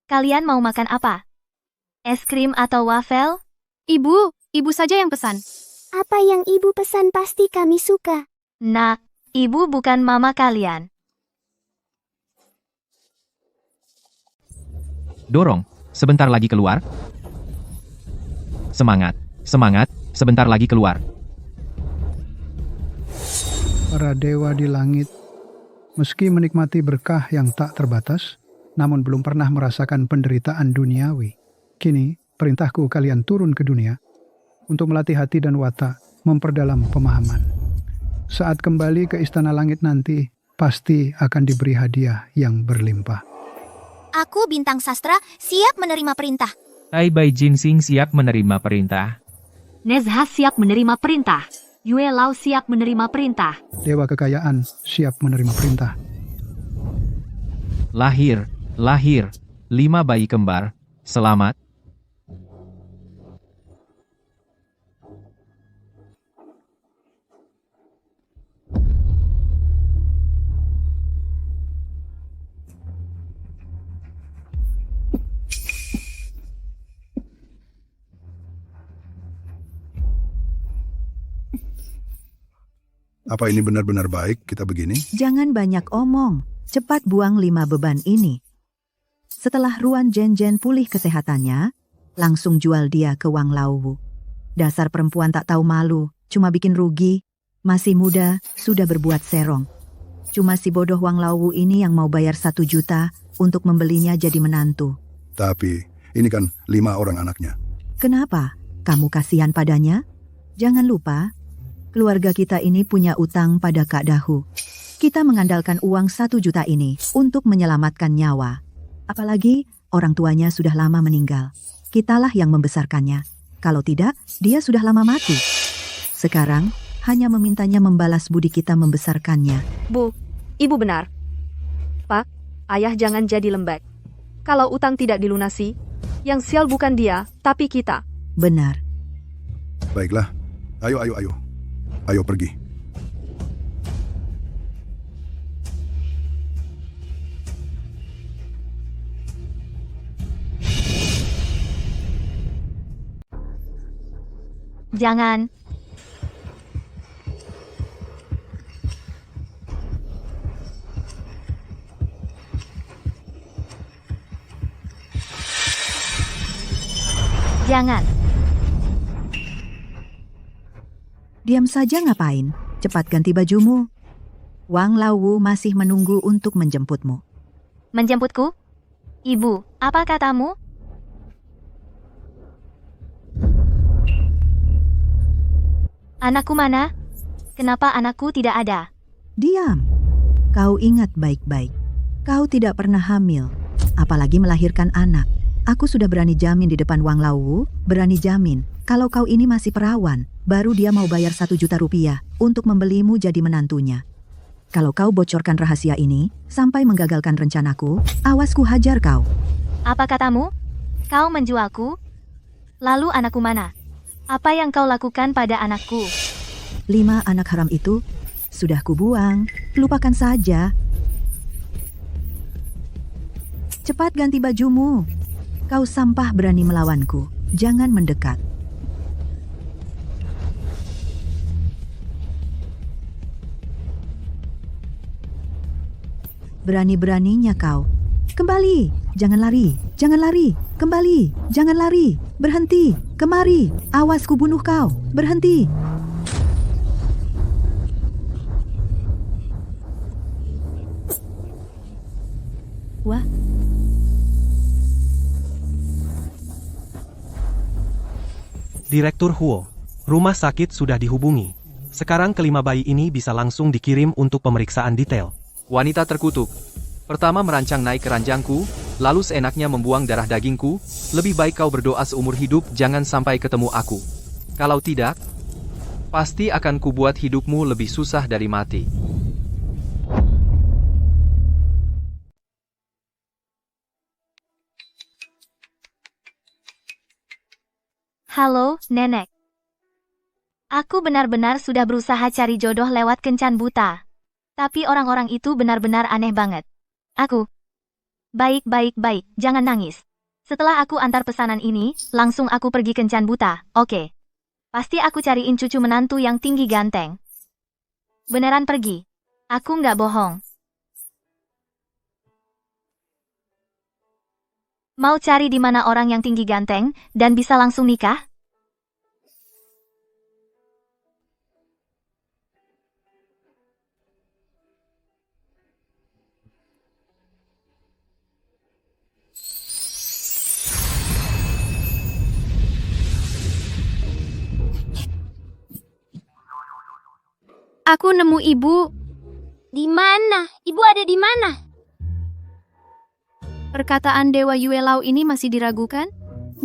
Kalian mau makan apa? Es krim atau wafel? Ibu saja yang pesan. Apa yang ibu pesan pasti kami suka. Nak, ibu bukan mama kalian. Dorong, sebentar lagi keluar. Semangat, semangat, sebentar lagi keluar. Para dewa di langit, meski menikmati berkah yang tak terbatas, namun belum pernah merasakan penderitaan duniawi. Kini, perintahku kalian turun ke dunia untuk melatih hati dan watak, memperdalam pemahaman. Saat kembali ke istana langit nanti, pasti akan diberi hadiah yang berlimpah. Aku bintang sastra, siap menerima perintah. Tai Bai Jinsing siap menerima perintah. Nezha siap menerima perintah. Yue Lao siap menerima perintah. Dewa kekayaan siap menerima perintah. Lahir, 5 bayi kembar, selamat. Apa ini benar-benar baik kita begini? Jangan banyak omong, cepat buang 5 beban ini. Setelah Ruan Zhenzhen pulih kesehatannya, langsung jual dia ke Wang Laowu. Dasar perempuan tak tahu malu, cuma bikin rugi. Masih muda, sudah berbuat serong. Cuma si bodoh Wang Laowu ini yang mau bayar 1 juta untuk membelinya jadi menantu. Tapi ini kan 5 orang anaknya. Kenapa? Kamu kasihan padanya? Jangan lupa, keluarga kita ini punya utang pada Kak Dahu. Kita mengandalkan uang 1 juta ini untuk menyelamatkan nyawa. Apalagi orang tuanya sudah lama meninggal. Kitalah yang membesarkannya. Kalau tidak, dia sudah lama mati. Sekarang, hanya memintanya membalas budi kita membesarkannya. Bu, ibu benar. Pak, ayah jangan jadi lembek. Kalau utang tidak dilunasi, yang sial bukan dia, tapi kita. Benar. Baiklah, ayo. Ayo pergi. Jangan. Jangan. Diam saja ngapain? Cepat ganti bajumu. Wang Laowu masih menunggu untuk menjemputmu. Menjemputku? Ibu, apa katamu? Anakku mana? Kenapa anakku tidak ada? Diam. Kau ingat baik-baik. Kau tidak pernah hamil, apalagi melahirkan anak. Aku sudah berani jamin di depan Wang Laowu, berani jamin. Kalau kau ini masih perawan, baru dia mau bayar 1 juta rupiah untuk membelimu jadi menantunya. Kalau kau bocorkan rahasia ini, sampai menggagalkan rencanaku, awas ku hajar kau. Apa katamu? Kau menjualku? Lalu anakku mana? Apa yang kau lakukan pada anakku? 5 anak haram itu, sudah kubuang, lupakan saja. Cepat ganti bajumu. Kau sampah berani melawanku, jangan mendekat. Berani-beraninya kau. Kembali, jangan lari, kembali, jangan lari, berhenti, kemari, awas ku bunuh kau, berhenti. Wah. Direktur Huo, rumah sakit sudah dihubungi. Sekarang kelima bayi ini bisa langsung dikirim untuk pemeriksaan detail. Wanita terkutuk. Pertama merancang naik ke ranjangku, lalu seenaknya membuang darah dagingku. Lebih baik kau berdoa seumur hidup jangan sampai ketemu aku. Kalau tidak, pasti akan kubuat hidupmu lebih susah dari mati. Halo, Nenek. Aku benar-benar sudah berusaha cari jodoh lewat kencan buta. Tapi orang-orang itu benar-benar aneh banget. Aku Baik, jangan nangis. Setelah aku antar pesanan ini, langsung aku pergi kencan buta, oke. Pasti aku cariin cucu menantu yang tinggi ganteng. Beneran pergi. Aku nggak bohong. Mau cari di mana orang yang tinggi ganteng, dan bisa langsung nikah? Aku nemu ibu. Di mana? Ibu ada di mana? Perkataan Dewa Yuelau ini masih diragukan?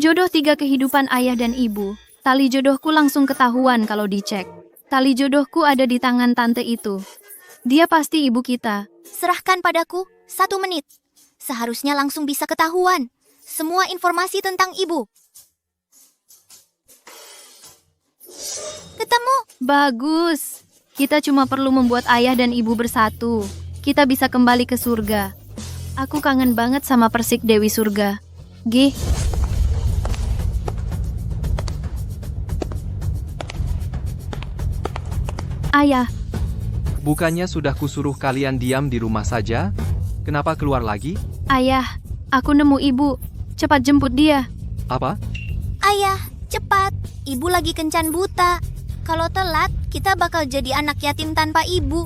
Jodoh 3 kehidupan ayah dan ibu. Tali jodohku langsung ketahuan kalau dicek. Tali jodohku ada di tangan tante itu. Dia pasti ibu kita. Serahkan padaku 1 menit. Seharusnya langsung bisa ketahuan. Semua informasi tentang ibu. Ketemu. Bagus. Kita cuma perlu membuat ayah dan ibu bersatu. Kita bisa kembali ke surga. Aku kangen banget sama Persik Dewi Surga. Gih. Ayah, Bukannya sudah kusuruh kalian diam di rumah saja? Kenapa keluar lagi? ayah, aku nemu ibu. Cepat jemput dia. Apa? Ayah, cepat. Ibu lagi kencan buta. Kalau telat, kita bakal jadi anak yatim tanpa ibu.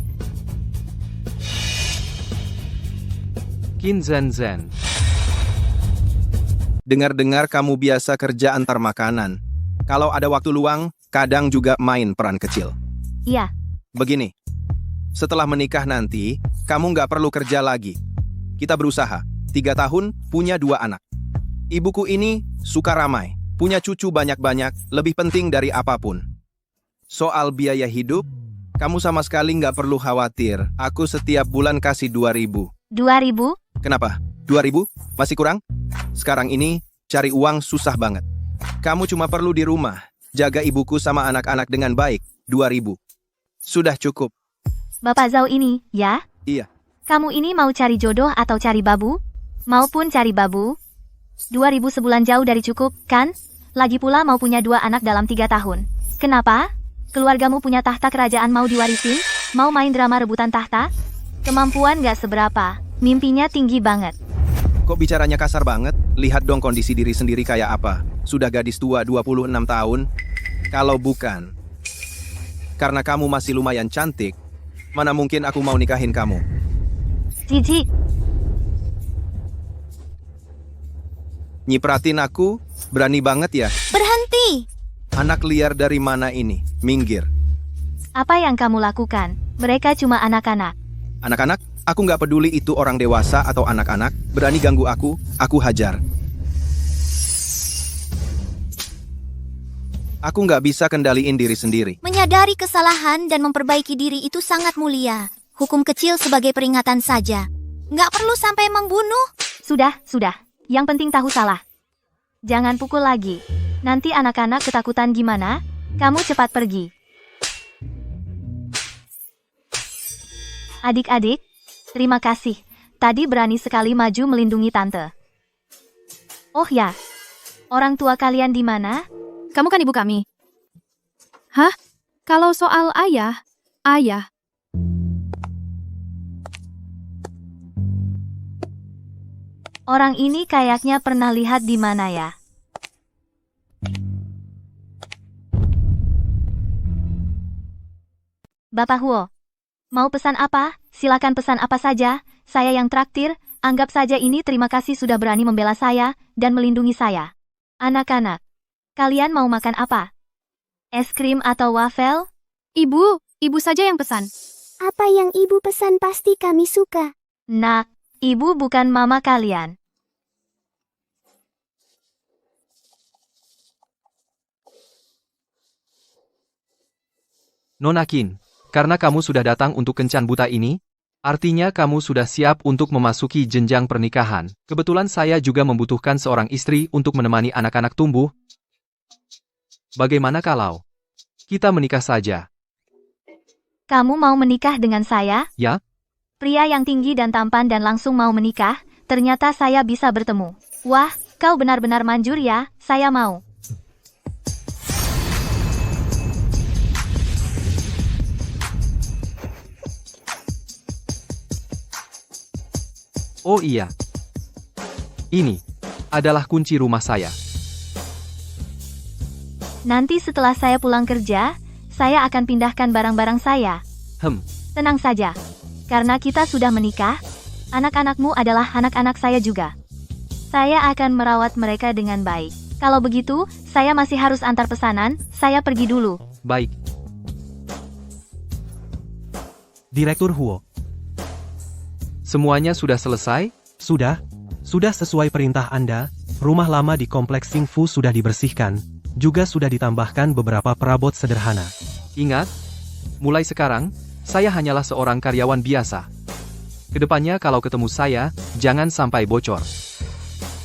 Qin Zhen Zhen. Dengar-dengar kamu biasa kerja antar makanan. Kalau ada waktu luang, kadang juga main peran kecil. Iya. Begini, setelah menikah nanti, kamu nggak perlu kerja lagi. Kita berusaha, 3 tahun, punya 2 anak. Ibuku ini suka ramai, punya cucu banyak-banyak, lebih penting dari apapun. Soal biaya hidup, kamu sama sekali nggak perlu khawatir. Aku setiap bulan kasih 2.000. 2.000? Kenapa? 2.000? Masih kurang? Sekarang ini, cari uang susah banget. Kamu cuma perlu di rumah, jaga ibuku sama anak-anak dengan baik. 2.000. Sudah cukup. Bapak Zhao ini, ya? Iya. Kamu ini mau cari jodoh atau cari babu? Maupun cari babu? 2.000 sebulan jauh dari cukup, kan? Lagi pula mau punya 2 anak dalam 3 tahun. Kenapa? Keluargamu punya tahta kerajaan mau diwarisin? Mau main drama rebutan tahta? Kemampuan gak seberapa. Mimpinya tinggi banget. Kok bicaranya kasar banget? Lihat dong kondisi diri sendiri kayak apa. Sudah gadis tua 26 tahun. Kalau bukan, karena kamu masih lumayan cantik, mana mungkin aku mau nikahin kamu. Cici, Nyipratin aku, berani banget ya. Berhenti. Anak liar dari mana ini? Minggir. apa yang kamu lakukan? Mereka cuma anak-anak. Anak-anak, aku nggak peduli itu orang dewasa atau anak-anak. Berani ganggu aku hajar. Aku nggak bisa kendaliin diri sendiri. Menyadari kesalahan dan memperbaiki diri itu sangat mulia. Hukum kecil sebagai peringatan saja. Nggak perlu sampai membunuh. Sudah. Yang penting tahu salah. Jangan pukul lagi. Nanti anak-anak ketakutan gimana? Kamu cepat pergi. Adik-adik, terima kasih. Tadi berani sekali maju melindungi tante. Oh ya, orang tua kalian di mana? Kamu kan ibu kami. Hah? Kalau soal ayah. Orang ini kayaknya pernah lihat di mana ya? Bapak Huo, mau pesan apa? Silakan pesan apa saja. Saya yang traktir. Anggap saja ini terima kasih sudah berani membela saya dan melindungi saya. Anak-anak, kalian mau makan apa? Es krim atau wafel? Ibu saja yang pesan. Apa yang ibu pesan pasti kami suka. Nak, ibu bukan mama kalian. Nona Qin, karena kamu sudah datang untuk kencan buta ini, artinya kamu sudah siap untuk memasuki jenjang pernikahan. Kebetulan saya juga membutuhkan seorang istri untuk menemani anak-anak tumbuh. Bagaimana kalau kita menikah saja? Kamu mau menikah dengan saya? Ya? Pria yang tinggi dan tampan dan langsung mau menikah, ternyata saya bisa bertemu. Wah, kau benar-benar manjur ya, saya mau. Oh iya. Ini adalah kunci rumah saya. Nanti setelah saya pulang kerja, saya akan pindahkan barang-barang saya. Tenang saja. Karena kita sudah menikah, anak-anakmu adalah anak-anak saya juga. Saya akan merawat mereka dengan baik. Kalau begitu, saya masih harus antar pesanan, saya pergi dulu. Baik. Direktur Huo. Semuanya sudah selesai? Sudah sesuai perintah Anda, rumah lama di kompleks Xingfu sudah dibersihkan, juga sudah ditambahkan beberapa perabot sederhana. Ingat, mulai sekarang, saya hanyalah seorang karyawan biasa. Kedepannya kalau ketemu saya, jangan sampai bocor.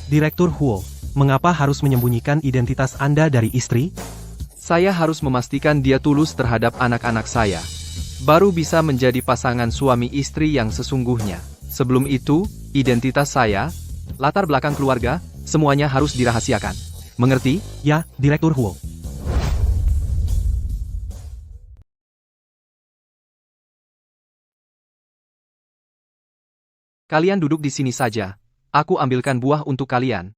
Direktur Huo, mengapa harus menyembunyikan identitas Anda dari istri? Saya harus memastikan dia tulus terhadap anak-anak saya. Baru bisa menjadi pasangan suami istri yang sesungguhnya. Sebelum itu, identitas saya, latar belakang keluarga, semuanya harus dirahasiakan. Mengerti? Ya, Direktur Huo. Kalian duduk di sini saja. Aku ambilkan buah untuk kalian.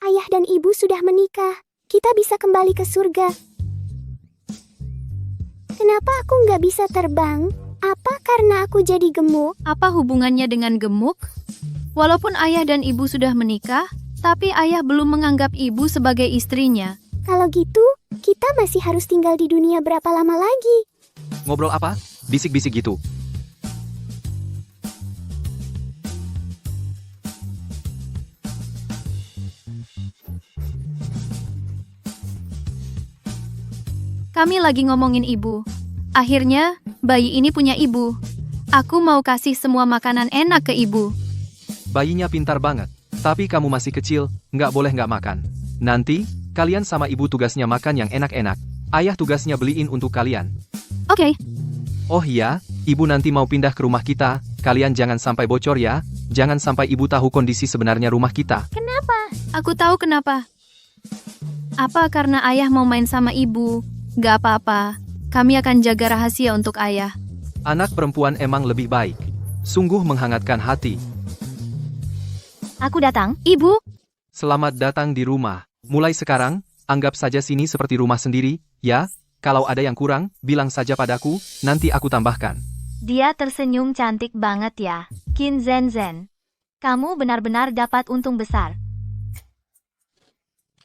Ayah dan ibu sudah menikah. Kita bisa kembali ke surga. Kenapa aku nggak bisa terbang? Apa karena aku jadi gemuk? Apa hubungannya dengan gemuk? Walaupun ayah dan ibu sudah menikah, tapi ayah belum menganggap ibu sebagai istrinya. Kalau gitu, kita masih harus tinggal di dunia berapa lama lagi? Ngobrol apa? Bisik-bisik gitu. Kami lagi ngomongin ibu. Akhirnya, bayi ini punya ibu. Aku mau kasih semua makanan enak ke ibu. Bayinya pintar banget. Tapi kamu masih kecil, nggak boleh nggak makan. Nanti, kalian sama ibu tugasnya makan yang enak-enak. Ayah tugasnya beliin untuk kalian. Oke. Oh iya, ibu nanti mau pindah ke rumah kita. Kalian jangan sampai bocor ya. Jangan sampai ibu tahu kondisi sebenarnya rumah kita. Kenapa? Aku tahu kenapa. Apa karena ayah mau main sama ibu? Gak apa-apa. Kami akan jaga rahasia untuk ayah. Anak perempuan emang lebih baik. Sungguh menghangatkan hati. Aku datang. Ibu, Selamat datang di rumah. Mulai sekarang, anggap saja sini seperti rumah sendiri, ya? Kalau ada yang kurang, bilang saja padaku, nanti aku tambahkan. Dia tersenyum cantik banget ya. Qin Zhen. Kamu benar-benar dapat untung besar.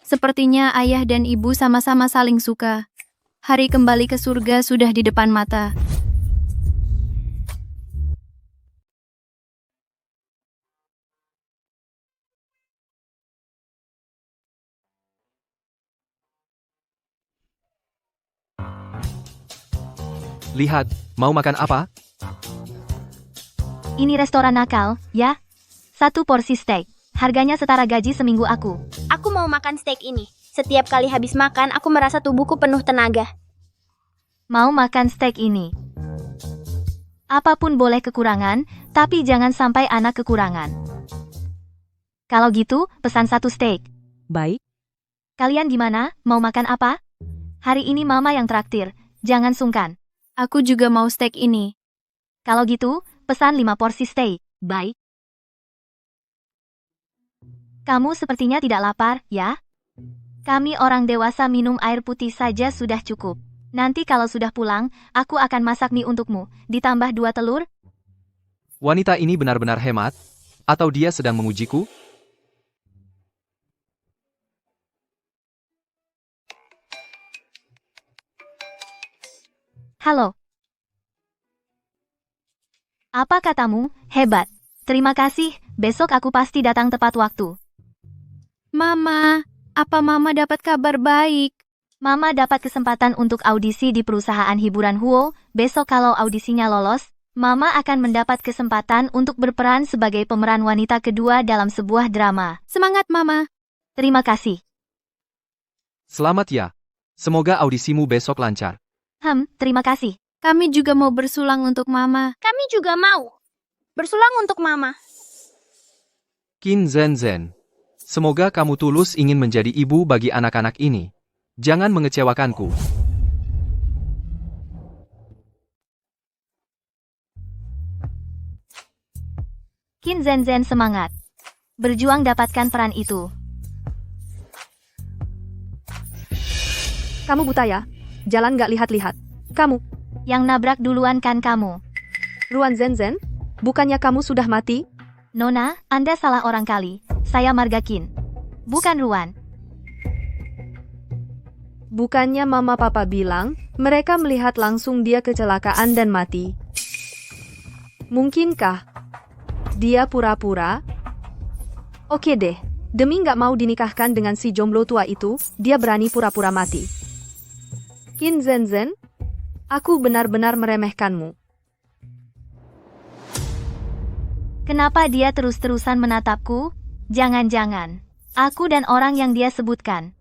sepertinya ayah dan ibu sama-sama saling suka. Hari kembali ke surga sudah di depan mata. Lihat, mau makan apa? Ini restoran nakal, ya? 1 porsi steak. Harganya setara gaji seminggu aku. Aku mau makan steak ini. Setiap kali habis makan, aku merasa tubuhku penuh tenaga. Mau makan steak ini. Apapun boleh kekurangan, tapi jangan sampai anak kekurangan. Kalau gitu, pesan 1 steak. Baik, Kalian gimana? Mau makan apa? Hari ini mama yang traktir. Jangan sungkan. Aku juga mau steak ini. Kalau gitu, pesan 5 porsi steak. Baik. Kamu sepertinya tidak lapar, ya? Kami orang dewasa minum air putih saja sudah cukup. Nanti kalau sudah pulang, aku akan masak mie untukmu, ditambah 2 telur. Wanita ini benar-benar hemat? Atau dia sedang mengujiku? Halo. Apa katamu? Hebat. Terima kasih, besok aku pasti datang tepat waktu. Mama, apa Mama dapat kabar baik? Mama dapat kesempatan untuk audisi di perusahaan hiburan Huo. Besok kalau audisinya lolos, Mama akan mendapat kesempatan untuk berperan sebagai pemeran wanita kedua dalam sebuah drama. Semangat, Mama. Terima kasih. Selamat ya. Semoga audisimu besok lancar. Terima kasih. Kami juga mau bersulang untuk Mama. Kami juga mau. Bersulang untuk Mama. Qin Zhen. Semoga kamu tulus ingin menjadi ibu bagi anak-anak ini. Jangan mengecewakanku. Qin Zhen semangat. Berjuang dapatkan peran itu. Kamu buta ya? Jalan gak lihat-lihat. Kamu. Yang nabrak duluan kan kamu. Ruan Zhen, bukannya kamu sudah mati? Nona, Anda salah orang kali. Saya Marga Qin. Bukan Ruan. Bukannya mama papa bilang, mereka melihat langsung dia kecelakaan dan mati. Mungkinkah dia pura-pura? Oke deh, demi gak mau dinikahkan dengan si jomblo tua itu, dia berani pura-pura mati. Qin Zhen, aku benar-benar meremehkanmu. Kenapa dia terus-terusan menatapku? Jangan-jangan aku dan orang yang dia sebutkan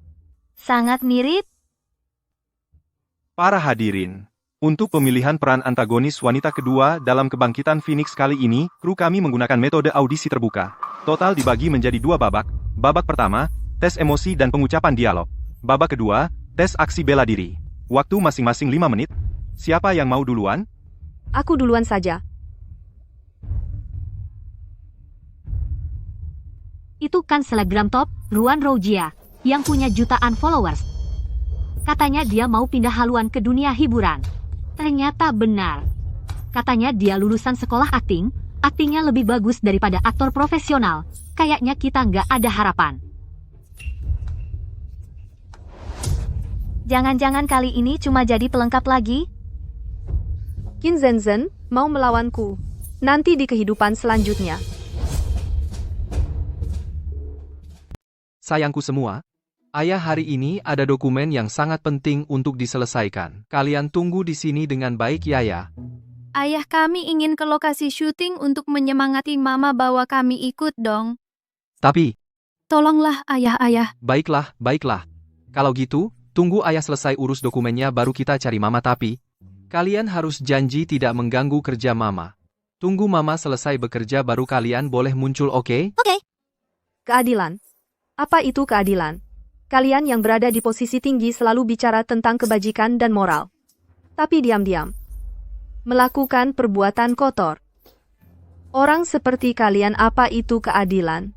sangat mirip? Para hadirin, untuk pemilihan peran antagonis wanita kedua dalam Kebangkitan Phoenix kali ini, kru kami menggunakan metode audisi terbuka. Total dibagi menjadi 2 babak. Babak pertama, tes emosi dan pengucapan dialog. Babak kedua, tes aksi bela diri. Waktu masing-masing 5 menit. Siapa yang mau duluan? Aku duluan saja. Itu kan selebgram top, Ruan Roujia, yang punya jutaan followers. Katanya dia mau pindah haluan ke dunia hiburan. Ternyata benar. Katanya dia lulusan sekolah akting, aktingnya lebih bagus daripada aktor profesional. Kayaknya kita nggak ada harapan. Jangan-jangan kali ini cuma jadi pelengkap lagi? Qin Zhen mau melawanku. Nanti di kehidupan selanjutnya. Sayangku semua, ayah hari ini ada dokumen yang sangat penting untuk diselesaikan. Kalian tunggu di sini dengan baik ya. Ayah kami ingin ke lokasi syuting untuk menyemangati Mama bahwa kami ikut dong. Tapi, Tolonglah ayah. baiklah. Kalau gitu, tunggu ayah selesai urus dokumennya baru kita cari Mama tapi, kalian harus janji tidak mengganggu kerja Mama. Tunggu Mama selesai bekerja baru kalian boleh muncul, oke? Oke. Keadilan. Apa itu keadilan? Kalian yang berada di posisi tinggi selalu bicara tentang kebajikan dan moral. Tapi diam-diam melakukan perbuatan kotor. Orang seperti kalian, apa itu keadilan?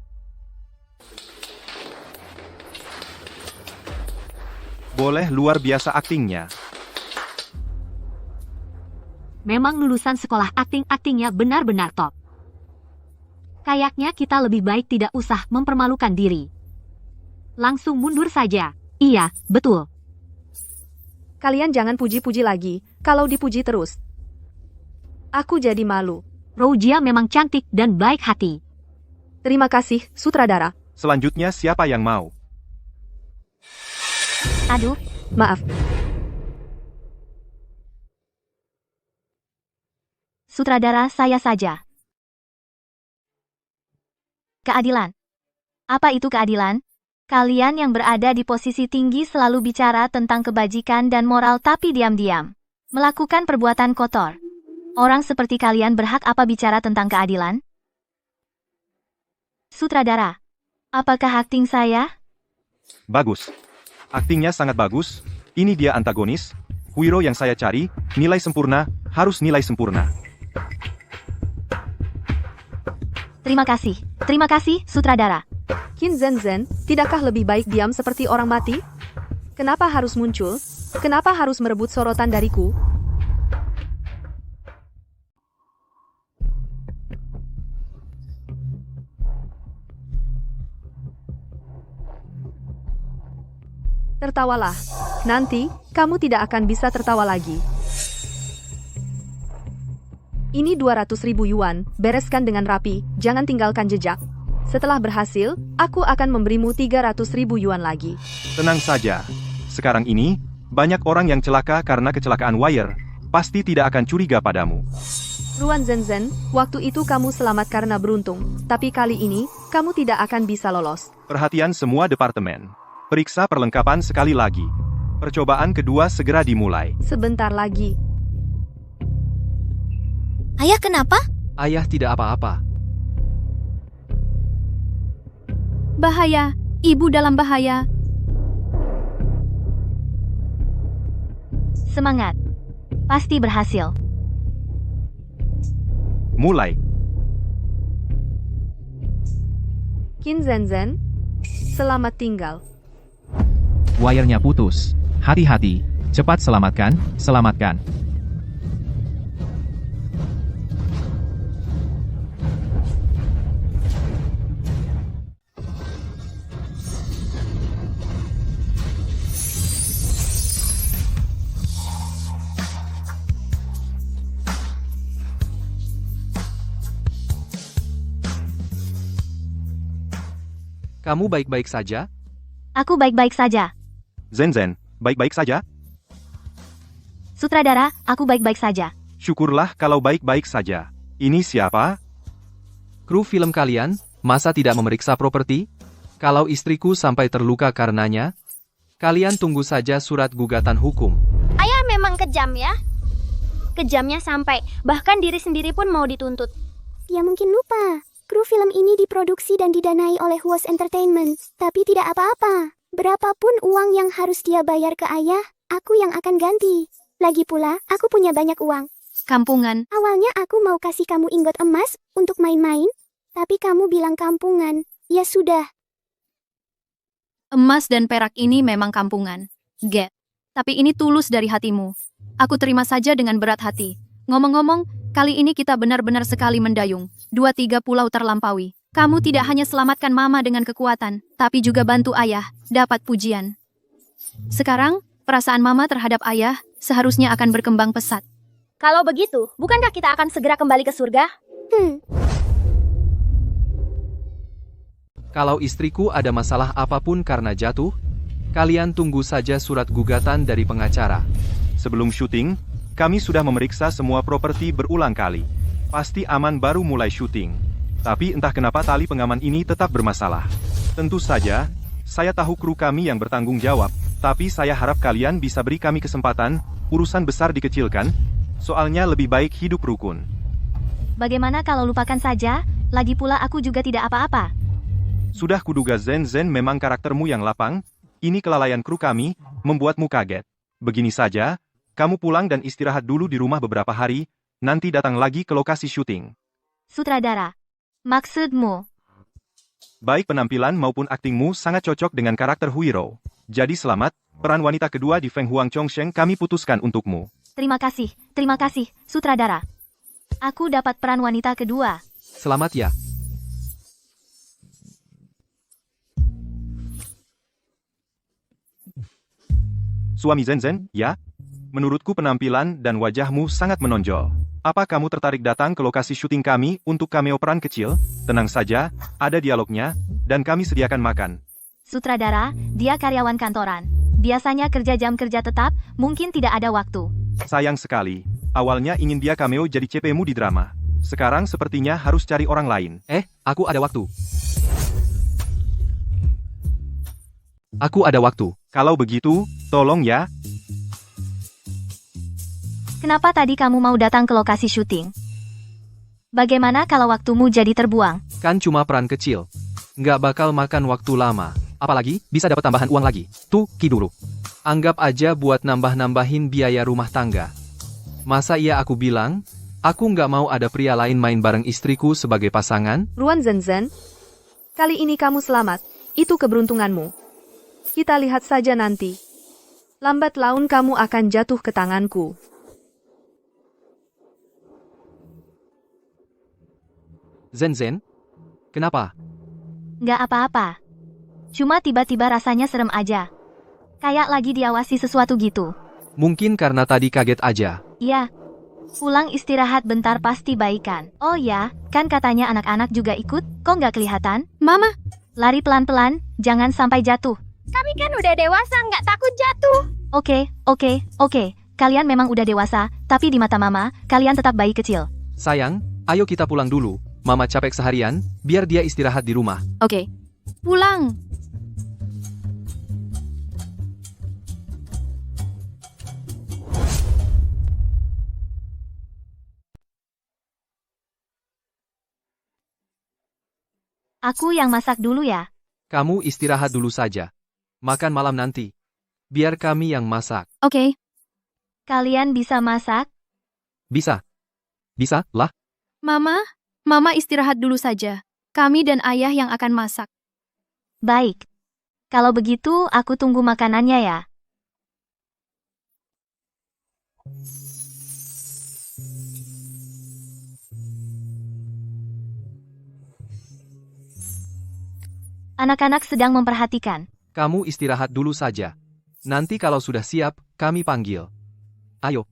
Boleh luar biasa aktingnya. Memang lulusan sekolah aktingnya benar-benar top. Kayaknya kita lebih baik tidak usah mempermalukan diri. Langsung mundur saja. Iya, betul. Kalian jangan puji-puji lagi, kalau dipuji terus aku jadi malu. Roujia memang cantik dan baik hati. Terima kasih, sutradara. Selanjutnya siapa yang mau? Aduh, Maaf. sutradara saya saja. Keadilan. Apa itu keadilan? Kalian yang berada di posisi tinggi selalu bicara tentang kebajikan dan moral tapi diam-diam melakukan perbuatan kotor. Orang seperti kalian berhak apa bicara tentang keadilan? Sutradara, apakah akting saya? Bagus. Aktingnya sangat bagus. Ini dia antagonis. Wiro yang saya cari, nilai sempurna, harus nilai sempurna. Terima kasih, sutradara. Qin Zhen, tidakkah lebih baik diam seperti orang mati? Kenapa harus muncul? Kenapa harus merebut sorotan dariku? Tertawalah. Nanti, kamu tidak akan bisa tertawa lagi. Ini 200.000 yuan, bereskan dengan rapi, jangan tinggalkan jejak. Setelah berhasil, aku akan memberimu 300.000 yuan lagi. Tenang saja. Sekarang ini, banyak orang yang celaka karena kecelakaan wire. Pasti tidak akan curiga padamu. Ruan Zhen, waktu itu kamu selamat karena beruntung. Tapi kali ini, kamu tidak akan bisa lolos. Perhatian semua departemen. Periksa perlengkapan sekali lagi. Percobaan kedua segera dimulai. Sebentar lagi. Ayah kenapa? Ayah tidak apa-apa. Bahaya, ibu dalam bahaya. Semangat. Pasti berhasil. Mulai. Qin Zenzhen, selamat tinggal. Wirenya putus. Hati-hati. Cepat selamatkan, selamatkan. Kamu baik-baik saja? Aku baik-baik saja. Zenzhen, baik-baik saja? Sutradara, aku baik-baik saja. Syukurlah kalau baik-baik saja. Ini siapa? Kru film kalian, masa tidak memeriksa properti? Kalau istriku sampai terluka karenanya, kalian tunggu saja surat gugatan hukum. Ayah memang kejam ya. Kejamnya sampai bahkan diri sendiri pun mau dituntut. Dia mungkin lupa. Kru film ini diproduksi dan didanai oleh Was Entertainment. Tapi tidak apa-apa. Berapapun uang yang harus dia bayar ke ayah, aku yang akan ganti. Lagi pula, aku punya banyak uang. Kampungan. Awalnya aku mau kasih kamu ingot emas untuk main-main, tapi kamu bilang kampungan. Ya sudah. Emas dan perak ini memang kampungan. Get. Tapi ini tulus dari hatimu. Aku terima saja dengan berat hati. Ngomong-ngomong, kali ini kita benar-benar sekali mendayung. 2-3 pulau terlampaui. Kamu tidak hanya selamatkan mama dengan kekuatan, tapi juga bantu ayah dapat pujian. Sekarang, perasaan mama terhadap ayah seharusnya akan berkembang pesat. Kalau begitu, bukankah kita akan segera kembali ke surga? Kalau istriku ada masalah apapun karena jatuh, kalian tunggu saja surat gugatan dari pengacara. Sebelum syuting, kami sudah memeriksa semua properti berulang kali. Pasti aman baru mulai syuting. Tapi entah kenapa tali pengaman ini tetap bermasalah. Tentu saja, saya tahu kru kami yang bertanggung jawab, tapi saya harap kalian bisa beri kami kesempatan, urusan besar dikecilkan, soalnya lebih baik hidup rukun. Bagaimana kalau lupakan saja? Lagi pula aku juga tidak apa-apa. Sudah kuduga Zenzhen memang karaktermu yang lapang, ini kelalaian kru kami, membuatmu kaget. Begini saja, kamu pulang dan istirahat dulu di rumah beberapa hari, nanti datang lagi ke lokasi syuting. Sutradara. Maksudmu? Baik penampilan maupun aktingmu sangat cocok dengan karakter Huiro. Jadi selamat, peran wanita kedua di Feng Huang Chongsheng kami putuskan untukmu. Terima kasih, sutradara. Aku dapat peran wanita kedua. Selamat ya. Suami Zenzhen, ya? Menurutku penampilan dan wajahmu sangat menonjol. Apa kamu tertarik datang ke lokasi syuting kami untuk cameo peran kecil? Tenang saja, ada dialognya, dan kami sediakan makan. Sutradara, dia karyawan kantoran. Biasanya kerja jam kerja tetap, mungkin tidak ada waktu. Sayang sekali. Awalnya ingin dia cameo jadi CP-mu di drama. Sekarang sepertinya harus cari orang lain. Aku ada waktu. Aku ada waktu. Kalau begitu, tolong ya. Kenapa tadi kamu mau datang ke lokasi syuting? Bagaimana kalau waktumu jadi terbuang? Kan cuma peran kecil. Nggak bakal makan waktu lama. Apalagi, bisa dapat tambahan uang lagi. Tuh, Ki dulu. Anggap aja buat nambah-nambahin biaya rumah tangga. Masa iya aku bilang, aku nggak mau ada pria lain main bareng istriku sebagai pasangan? Ruan Zenzhen, kali ini kamu selamat. Itu keberuntunganmu. Kita lihat saja nanti. Lambat laun kamu akan jatuh ke tanganku. Zenzhen? Kenapa? Nggak apa-apa. Cuma tiba-tiba rasanya serem aja. Kayak lagi diawasi sesuatu gitu. Mungkin karena tadi kaget aja. Iya. Pulang istirahat bentar pasti baikan. Oh ya, kan katanya anak-anak juga ikut, kok nggak kelihatan? Mama! Lari pelan-pelan, jangan sampai jatuh. Kami kan udah dewasa, nggak takut jatuh. Oke. Kalian memang udah dewasa, tapi di mata mama, kalian tetap bayi kecil. Sayang, ayo kita pulang dulu. Mama capek seharian, biar dia istirahat di rumah. Oke. Pulang. Aku yang masak dulu ya. Kamu istirahat dulu saja. Makan malam nanti. Biar kami yang masak. Oke. Kalian bisa masak? Bisa. Bisa, lah. Mama istirahat dulu saja. Kami dan ayah yang akan masak. Baik. Kalau begitu, aku tunggu makanannya ya. Anak-anak sedang memperhatikan. Kamu istirahat dulu saja. Nanti kalau sudah siap, kami panggil. Ayo.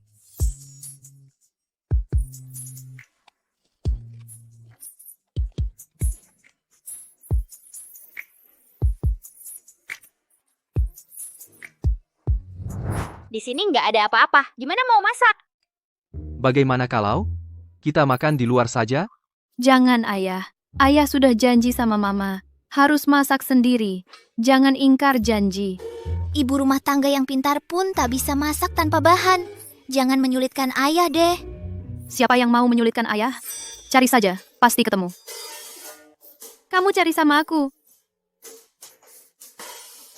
Di sini nggak ada apa-apa. Gimana mau masak? Bagaimana kalau kita makan di luar saja? Jangan, ayah. Ayah sudah janji sama mama. Harus masak sendiri. Jangan ingkar janji. Ibu rumah tangga yang pintar pun tak bisa masak tanpa bahan. Jangan menyulitkan ayah deh. Siapa yang mau menyulitkan ayah? Cari saja, pasti ketemu. Kamu cari sama aku.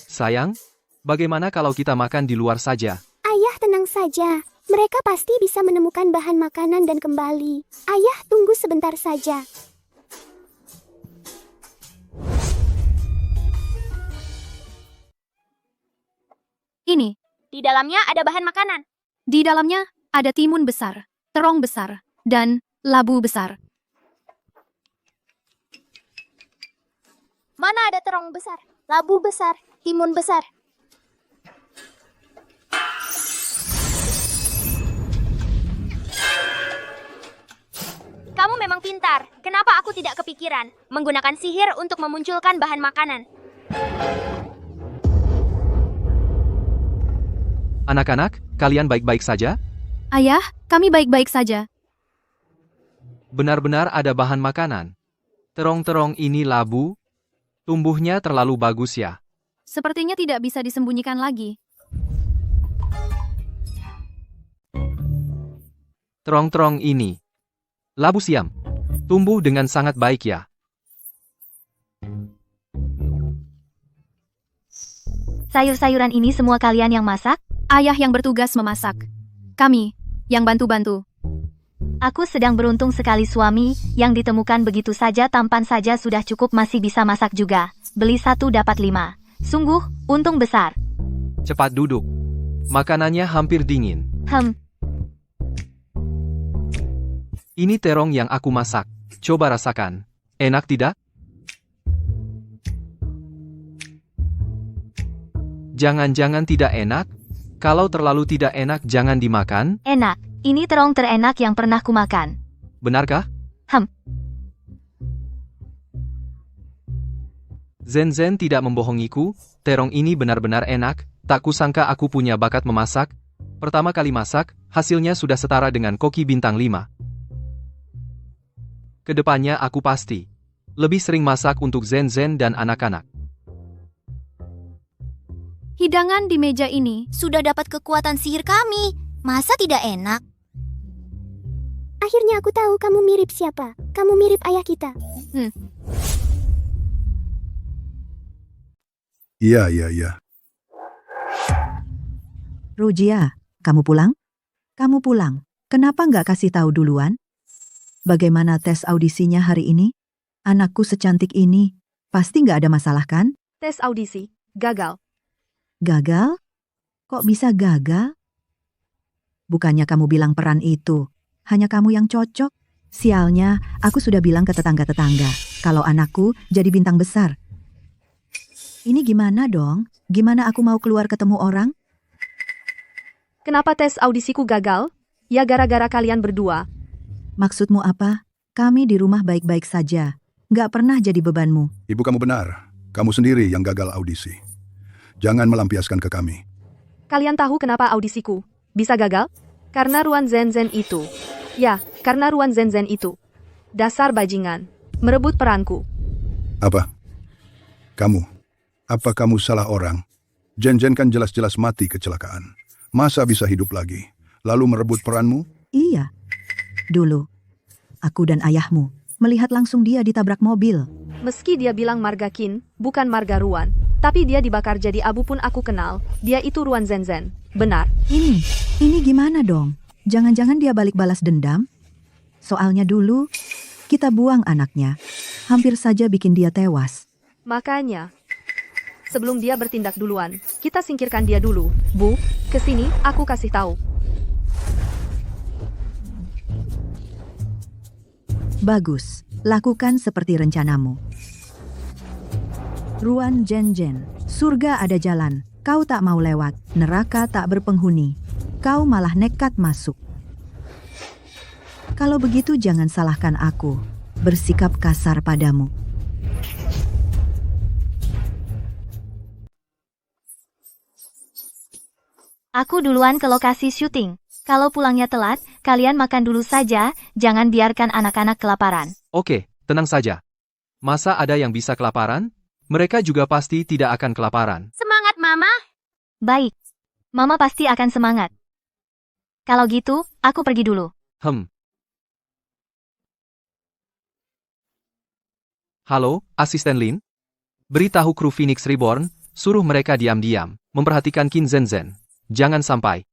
Sayang, bagaimana kalau kita makan di luar saja? Ayah tenang saja. Mereka pasti bisa menemukan bahan makanan dan kembali. Ayah tunggu sebentar saja. Ini. Di dalamnya ada bahan makanan. Di dalamnya ada timun besar, terong besar, dan labu besar. Mana ada terong besar, labu besar, timun besar? Kamu memang pintar. Kenapa aku tidak kepikiran menggunakan sihir untuk memunculkan bahan makanan? Anak-anak, kalian baik-baik saja? Ayah, kami baik-baik saja. Benar-benar ada bahan makanan. Terong-terong ini labu. Tumbuhnya terlalu bagus ya. Sepertinya tidak bisa disembunyikan lagi. Terong-terong ini. Labu siam. Tumbuh dengan sangat baik ya. Sayur-sayuran ini semua kalian yang masak? Ayah yang bertugas memasak. Kami yang bantu-bantu. Aku sedang beruntung sekali suami, yang ditemukan begitu saja tampan saja sudah cukup masih bisa masak juga. Beli 1 dapat 5. Sungguh, untung besar. Cepat duduk. Makanannya hampir dingin. Ini terong yang aku masak. Coba rasakan. Enak tidak? Jangan-jangan tidak enak? Kalau terlalu tidak enak jangan dimakan? Enak. Ini terong terenak yang pernah kumakan. Benarkah? Zen tidak membohongiku. Terong ini benar-benar enak. Tak kusangka aku punya bakat memasak. Pertama kali masak, hasilnya sudah setara dengan koki bintang 5. Kedepannya aku pasti lebih sering masak untuk Zen dan anak-anak. Hidangan di meja ini sudah dapat kekuatan sihir kami. Masa tidak enak? Akhirnya aku tahu kamu mirip siapa. Kamu mirip ayah kita. Iya. Rojia, kamu pulang? Kamu pulang. Kenapa nggak kasih tahu duluan? Bagaimana tes audisinya hari ini? Anakku secantik ini. Pasti nggak ada masalah kan? Tes audisi. Gagal. Gagal? Kok bisa gagal? Bukannya kamu bilang peran itu. Hanya kamu yang cocok. Sialnya, aku sudah bilang ke tetangga-tetangga. Kalau anakku jadi bintang besar. Ini gimana dong? Gimana aku mau keluar ketemu orang? Kenapa tes audisiku gagal? Ya gara-gara kalian berdua. Maksudmu apa? Kami di rumah baik-baik saja. Nggak pernah jadi bebanmu. Ibu kamu benar. Kamu sendiri yang gagal audisi. Jangan melampiaskan ke kami. Kalian tahu kenapa audisiku bisa gagal? Karena Ruan Zen itu. Ya, karena Ruan Zen itu. Dasar bajingan. Merebut peranku. Apa? Apa kamu salah orang? Jen kan jelas-jelas mati kecelakaan. Masa bisa hidup lagi? Lalu merebut peranmu? Iya. Dulu, aku dan ayahmu melihat langsung dia ditabrak mobil. Meski dia bilang marga Qin, bukan marga Ruan. Tapi dia dibakar jadi abu pun aku kenal. Dia itu Ruan Zenzhen. Benar. Ini gimana dong? Jangan-jangan dia balik balas dendam? Soalnya dulu, kita buang anaknya. Hampir saja bikin dia tewas. Makanya, sebelum dia bertindak duluan, kita singkirkan dia dulu. Bu, kesini, aku kasih tahu. Bagus, lakukan seperti rencanamu. Ruan Zenzhen, surga ada jalan, kau tak mau lewat, neraka tak berpenghuni. Kau malah nekat masuk. Kalau begitu jangan salahkan aku, bersikap kasar padamu. Aku duluan ke lokasi syuting. Kalau pulangnya telat, kalian makan dulu saja, jangan biarkan anak-anak kelaparan. Oke, tenang saja. Masa ada yang bisa kelaparan? Mereka juga pasti tidak akan kelaparan. Semangat, Mama! Baik. Mama pasti akan semangat. Kalau gitu, aku pergi dulu. Halo, Asisten Lin? Beritahu kru Phoenix Reborn, suruh mereka diam-diam, memperhatikan Qin Zenzhen. Jangan sampai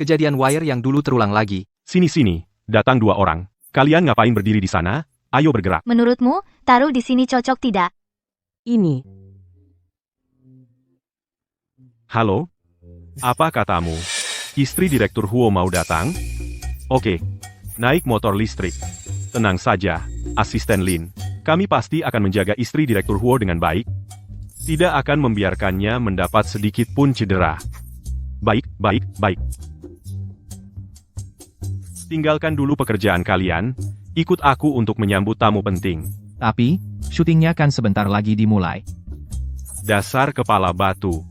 kejadian Wire yang dulu terulang lagi. Sini, datang 2 orang. Kalian ngapain berdiri di sana? Ayo bergerak. Menurutmu, taruh di sini cocok tidak? Ini. Halo? Apa katamu? Istri Direktur Huo mau datang? Oke. Naik motor listrik. Tenang saja, Asisten Lin. Kami pasti akan menjaga istri Direktur Huo dengan baik. Tidak akan membiarkannya mendapat sedikit pun cedera. Baik. Tinggalkan dulu pekerjaan kalian, ikut aku untuk menyambut tamu penting. Tapi, syutingnya kan sebentar lagi dimulai. Dasar kepala batu.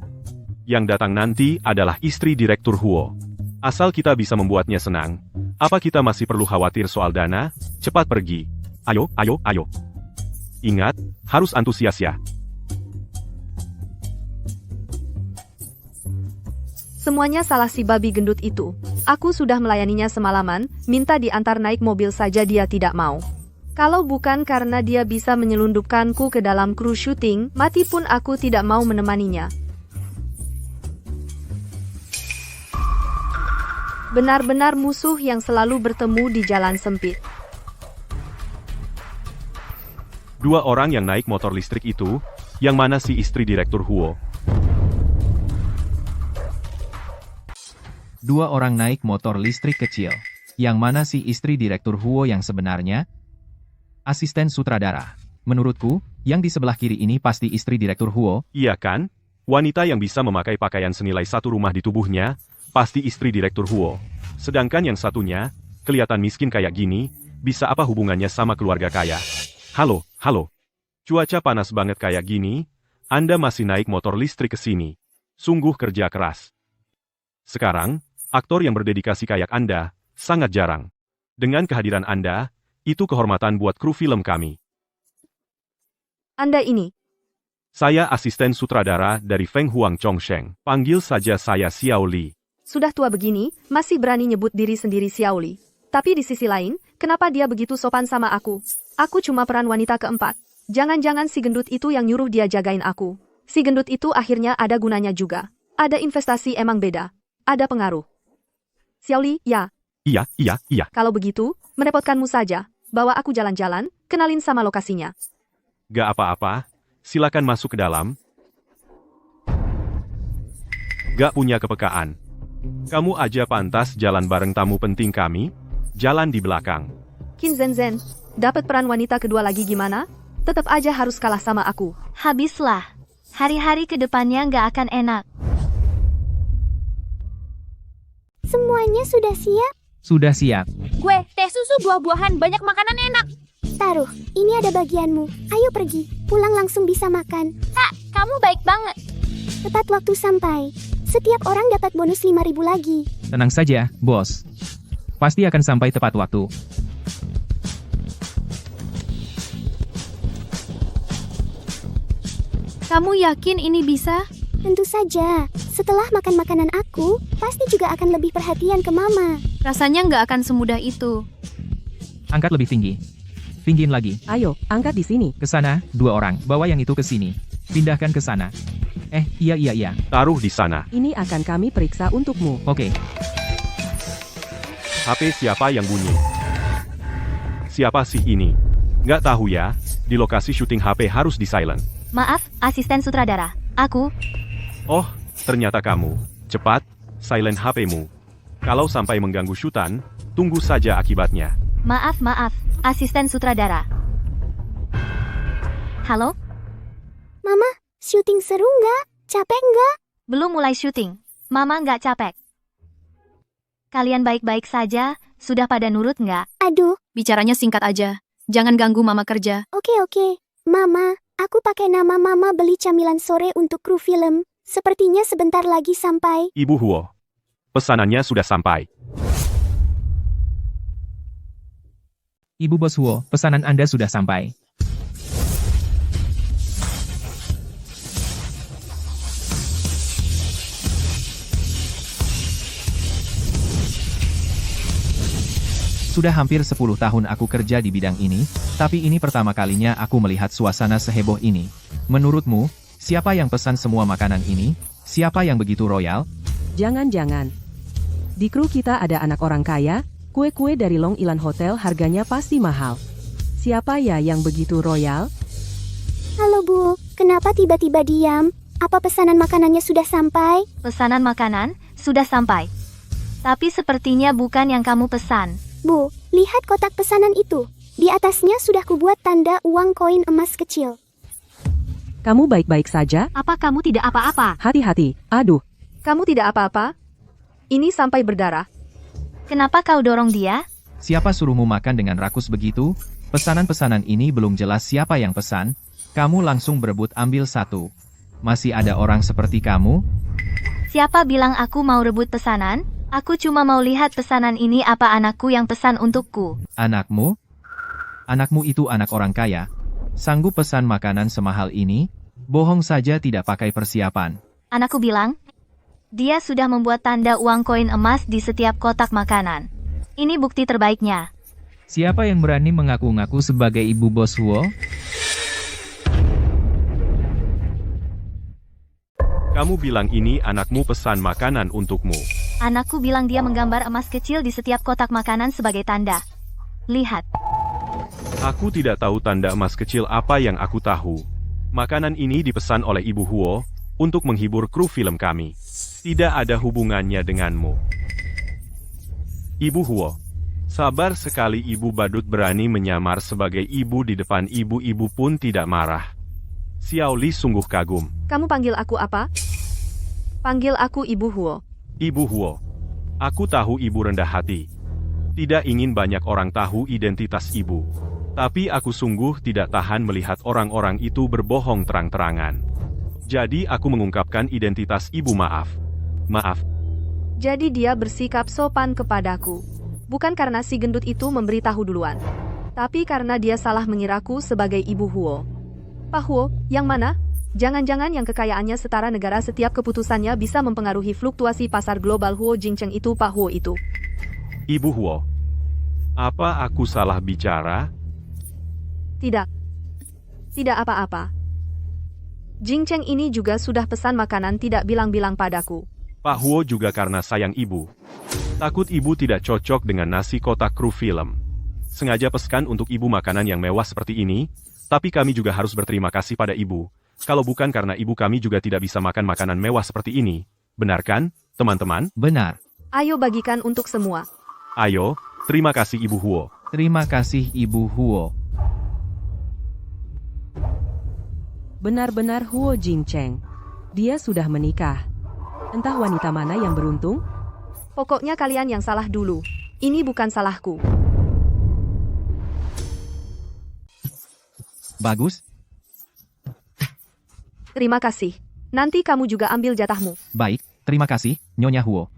Yang datang nanti adalah istri Direktur Huo. Asal kita bisa membuatnya senang, apa kita masih perlu khawatir soal dana? Cepat pergi. Ayo. Ingat, harus antusias ya. Semuanya salah si babi gendut itu. Aku sudah melayaninya semalaman, minta diantar naik mobil saja dia tidak mau. Kalau bukan karena dia bisa menyelundupkanku ke dalam kru syuting, mati pun aku tidak mau menemaninya. Benar-benar musuh yang selalu bertemu di jalan sempit. 2 orang yang naik motor listrik itu, yang mana si istri Direktur Huo? 2 orang naik motor listrik kecil. Yang mana si istri Direktur Huo yang sebenarnya? Asisten sutradara. Menurutku, yang di sebelah kiri ini pasti istri Direktur Huo. Iya kan? Wanita yang bisa memakai pakaian senilai 1 rumah di tubuhnya, pasti istri Direktur Huo. Sedangkan yang satunya, kelihatan miskin kayak gini, bisa apa hubungannya sama keluarga kaya? Halo. Cuaca panas banget kayak gini, Anda masih naik motor listrik ke sini. Sungguh kerja keras. Sekarang, aktor yang berdedikasi kayak Anda, sangat jarang. Dengan kehadiran Anda, itu kehormatan buat kru film kami. Anda ini? Saya asisten sutradara dari Feng Huang Chongsheng. Panggil saja saya Xiao Li. Sudah tua begini, masih berani nyebut diri sendiri Xiao Li. Tapi di sisi lain, kenapa dia begitu sopan sama aku? Aku cuma peran wanita keempat. Jangan-jangan si gendut itu yang nyuruh dia jagain aku. Si gendut itu akhirnya ada gunanya juga. Ada investasi emang beda. Ada pengaruh. Xiao Li, ya. Iya. Kalau begitu, merepotkanmu saja. Bawa aku jalan-jalan, kenalin sama lokasinya. Gak apa-apa, silakan masuk ke dalam. Gak punya kepekaan. Kamu aja pantas jalan bareng tamu penting kami. Jalan di belakang. Qin Zenzhen, dapat peran wanita kedua lagi gimana? Tetap aja harus kalah sama aku. Habislah. Hari-hari ke depannya nggak akan enak. Semuanya sudah siap? Sudah siap. Gue, teh susu, buah-buahan, banyak makanan enak. Taruh, ini ada bagianmu. Ayo pergi, pulang langsung bisa makan. Kak, kamu baik banget. Tepat waktu sampai. Setiap orang dapat bonus 5.000 lagi. Tenang saja, bos. Pasti akan sampai tepat waktu. Kamu yakin ini bisa? Tentu saja. Setelah makan makanan aku, pasti juga akan lebih perhatian ke Mama. Rasanya nggak akan semudah itu. Angkat lebih tinggi. Pinggin lagi. Ayo, angkat di sini. Ke sana, 2 orang. Bawa yang itu ke sini. Pindahkan ke sana. Iya. Taruh di sana. Ini akan kami periksa untukmu. Oke. HP siapa yang bunyi? Siapa sih ini? Nggak tahu ya, di lokasi syuting HP harus di silent. Maaf, asisten sutradara. Aku. Oh, ternyata kamu. Cepat, silent HP-mu. Kalau sampai mengganggu syutan, tunggu saja akibatnya. Maaf, asisten sutradara. Halo? Mama, syuting seru nggak? Capek nggak? Belum mulai syuting. Mama nggak capek. Kalian baik-baik saja, sudah pada nurut nggak? Aduh. Bicaranya singkat aja. Jangan ganggu mama kerja. Oke. Mama, aku pakai nama Mama beli camilan sore untuk kru film. Sepertinya sebentar lagi sampai. Ibu Huo, pesanannya sudah sampai. Ibu Bos Huo, pesanan Anda sudah sampai. Sudah hampir 10 tahun aku kerja di bidang ini, tapi ini pertama kalinya aku melihat suasana seheboh ini. Menurutmu, siapa yang pesan semua makanan ini? Siapa yang begitu royal? Jangan-jangan. Di kru kita ada anak orang kaya, kue-kue dari Long Island Hotel harganya pasti mahal. Siapa ya yang begitu royal? Halo Bu, kenapa tiba-tiba diam? Apa pesanan makanannya sudah sampai? Pesanan makanan sudah sampai. Tapi sepertinya bukan yang kamu pesan. Bu, lihat kotak pesanan itu. Di atasnya sudah kubuat tanda uang koin emas kecil. Kamu baik-baik saja? Apa kamu tidak apa-apa? Hati-hati, aduh. Kamu tidak apa-apa? Ini sampai berdarah. Kenapa kau dorong dia? Siapa suruhmu makan dengan rakus begitu? Pesanan-pesanan ini belum jelas siapa yang pesan. Kamu langsung berebut ambil satu. Masih ada orang seperti kamu? Siapa bilang aku mau rebut pesanan? Aku cuma mau lihat pesanan ini apa anakku yang pesan untukku. Anakmu? Anakmu itu anak orang kaya. Sanggup pesan makanan semahal ini? Bohong saja tidak pakai persiapan. Anakku bilang, dia sudah membuat tanda uang koin emas di setiap kotak makanan. Ini bukti terbaiknya. Siapa yang berani mengaku-ngaku sebagai ibu bos Huo? Kamu bilang ini anakmu pesan makanan untukmu. Anakku bilang dia menggambar emas kecil di setiap kotak makanan sebagai tanda. Lihat. Aku tidak tahu tanda emas kecil apa yang aku tahu. Makanan ini dipesan oleh Ibu Huo untuk menghibur kru film kami. Tidak ada hubungannya denganmu. Ibu Huo, sabar sekali Ibu Badut berani menyamar sebagai ibu di depan ibu-ibu pun tidak marah. Xiao Li sungguh kagum. Kamu panggil aku apa? Panggil aku Ibu Huo. Ibu Huo, aku tahu Ibu rendah hati. Tidak ingin banyak orang tahu identitas Ibu. Tapi aku sungguh tidak tahan melihat orang-orang itu berbohong terang-terangan. Jadi aku mengungkapkan identitas Ibu. Maaf. Jadi dia bersikap sopan kepadaku. Bukan karena si gendut itu memberitahu duluan. Tapi karena dia salah mengiraku sebagai Ibu Huo. Pak Huo, yang mana? Jangan-jangan yang kekayaannya setara negara setiap keputusannya bisa mempengaruhi fluktuasi pasar global Huo Jingcheng itu Pak Huo itu. Ibu Huo, apa aku salah bicara? Tidak. Tidak apa-apa. Jingcheng ini juga sudah pesan makanan tidak bilang-bilang padaku. Pak Huo juga karena sayang Ibu. Takut Ibu tidak cocok dengan nasi kotak kru film. Sengaja pesan untuk Ibu makanan yang mewah seperti ini, tapi kami juga harus berterima kasih pada Ibu. Kalau bukan karena Ibu kami juga tidak bisa makan makanan mewah seperti ini. Benar kan, teman-teman? Benar. Ayo bagikan untuk semua. Ayo, terima kasih Ibu Huo. Terima kasih Ibu Huo. Benar-benar Huo Jingcheng. Dia sudah menikah. Entah wanita mana yang beruntung? Pokoknya kalian yang salah dulu. Ini bukan salahku. Bagus. Terima kasih. Nanti kamu juga ambil jatahmu. Baik, terima kasih, Nyonya Huo.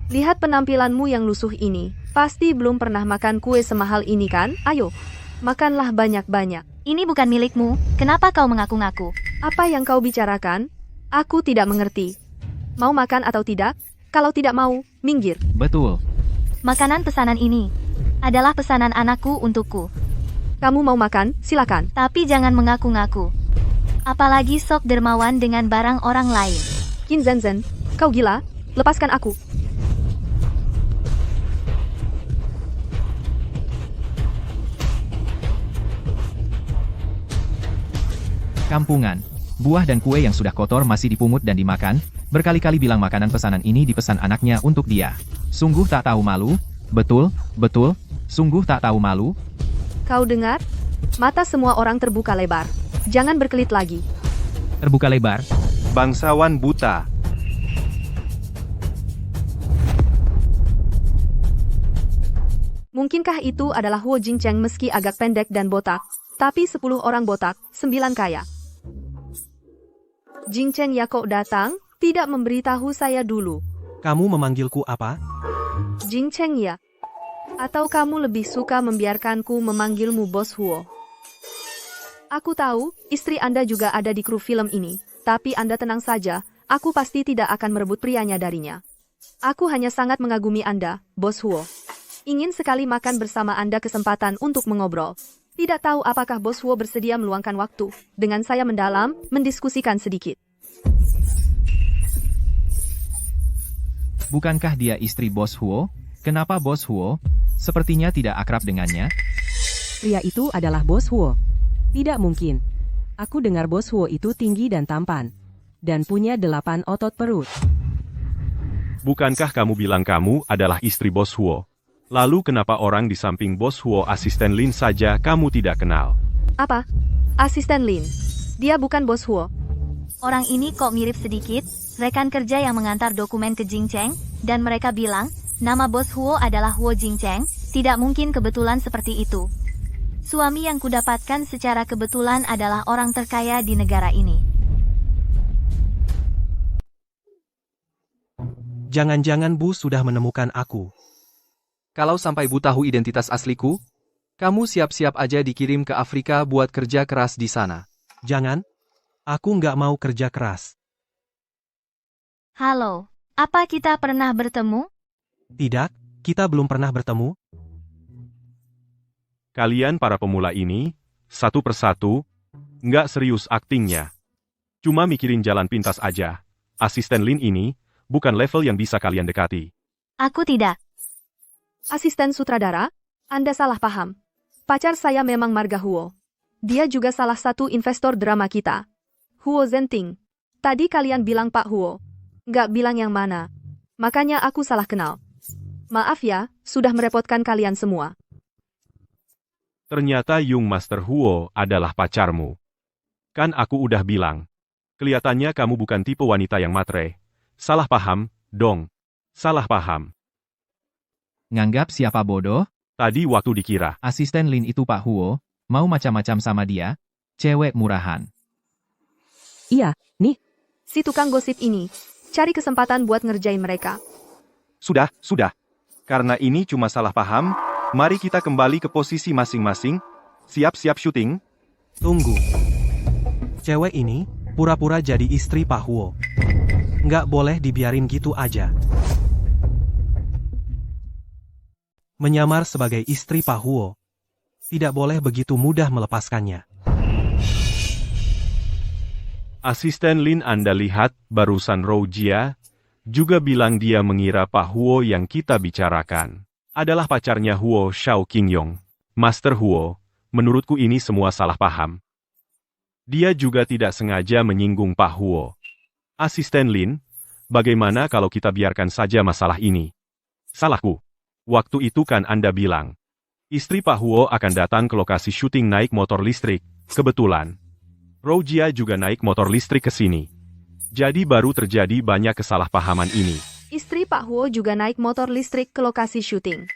Lihat penampilanmu yang lusuh ini. Pasti belum pernah makan kue semahal ini kan? Ayo, makanlah banyak-banyak. Ini bukan milikmu, kenapa kau mengaku-ngaku? Apa yang kau bicarakan? Aku tidak mengerti. Mau makan atau tidak? Kalau tidak mau, minggir. Betul. Makanan pesanan ini Adalah pesanan anakku untukku. Kamu mau makan? Silakan. Tapi jangan mengaku-ngaku. Apalagi sok dermawan dengan barang orang lain. Qin Zhenzhen, kau gila? Lepaskan aku. Kampungan. Buah dan kue yang sudah kotor masih dipungut dan dimakan, berkali-kali bilang makanan pesanan ini dipesan anaknya untuk dia. Sungguh tak tahu malu, betul, sungguh tak tahu malu. Kau dengar? Mata semua orang terbuka lebar. Jangan berkelit lagi. Terbuka lebar. Bangsawan buta. Mungkinkah itu adalah Huo Jingcheng meski agak pendek dan botak, tapi 10 orang botak, 9 kaya. Jingcheng ya kok datang, tidak memberitahu saya dulu. Kamu memanggilku apa? Jingcheng ya. Atau kamu lebih suka membiarkanku memanggilmu Bos Huo? Aku tahu, istri Anda juga ada di kru film ini, tapi Anda tenang saja, aku pasti tidak akan merebut prianya darinya. Aku hanya sangat mengagumi Anda, Bos Huo. Ingin sekali makan bersama Anda kesempatan untuk mengobrol. Tidak tahu apakah Bos Huo bersedia meluangkan waktu dengan saya mendalam, mendiskusikan sedikit. Bukankah dia istri Bos Huo? Kenapa Bos Huo sepertinya tidak akrab dengannya? Pria itu adalah Bos Huo. Tidak mungkin. Aku dengar Bos Huo itu tinggi dan tampan. Dan punya 8 otot perut. Bukankah kamu bilang kamu adalah istri Bos Huo? Lalu kenapa orang di samping Bos Huo asisten Lin saja kamu tidak kenal? Apa? Asisten Lin. Dia bukan Bos Huo. Orang ini kok mirip sedikit, rekan kerja yang mengantar dokumen ke Jingcheng, dan mereka bilang, nama Bos Huo adalah Huo Jingcheng, tidak mungkin kebetulan seperti itu. Suami yang kudapatkan secara kebetulan adalah orang terkaya di negara ini. Jangan-jangan Bu sudah menemukan aku. Kalau sampai Bu tahu identitas asliku, kamu siap-siap aja dikirim ke Afrika buat kerja keras di sana. Jangan. Aku nggak mau kerja keras. Halo, apa kita pernah bertemu? Tidak, kita belum pernah bertemu. Kalian para pemula ini, satu persatu, nggak serius aktingnya. Cuma mikirin jalan pintas aja. Asisten Lin ini, bukan level yang bisa kalian dekati. Aku tidak. Asisten sutradara? Anda salah paham. Pacar saya memang Marga Huo. Dia juga salah satu investor drama kita. Huo Zhenting. Tadi kalian bilang Pak Huo. Nggak bilang yang mana. Makanya aku salah kenal. Maaf ya, sudah merepotkan kalian semua. Ternyata Yung Master Huo adalah pacarmu. Kan aku udah bilang. Kelihatannya kamu bukan tipe wanita yang matre. Salah paham, dong. Salah paham. Nganggap siapa bodoh? Tadi waktu dikira. Asisten Lin itu Pak Huo, mau macam-macam sama dia? Cewek murahan. Iya, nih. Si tukang gosip ini, cari kesempatan buat ngerjain mereka. Sudah. Karena ini cuma salah paham, mari kita kembali ke posisi masing-masing. Siap-siap syuting. Tunggu. Cewek ini, pura-pura jadi istri Pak Huo. Nggak boleh dibiarin gitu aja. Menyamar sebagai istri Pak Huo. Tidak boleh begitu mudah melepaskannya. Asisten Lin Anda lihat, barusan Roujia, juga bilang dia mengira Pak Huo yang kita bicarakan adalah pacarnya Huo Shao Qingyong. Master Huo, menurutku ini semua salah paham. Dia juga tidak sengaja menyinggung Pak Huo. Asisten Lin, bagaimana kalau kita biarkan saja masalah ini? Salahku. Waktu itu kan Anda bilang, istri Pak Huo akan datang ke lokasi syuting naik motor listrik. Kebetulan, Roujia juga naik motor listrik ke sini. Jadi baru terjadi banyak kesalahpahaman ini. Istri Pak Huo juga naik motor listrik ke lokasi syuting.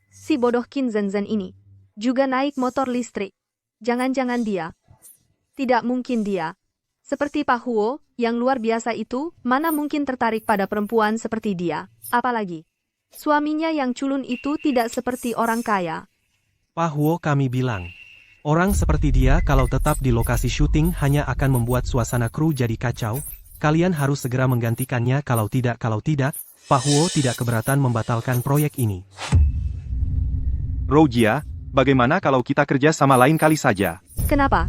Si bodoh Qin Zhenzhen ini juga naik motor listrik. Jangan-jangan dia. Tidak mungkin dia. Seperti Pak Huo, yang luar biasa itu, mana mungkin tertarik pada perempuan seperti dia. Apalagi, suaminya yang culun itu tidak seperti orang kaya. Pak Huo kami bilang, orang seperti dia kalau tetap di lokasi syuting hanya akan membuat suasana kru jadi kacau. Kalian harus segera menggantikannya kalau tidak, Pak Huo tidak keberatan membatalkan proyek ini. Roujia, bagaimana kalau kita kerja sama lain kali saja? Kenapa?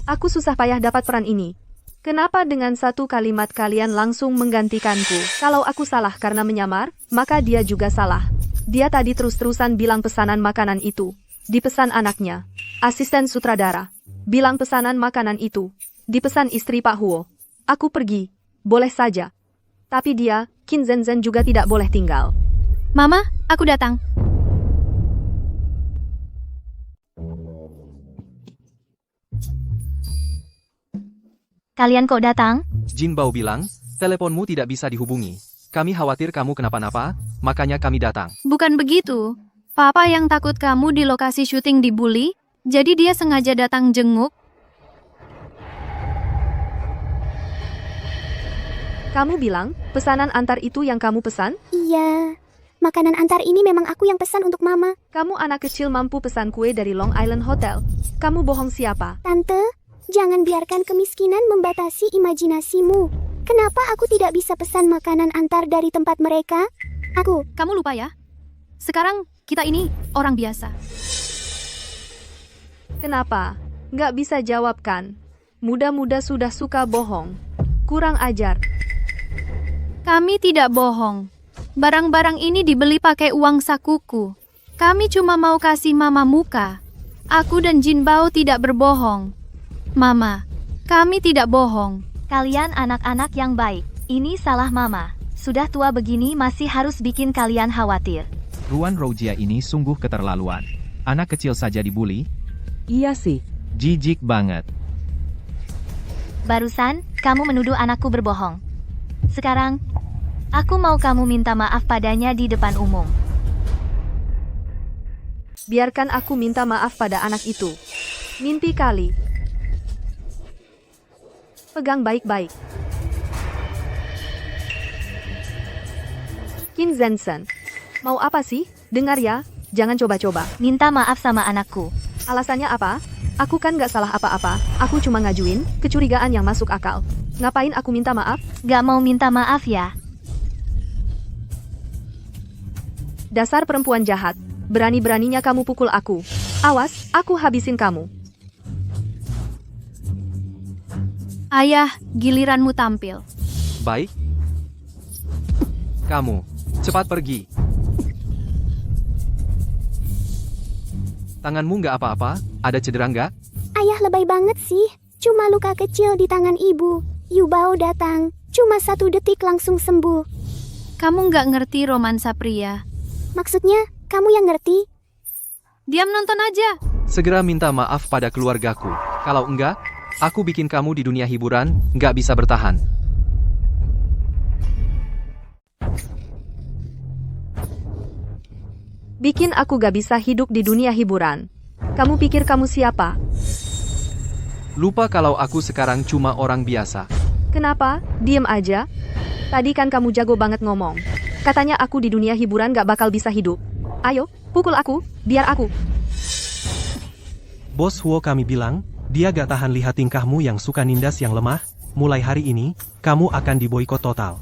Aku susah payah dapat peran ini. Kenapa dengan satu kalimat kalian langsung menggantikanku? Kalau aku salah karena menyamar, maka dia juga salah. Dia tadi terus-terusan bilang pesanan makanan itu. Dipesan anaknya. Asisten sutradara. Bilang pesanan makanan itu. Dipesan istri Pak Huo. Aku pergi. Boleh saja. Tapi dia, Qin Zhenzhen juga tidak boleh tinggal. Mama, aku datang. Kalian kok datang? Jin Bao bilang, teleponmu tidak bisa dihubungi. Kami khawatir kamu kenapa-napa, makanya kami datang. Bukan begitu. Papa yang takut kamu di lokasi syuting dibully, jadi dia sengaja datang jenguk. Kamu bilang, pesanan antar itu yang kamu pesan? Iya. Makanan antar ini memang aku yang pesan untuk Mama. Kamu anak kecil mampu pesan kue dari Long Island Hotel. Kamu bohong siapa? Tante, jangan biarkan kemiskinan membatasi imajinasimu. Kenapa aku tidak bisa pesan makanan antar dari tempat mereka? Kamu lupa ya? Sekarang, kita ini orang biasa. Kenapa? Nggak bisa jawab kan? Muda-muda sudah suka bohong. Kurang ajar. Kami tidak bohong. Barang-barang ini dibeli pakai uang sakuku. Kami cuma mau kasih Mama muka. Aku dan Jin Bao tidak berbohong. Mama, kami tidak bohong. Kalian anak-anak yang baik. Ini salah Mama. Sudah tua begini masih harus bikin kalian khawatir. Ruan Roujia ini sungguh keterlaluan. Anak kecil saja dibully. Iya sih. Jijik banget. Barusan, kamu menuduh anakku berbohong. Sekarang, aku mau kamu minta maaf padanya di depan umum. Biarkan aku minta maaf pada anak itu. Mimpi kali. Pegang baik-baik. Qin Zhenzhen. Mau apa sih? Dengar ya, jangan coba-coba. Minta maaf sama anakku. Alasannya apa? Aku kan gak salah apa-apa. Aku cuma ngajuin kecurigaan yang masuk akal. Ngapain aku minta maaf? Gak mau minta maaf ya? Dasar perempuan jahat. Berani-beraninya kamu pukul aku. Awas, aku habisin kamu. Ayah, giliranmu tampil. Baik. Kamu, cepat pergi. Tanganmu nggak apa-apa? Ada cedera nggak? Ayah lebay banget sih. Cuma luka kecil di tangan ibu. Yu Bao datang. Cuma 1 detik langsung sembuh. Kamu nggak ngerti romansa pria. Maksudnya, kamu yang ngerti? Diam nonton aja. Segera minta maaf pada keluargaku. Kalau enggak, aku bikin kamu di dunia hiburan nggak bisa bertahan. Bikin aku gak bisa hidup di dunia hiburan. Kamu pikir kamu siapa? Lupa kalau aku sekarang cuma orang biasa. Kenapa? Diem aja. Tadi kan kamu jago banget ngomong. Katanya aku di dunia hiburan gak bakal bisa hidup. Ayo, pukul aku, biar aku. Bos Huo kami bilang, dia gak tahan lihat tingkahmu yang suka nindas yang lemah. Mulai hari ini, kamu akan diboikot total.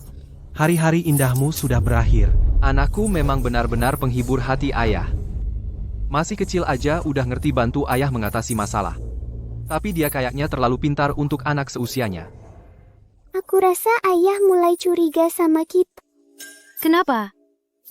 Hari-hari indahmu sudah berakhir. Anakku memang benar-benar penghibur hati ayah. Masih kecil aja udah ngerti bantu ayah mengatasi masalah. Tapi dia kayaknya terlalu pintar untuk anak seusianya. Aku rasa ayah mulai curiga sama kita. Kenapa?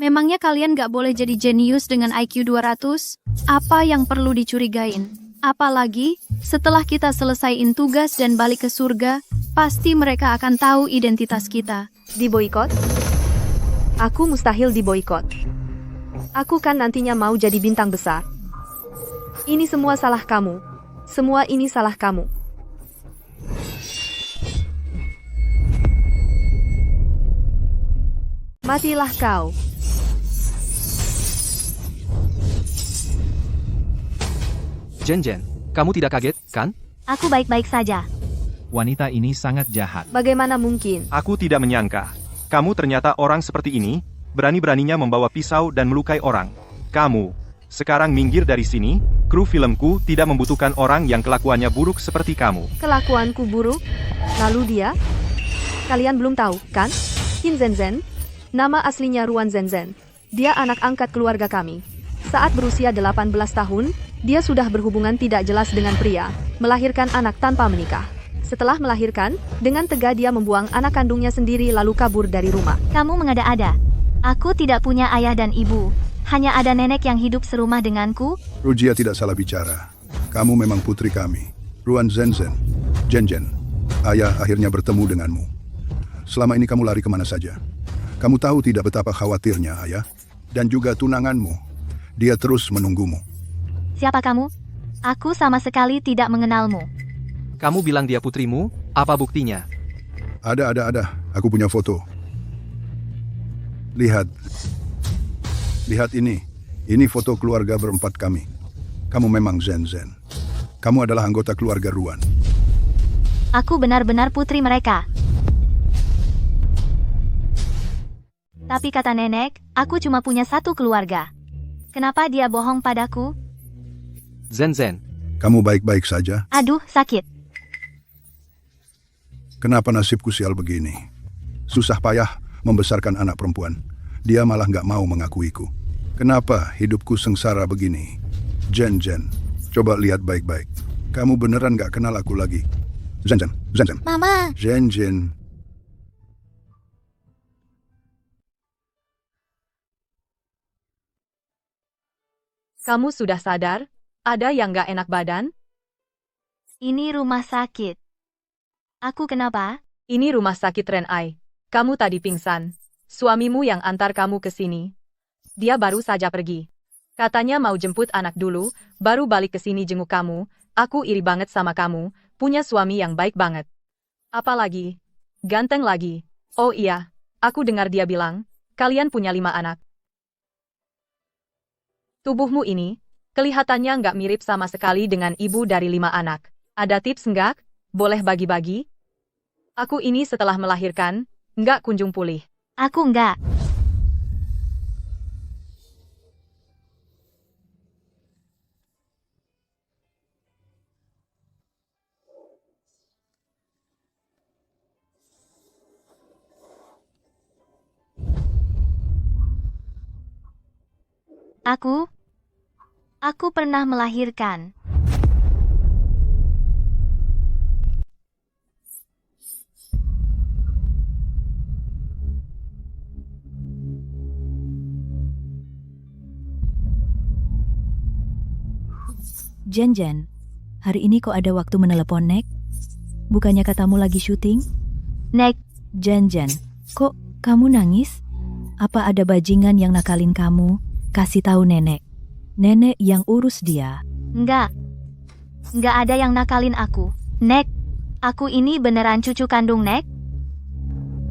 Memangnya kalian gak boleh jadi jenius dengan IQ 200? Apa yang perlu dicurigain? Apalagi, setelah kita selesaiin tugas dan balik ke surga, pasti mereka akan tahu identitas kita. Diboikot? Aku mustahil diboikot. Aku kan nantinya mau jadi bintang besar. Ini semua salah kamu. Semua ini salah kamu. Matilah kau. Jen, kamu tidak kaget, kan? Aku baik-baik saja. Wanita ini sangat jahat. Bagaimana mungkin? Aku tidak menyangka. Kamu ternyata orang seperti ini, berani-beraninya membawa pisau dan melukai orang. Kamu, sekarang minggir dari sini, kru filmku tidak membutuhkan orang yang kelakuannya buruk seperti kamu. Kelakuanku buruk? Lalu dia? Kalian belum tahu, kan? Qin Zhenzhen. Nama aslinya Ruan Zhenzhen. Dia anak angkat keluarga kami. Saat berusia 18 tahun, dia sudah berhubungan tidak jelas dengan pria, melahirkan anak tanpa menikah. Setelah melahirkan, dengan tega dia membuang anak kandungnya sendiri lalu kabur dari rumah. Kamu mengada-ada. Aku tidak punya ayah dan ibu. Hanya ada nenek yang hidup serumah denganku. Rujia tidak salah bicara. Kamu memang putri kami. Ruan Zenzhen. Jenjen. Ayah akhirnya bertemu denganmu. Selama ini kamu lari kemana saja? Kamu tahu tidak betapa khawatirnya ayah? Dan juga tunanganmu. Dia terus menunggumu. Siapa kamu? Aku sama sekali tidak mengenalmu. Kamu bilang dia putrimu, apa buktinya? Ada. Aku punya foto. Lihat. Lihat ini. Ini foto keluarga berempat kami. Kamu memang Zenzhen. Kamu adalah anggota keluarga Ruan. Aku benar-benar putri mereka. Tapi kata nenek, aku cuma punya satu keluarga. Kenapa dia bohong padaku? Zenzhen. Kamu baik-baik saja? Aduh, sakit. Kenapa nasibku sial begini? Susah payah membesarkan anak perempuan. Dia malah nggak mau mengakuiku. Kenapa hidupku sengsara begini? Jen, coba lihat baik-baik. Kamu beneran nggak kenal aku lagi? Zenzhen. Mama. Jen. Kamu sudah sadar? Ada yang gak enak badan? Ini rumah sakit. Aku kenapa? Ini rumah sakit Renai. Kamu tadi pingsan. Suamimu yang antar kamu ke sini. Dia baru saja pergi. Katanya mau jemput anak dulu, baru balik ke sini jenguk kamu. Aku iri banget sama kamu, punya suami yang baik banget. Apalagi, ganteng lagi. Oh iya, aku dengar dia bilang, kalian punya 5 anak. Tubuhmu ini, kelihatannya nggak mirip sama sekali dengan ibu dari 5 anak. Ada tips nggak? Boleh bagi-bagi? Aku ini setelah melahirkan, nggak kunjung pulih. Aku nggak. Aku pernah melahirkan. Jen, hari ini kok ada waktu menelepon Nek? Bukannya katamu lagi syuting? Nek. Jen, kok kamu nangis? Apa ada bajingan yang nakalin kamu? Kasih tahu nenek. Nenek yang urus dia. Enggak ada yang nakalin aku. Nek, aku ini beneran cucu kandung Nek.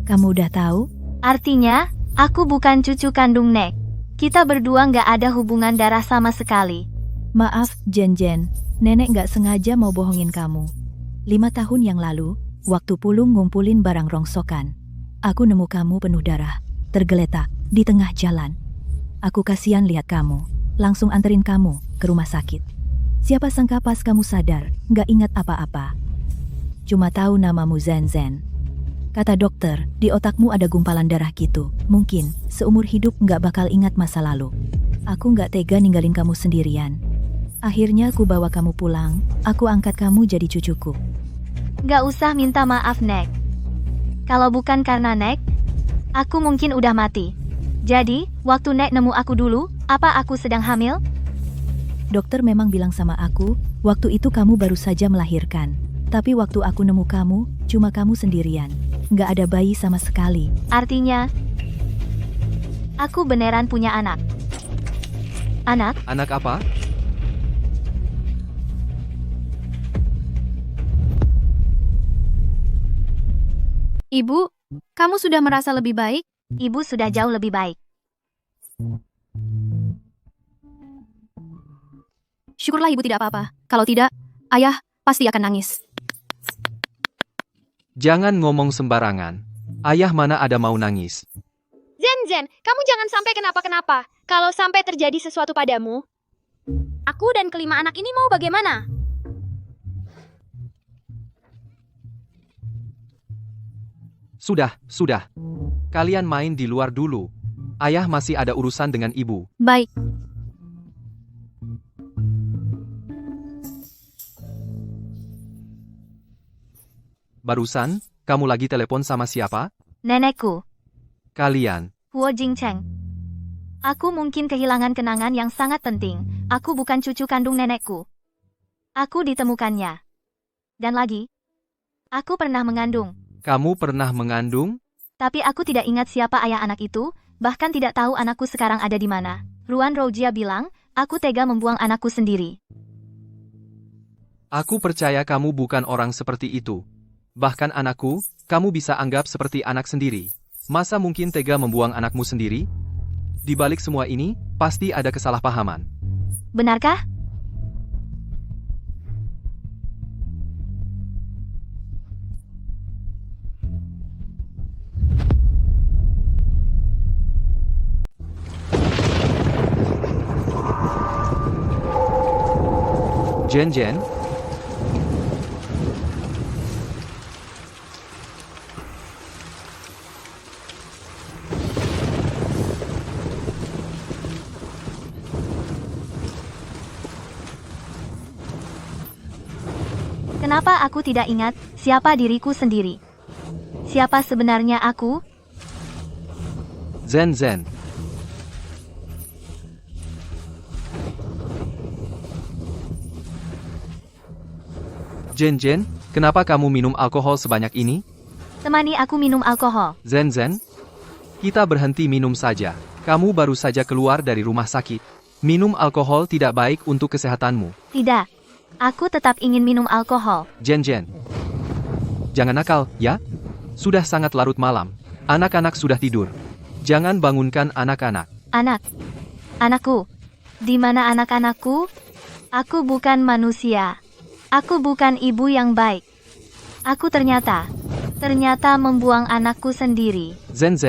Kamu udah tahu? Artinya, aku bukan cucu kandung Nek. Kita berdua nggak ada hubungan darah sama sekali. Maaf, Jen, nenek nggak sengaja mau bohongin kamu. 5 tahun yang lalu, waktu Pulung ngumpulin barang rongsokan, aku nemu kamu penuh darah, tergeletak di tengah jalan. Aku kasihan lihat kamu, langsung anterin kamu ke rumah sakit. Siapa sangka pas kamu sadar, nggak ingat apa-apa. Cuma tahu namamu Zenzhen. Kata dokter, di otakmu ada gumpalan darah gitu. Mungkin, seumur hidup nggak bakal ingat masa lalu. Aku nggak tega ninggalin kamu sendirian. Akhirnya aku bawa kamu pulang, aku angkat kamu jadi cucuku. Nggak usah minta maaf, Nek. Kalau bukan karena Nek, aku mungkin udah mati. Jadi, waktu Nek nemu aku dulu, apa aku sedang hamil? Dokter memang bilang sama aku, waktu itu kamu baru saja melahirkan. Tapi waktu aku nemu kamu, cuma kamu sendirian. Nggak ada bayi sama sekali. Artinya, aku beneran punya anak. Anak? Anak apa? Ibu, kamu sudah merasa lebih baik? Ibu sudah jauh lebih baik. Syukurlah ibu tidak apa-apa. Kalau tidak, ayah pasti akan nangis. Jangan ngomong sembarangan. Ayah mana ada mau nangis. Zen, kamu jangan sampai kenapa-kenapa. Kalau sampai terjadi sesuatu padamu, aku dan kelima anak ini mau bagaimana? Sudah. Kalian main di luar dulu. Ayah masih ada urusan dengan ibu. Baik. Barusan, kamu lagi telepon sama siapa? Nenekku, Kalian. Huo Jingcheng. Aku mungkin kehilangan kenangan yang sangat penting. Aku bukan cucu kandung nenekku. Aku ditemukannya. Dan lagi, aku pernah mengandung. Kamu pernah mengandung? Tapi aku tidak ingat siapa ayah anak itu, bahkan tidak tahu anakku sekarang ada di mana. Ruan Roujia bilang, aku tega membuang anakku sendiri. Aku percaya kamu bukan orang seperti itu. Bahkan anakku, kamu bisa anggap seperti anak sendiri. Masa mungkin tega membuang anakmu sendiri? Di balik semua ini, pasti ada kesalahpahaman. Benarkah? Jen. Kenapa aku tidak ingat siapa diriku sendiri? Siapa sebenarnya aku? Zen. Jen, kenapa kamu minum alkohol sebanyak ini? Temani aku minum alkohol. Zen, kita berhenti minum saja. Kamu baru saja keluar dari rumah sakit. Minum alkohol tidak baik untuk kesehatanmu. Tidak. Aku tetap ingin minum alkohol. Jen. Jangan nakal, ya? Sudah sangat larut malam. Anak-anak sudah tidur. Jangan bangunkan anak-anak. Anakku. Di mana anak-anakku? Aku bukan manusia. Aku bukan ibu yang baik. Aku ternyata membuang anakku sendiri. Zen,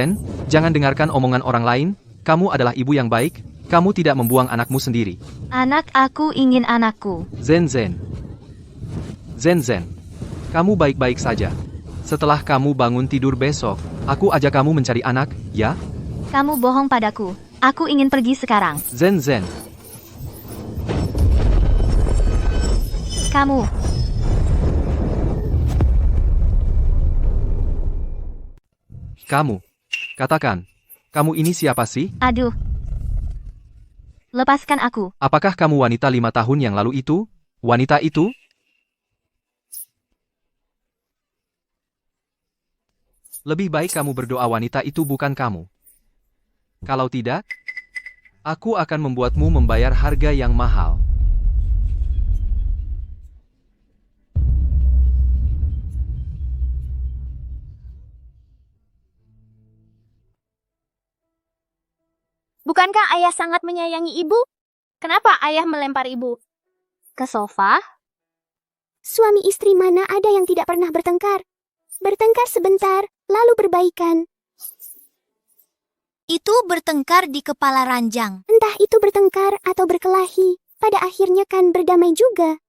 jangan dengarkan omongan orang lain. Kamu adalah ibu yang baik. Kamu tidak membuang anakmu sendiri. Anak aku ingin anakku. Zen. Kamu baik-baik saja. Setelah kamu bangun tidur besok, aku ajak kamu mencari anak, ya? Kamu bohong padaku. Aku ingin pergi sekarang. Zen. Kamu. Katakan. Kamu ini siapa sih? Aduh. Lepaskan aku. Apakah kamu wanita 5 tahun yang lalu itu? Wanita itu? Lebih baik kamu berdoa wanita itu bukan kamu. Kalau tidak, aku akan membuatmu membayar harga yang mahal. Bukankah ayah sangat menyayangi ibu? Kenapa ayah melempar ibu ke sofa? Suami istri mana ada yang tidak pernah bertengkar? Bertengkar sebentar, lalu berbaikan. Itu bertengkar di kepala ranjang. Entah itu bertengkar atau berkelahi, pada akhirnya kan berdamai juga.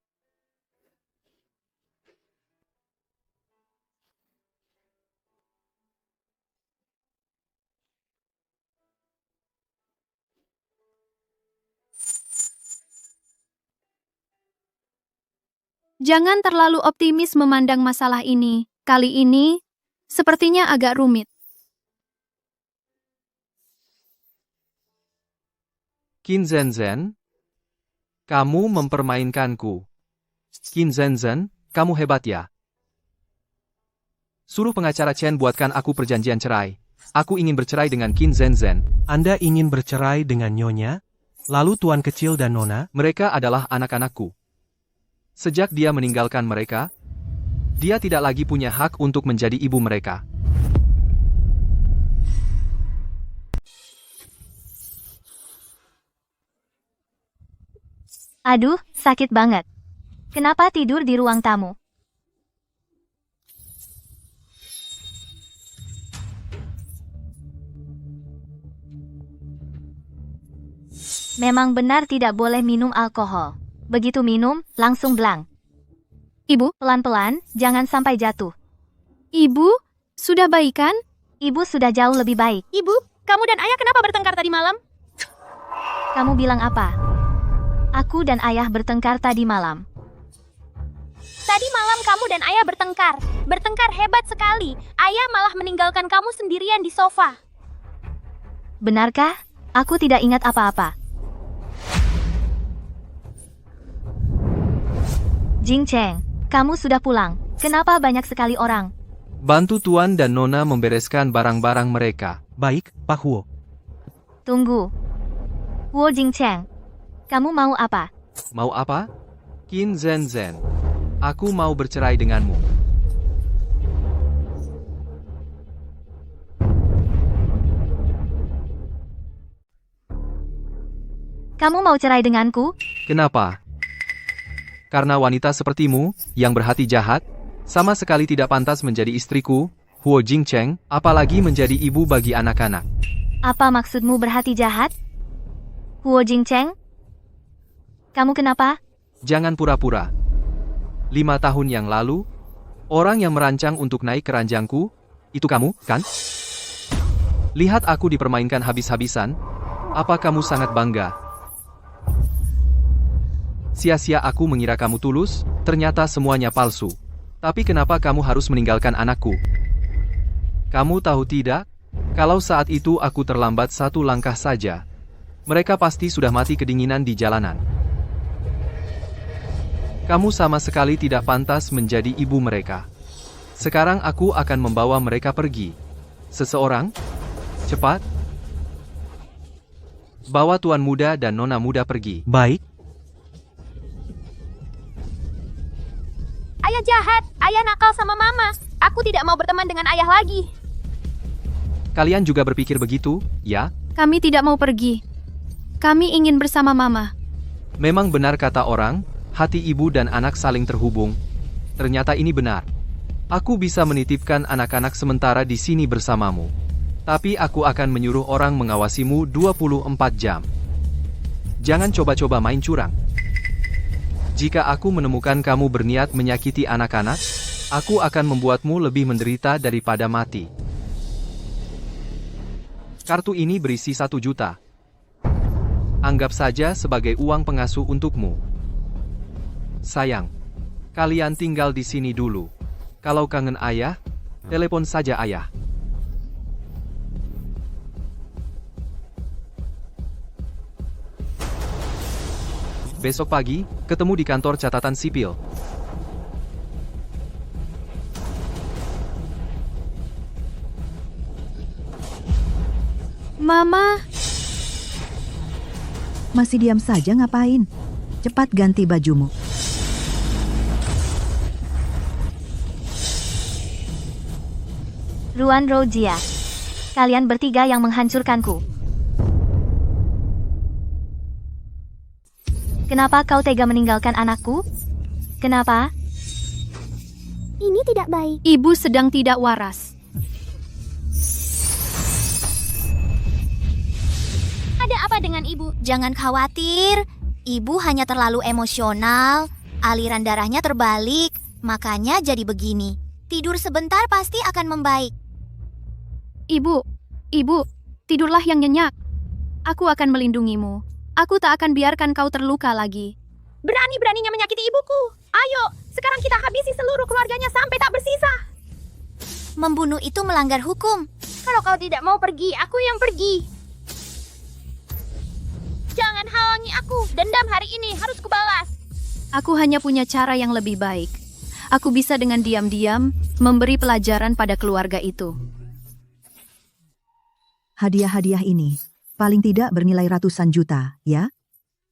Jangan terlalu optimis memandang masalah ini. Kali ini, sepertinya agak rumit. Qin Zhen, kamu mempermainkanku. Qin Zhen, kamu hebat ya. Suruh pengacara Chen buatkan aku perjanjian cerai. Aku ingin bercerai dengan Qin Zhen. Anda ingin bercerai dengan Nyonya? Lalu Tuan Kecil dan Nona? Mereka adalah anak-anakku. Sejak dia meninggalkan mereka, dia tidak lagi punya hak untuk menjadi ibu mereka. Aduh, sakit banget. Kenapa tidur di ruang tamu? Memang benar tidak boleh minum alkohol. Begitu minum, langsung blank. Ibu? Pelan-pelan, jangan sampai jatuh. Ibu? Sudah baik kan? Ibu sudah jauh lebih baik. Ibu, kamu dan ayah kenapa bertengkar tadi malam? Kamu bilang apa? Aku dan ayah bertengkar tadi malam. Tadi malam kamu dan ayah bertengkar. Bertengkar hebat sekali. Ayah malah meninggalkan kamu sendirian di sofa. Benarkah? Aku tidak ingat apa-apa. Jing Cheng, kamu sudah pulang. Kenapa banyak sekali orang? Bantu Tuan dan Nona membereskan barang-barang mereka. Baik, Pak Huo. Tunggu. Wu Jing Cheng, kamu mau apa? Mau apa? Qin Zhen Zhen. Aku mau bercerai denganmu. Kamu mau cerai denganku? Kenapa? Karena wanita sepertimu, yang berhati jahat, sama sekali tidak pantas menjadi istriku, Huo Jingcheng, apalagi menjadi ibu bagi anak-anak. Apa maksudmu berhati jahat? Huo Jingcheng? Kamu kenapa? Jangan pura-pura. 5 tahun yang lalu, orang yang merancang untuk naik ke ranjangku, itu kamu, kan? Lihat aku dipermainkan habis-habisan, apa kamu sangat bangga? Sia-sia aku mengira kamu tulus, ternyata semuanya palsu. Tapi kenapa kamu harus meninggalkan anakku? Kamu tahu tidak? Kalau saat itu aku terlambat 1 langkah saja, mereka pasti sudah mati kedinginan di jalanan. Kamu sama sekali tidak pantas menjadi ibu mereka. Sekarang aku akan membawa mereka pergi. Seseorang? Cepat. Bawa Tuan Muda dan Nona Muda pergi. Baik. Ayah jahat, ayah nakal sama mama. Aku tidak mau berteman dengan ayah lagi. Kalian juga berpikir begitu, ya? Kami tidak mau pergi. Kami ingin bersama mama. Memang benar kata orang, hati ibu dan anak saling terhubung. Ternyata ini benar. Aku bisa menitipkan anak-anak sementara di sini bersamamu. Tapi aku akan menyuruh orang mengawasimu 24 jam. Jangan coba-coba main curang. Jika aku menemukan kamu berniat menyakiti anak-anak, aku akan membuatmu lebih menderita daripada mati. Kartu ini berisi 1 juta. Anggap saja sebagai uang pengasuh untukmu. Sayang, kalian tinggal di sini dulu. Kalau kangen ayah, telepon saja ayah. Besok pagi, ketemu di kantor catatan sipil. Mama. Masih diam saja ngapain? Cepat ganti bajumu. Ruan Rojia, kalian bertiga yang menghancurkanku. Kenapa kau tega meninggalkan anakku? Kenapa? Ini tidak baik. Ibu sedang tidak waras. Ada apa dengan ibu? Jangan khawatir. Ibu hanya terlalu emosional. Aliran darahnya terbalik. Makanya jadi begini. Tidur sebentar pasti akan membaik. Ibu, tidurlah yang nyenyak. Aku akan melindungimu. Aku tak akan biarkan kau terluka lagi. Berani-beraninya menyakiti ibuku. Ayo, sekarang kita habisi seluruh keluarganya sampai tak bersisa. Membunuh itu melanggar hukum. Kalau kau tidak mau pergi, aku yang pergi. Jangan halangi aku. Dendam hari ini harus kubalas. Aku hanya punya cara yang lebih baik. Aku bisa dengan diam-diam memberi pelajaran pada keluarga itu. Hadiah-hadiah ini paling tidak bernilai ratusan juta, ya?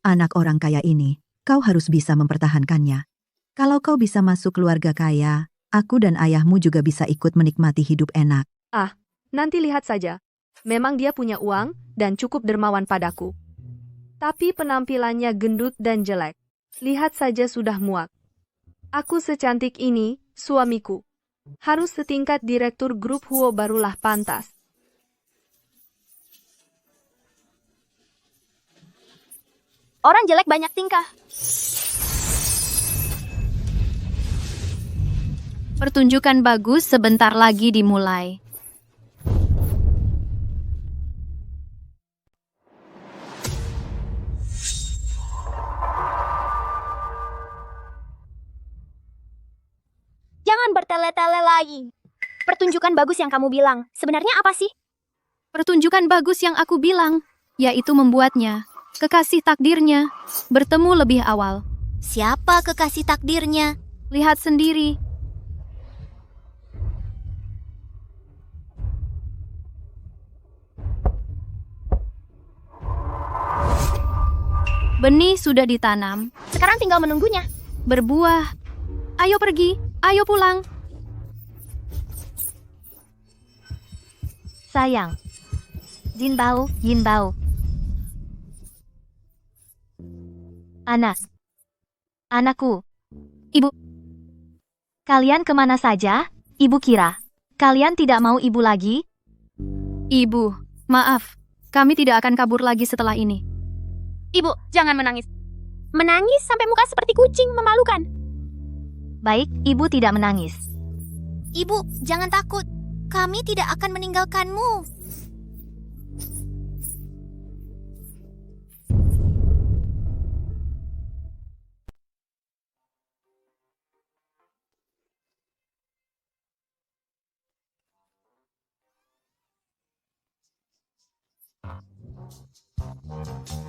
Anak orang kaya ini, kau harus bisa mempertahankannya. Kalau kau bisa masuk keluarga kaya, aku dan ayahmu juga bisa ikut menikmati hidup enak. Ah, nanti lihat saja. Memang dia punya uang dan cukup dermawan padaku. Tapi penampilannya gendut dan jelek. Lihat saja sudah muak. Aku secantik ini, suamiku. Harus setingkat direktur grup Huo barulah pantas. Orang jelek banyak tingkah. Pertunjukan bagus sebentar lagi dimulai. bertele-tele lagi. Pertunjukan bagus yang kamu bilang, sebenarnya apa sih? Pertunjukan bagus yang aku bilang, yaitu membuatnya, kekasih takdirnya, bertemu lebih awal. Siapa kekasih takdirnya? Lihat sendiri. Benih sudah ditanam. Sekarang tinggal menunggunya. Berbuah. Ayo pergi, ayo pulang. Sayang. Jinbao, Yinbao. Anakku. Ibu. Kalian kemana saja? Ibu kira. Kalian tidak mau ibu lagi? Ibu, maaf. Kami tidak akan kabur lagi setelah ini. Ibu, jangan menangis. Menangis sampai muka seperti kucing, memalukan. Baik, ibu tidak menangis. Ibu, jangan takut. Kami tidak akan meninggalkanmu.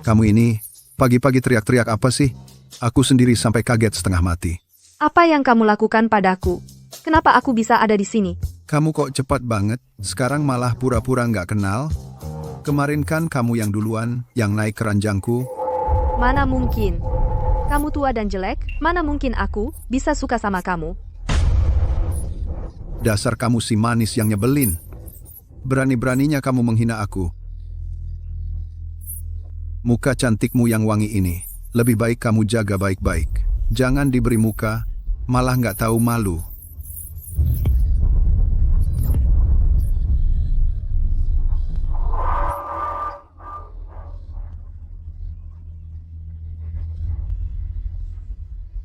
Kamu ini, pagi-pagi teriak-teriak apa sih? Aku sendiri sampai kaget setengah mati. Apa yang kamu lakukan padaku? Kenapa aku bisa ada di sini? Kamu kok cepat banget, sekarang malah pura-pura nggak kenal? Kemarin kan kamu yang duluan, yang naik keranjangku. Mana mungkin? Kamu tua dan jelek, mana mungkin aku bisa suka sama kamu? Dasar kamu si manis yang nyebelin. Berani-beraninya kamu menghina aku. Muka cantikmu yang wangi ini, lebih baik kamu jaga baik-baik. Jangan diberi muka, malah nggak tahu malu.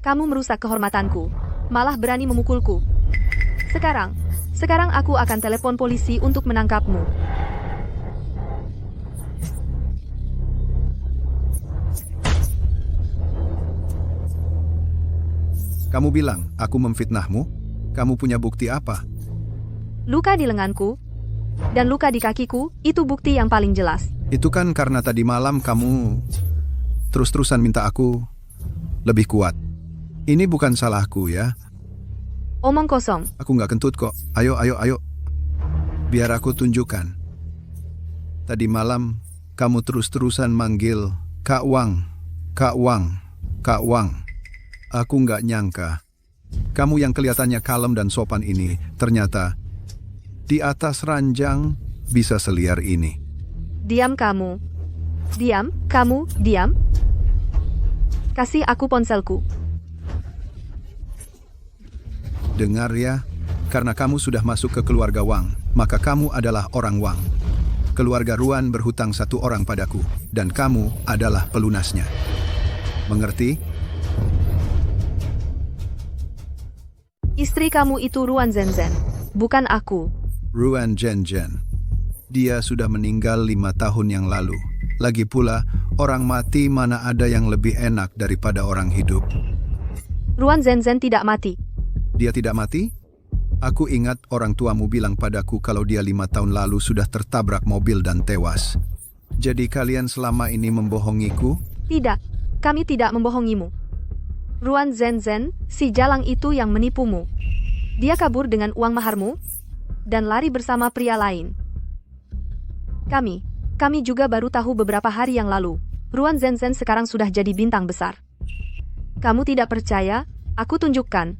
Kamu merusak kehormatanku, malah berani memukulku. Sekarang aku akan telepon polisi untuk menangkapmu. Kamu bilang, aku memfitnahmu? Kamu punya bukti apa? Luka di lenganku, dan luka di kakiku, itu bukti yang paling jelas. Itu kan karena tadi malam kamu terus-terusan minta aku lebih kuat. Ini bukan salahku ya. Omong kosong. Aku nggak kentut kok. Ayo. Biar aku tunjukkan. Tadi malam kamu terus-terusan manggil Kak Wang. Aku nggak nyangka, kamu yang kelihatannya kalem dan sopan ini, ternyata di atas ranjang bisa seliar ini. Diam kamu. Diam. Kasih aku ponselku. Dengar ya, karena kamu sudah masuk ke keluarga Wang, maka kamu adalah orang Wang. Keluarga Ruan berhutang satu orang padaku, dan kamu adalah pelunasnya. Mengerti? Istri kamu itu Ruan Zenzhen, bukan aku. Ruan Zenzhen. Dia sudah meninggal 5 tahun yang lalu. Lagi pula, orang mati mana ada yang lebih enak daripada orang hidup. Ruan Zenzhen tidak mati. Dia tidak mati? Aku ingat orang tuamu bilang padaku kalau dia 5 tahun lalu sudah tertabrak mobil dan tewas. Jadi kalian selama ini membohongiku? Tidak, kami tidak membohongimu. Ruan Zenzhen, si jalang itu yang menipumu. Dia kabur dengan uang maharmu dan lari bersama pria lain. Kami juga baru tahu beberapa hari yang lalu. Ruan Zenzhen sekarang sudah jadi bintang besar. Kamu tidak percaya? Aku tunjukkan.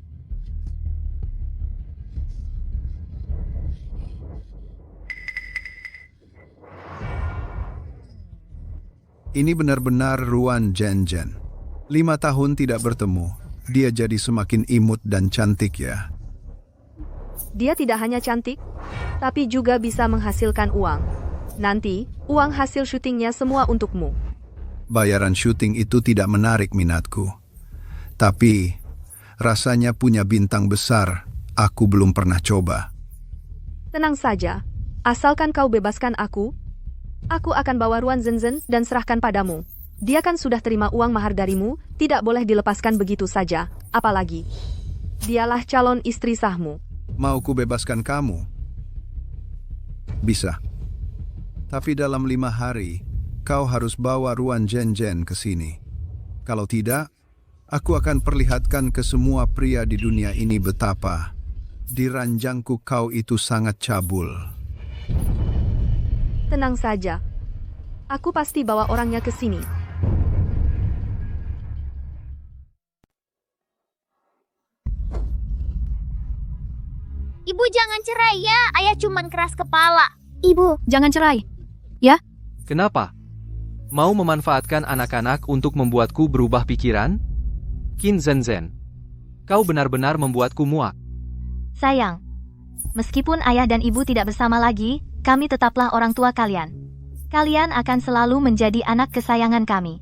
Ini benar-benar Ruan Zenzhen. 5 tahun tidak bertemu, dia jadi semakin imut dan cantik ya. Dia tidak hanya cantik, tapi juga bisa menghasilkan uang. Nanti, uang hasil syutingnya semua untukmu. Bayaran syuting itu tidak menarik minatku. Tapi, rasanya punya bintang besar, aku belum pernah coba. Tenang saja, asalkan kau bebaskan aku akan bawa Ruan Zenzhen dan serahkan padamu. Dia kan sudah terima uang mahar darimu, tidak boleh dilepaskan begitu saja. Apalagi, dialah calon istri sahmu. Mau ku bebaskan kamu? Bisa. Tapi dalam 5 hari, kau harus bawa Ruan Zhenzhen ke sini. Kalau tidak, aku akan perlihatkan ke semua pria di dunia ini betapa di ranjangku kau itu sangat cabul. Tenang saja. Aku pasti bawa orangnya ke sini. Ibu jangan cerai ya, ayah cuman keras kepala. Ibu, Jangan cerai. Ya? Kenapa? Mau memanfaatkan anak-anak untuk membuatku berubah pikiran? Qin Zhenzhen, kau benar-benar membuatku muak. Sayang, meskipun ayah dan ibu tidak bersama lagi, kami tetaplah orang tua kalian. Kalian akan selalu menjadi anak kesayangan kami.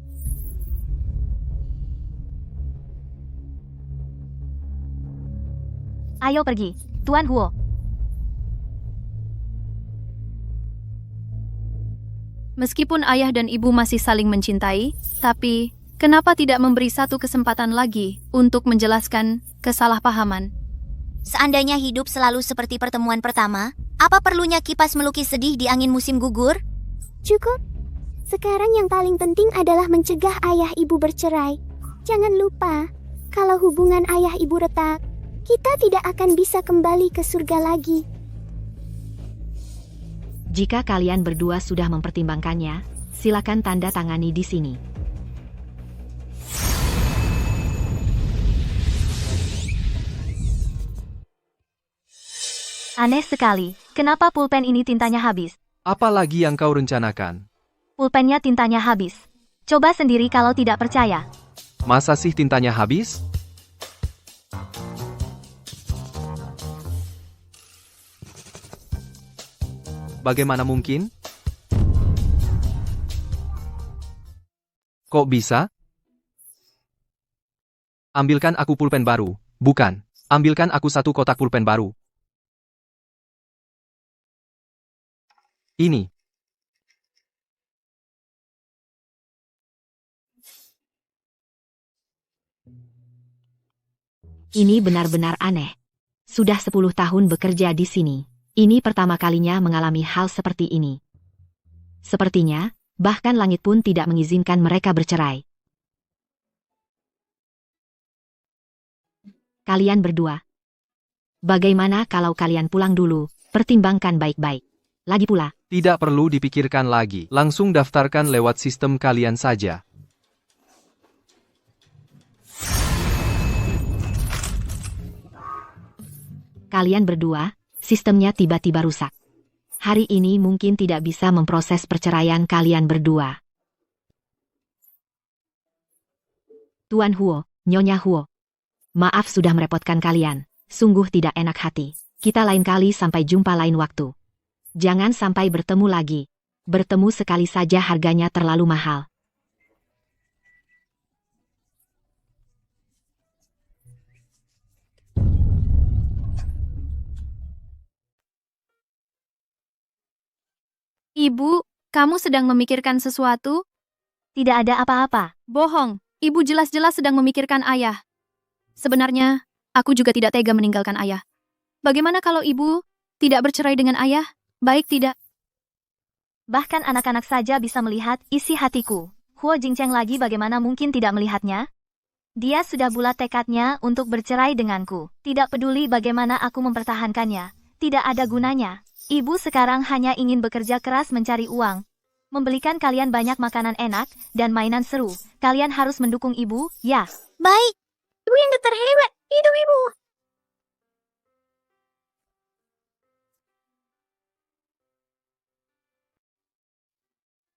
Ayo pergi, Tuan Huo. Meskipun ayah dan ibu masih saling mencintai, tapi kenapa tidak memberi satu kesempatan lagi untuk menjelaskan kesalahpahaman? Seandainya hidup selalu seperti pertemuan pertama, apa perlunya kipas melukis sedih di angin musim gugur? cukup. Sekarang yang paling penting adalah mencegah ayah ibu bercerai. Jangan lupa, kalau hubungan ayah ibu retak, kita tidak akan bisa kembali ke surga lagi. Jika kalian berdua sudah mempertimbangkannya, silakan tanda tangani di sini. Aneh sekali, kenapa pulpen ini tintanya habis? Apa lagi yang kau rencanakan? Pulpennya tintanya habis. Coba sendiri kalau tidak percaya. Masa sih tintanya habis? Bagaimana mungkin? Kok bisa? Ambilkan aku pulpen baru. Bukan, ambilkan aku satu kotak pulpen baru. Ini. Ini benar-benar aneh. Sudah 10 tahun bekerja di sini. Ini pertama kalinya mengalami hal seperti ini. Sepertinya, bahkan langit pun tidak mengizinkan mereka bercerai. Kalian berdua. Bagaimana kalau kalian pulang dulu, pertimbangkan baik-baik. Lagi pula, Tidak perlu dipikirkan lagi. Langsung daftarkan lewat sistem kalian saja. kalian berdua, sistemnya tiba-tiba rusak. Hari ini mungkin tidak bisa memproses perceraian kalian berdua. Tuan Huo, Nyonya Huo. Maaf sudah merepotkan kalian. Sungguh tidak enak hati. Kita lain kali sampai jumpa lain waktu. Jangan sampai bertemu lagi. Bertemu sekali saja harganya terlalu mahal. Ibu, kamu sedang memikirkan sesuatu? Tidak ada apa-apa. Bohong, ibu jelas-jelas sedang memikirkan ayah. Sebenarnya, aku juga tidak tega meninggalkan ayah. Bagaimana kalau ibu tidak bercerai dengan ayah? Baik tidak? Bahkan anak-anak saja bisa melihat isi hatiku. Huo Jingcheng lagi bagaimana mungkin tidak melihatnya? Dia sudah bulat tekadnya untuk bercerai denganku. Tidak peduli bagaimana aku mempertahankannya. Tidak ada gunanya. Ibu sekarang hanya ingin bekerja keras mencari uang. Membelikan kalian banyak makanan enak dan mainan seru. Kalian harus mendukung ibu, ya? Baik. Ibu yang terhebat. Hidup ibu.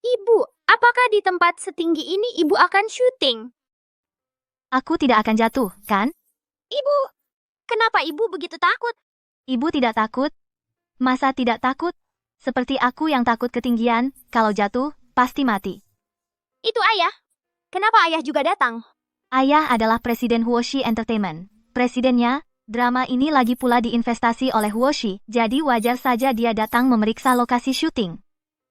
Ibu, apakah di tempat setinggi ini ibu akan syuting? Aku tidak akan jatuh, kan? Ibu, kenapa ibu begitu takut? Ibu tidak takut. Masa tidak takut? Seperti aku yang takut ketinggian, kalau jatuh, pasti mati. Itu ayah. Kenapa ayah juga datang? Ayah adalah Presiden Huoshi Entertainment. Presidennya, drama ini lagi pula diinvestasi oleh Huoshi, jadi wajar saja dia datang memeriksa lokasi syuting.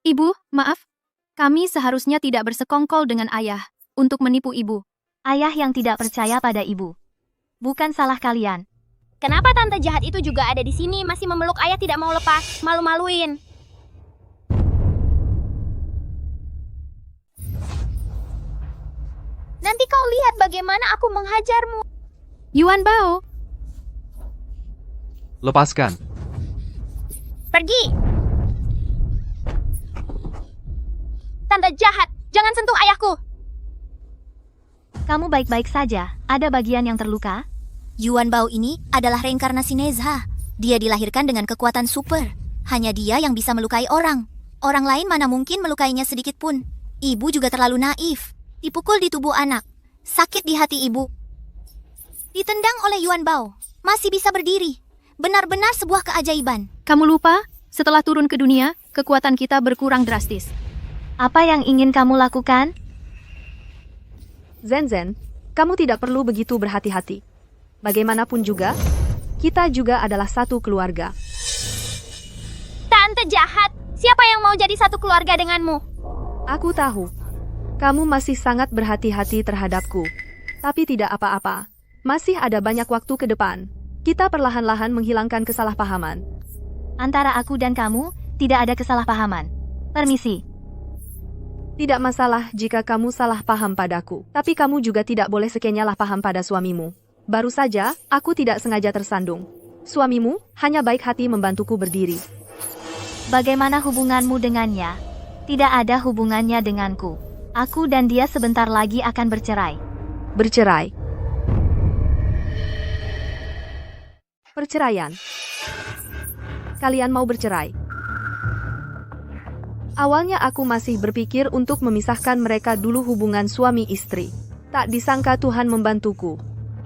Ibu, maaf. Kami seharusnya tidak bersekongkol dengan ayah untuk menipu ibu. Ayah yang tidak percaya pada ibu. Bukan salah kalian. Kenapa tante jahat itu juga ada di sini masih memeluk ayah tidak mau lepas? Malu-maluin. Nanti kau lihat bagaimana aku menghajarmu. Yuan Bao, Lepaskan. Pergi. Tante jahat, jangan sentuh ayahku. Kamu baik-baik saja, ada bagian yang terluka? Yuan Bao ini adalah reinkarnasi Nezha. Dia dilahirkan dengan kekuatan super. Hanya dia yang bisa melukai orang. Orang lain mana mungkin melukainya sedikit pun. Ibu juga terlalu naif. Dipukul di tubuh anak. Sakit di hati ibu. Ditendang oleh Yuan Bao. Masih bisa berdiri. Benar-benar sebuah keajaiban. kamu lupa? Setelah turun ke dunia, kekuatan kita berkurang drastis. Apa yang ingin kamu lakukan? Zen, kamu tidak perlu begitu berhati-hati. Bagaimanapun juga, kita juga adalah satu keluarga. Tante jahat, siapa yang mau jadi satu keluarga denganmu? Aku tahu, kamu masih sangat berhati-hati terhadapku. Tapi tidak apa-apa, masih ada banyak waktu ke depan. Kita perlahan-lahan menghilangkan kesalahpahaman. Antara aku dan kamu, tidak ada kesalahpahaman. Permisi. Tidak masalah jika kamu salah paham padaku, tapi kamu juga tidak boleh sekenyalah paham pada suamimu. Baru saja, aku tidak sengaja tersandung. Suamimu hanya baik hati membantuku berdiri. Bagaimana hubunganmu dengannya? Tidak ada hubungannya denganku. Aku dan dia sebentar lagi akan bercerai. Bercerai. Perceraian. Kalian mau bercerai? Awalnya aku masih berpikir untuk memisahkan mereka dulu hubungan suami istri. Tak disangka Tuhan membantuku.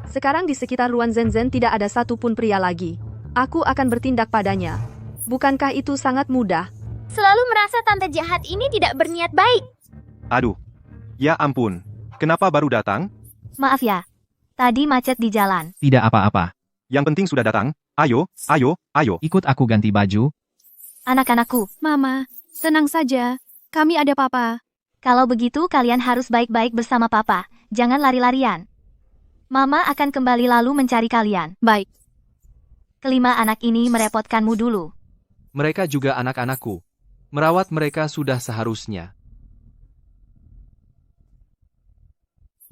Sekarang di sekitar Ruan Zenzhen tidak ada satupun pria lagi. Aku akan bertindak padanya. Bukankah itu sangat mudah? Selalu merasa tante jahat ini tidak berniat baik. Aduh. Ya ampun. Kenapa baru datang? Maaf ya. Tadi macet di jalan. Tidak apa-apa. Yang penting sudah datang. Ayo, ayo, ayo. Ikut aku ganti baju. Anak-anakku. Mama, tenang saja. Kami ada papa. Kalau begitu kalian harus baik-baik bersama papa. Jangan lari-larian. Mama akan kembali lalu mencari kalian. Baik. Kelima anak ini merepotkanmu dulu. Mereka juga anak-anakku. Merawat mereka sudah seharusnya.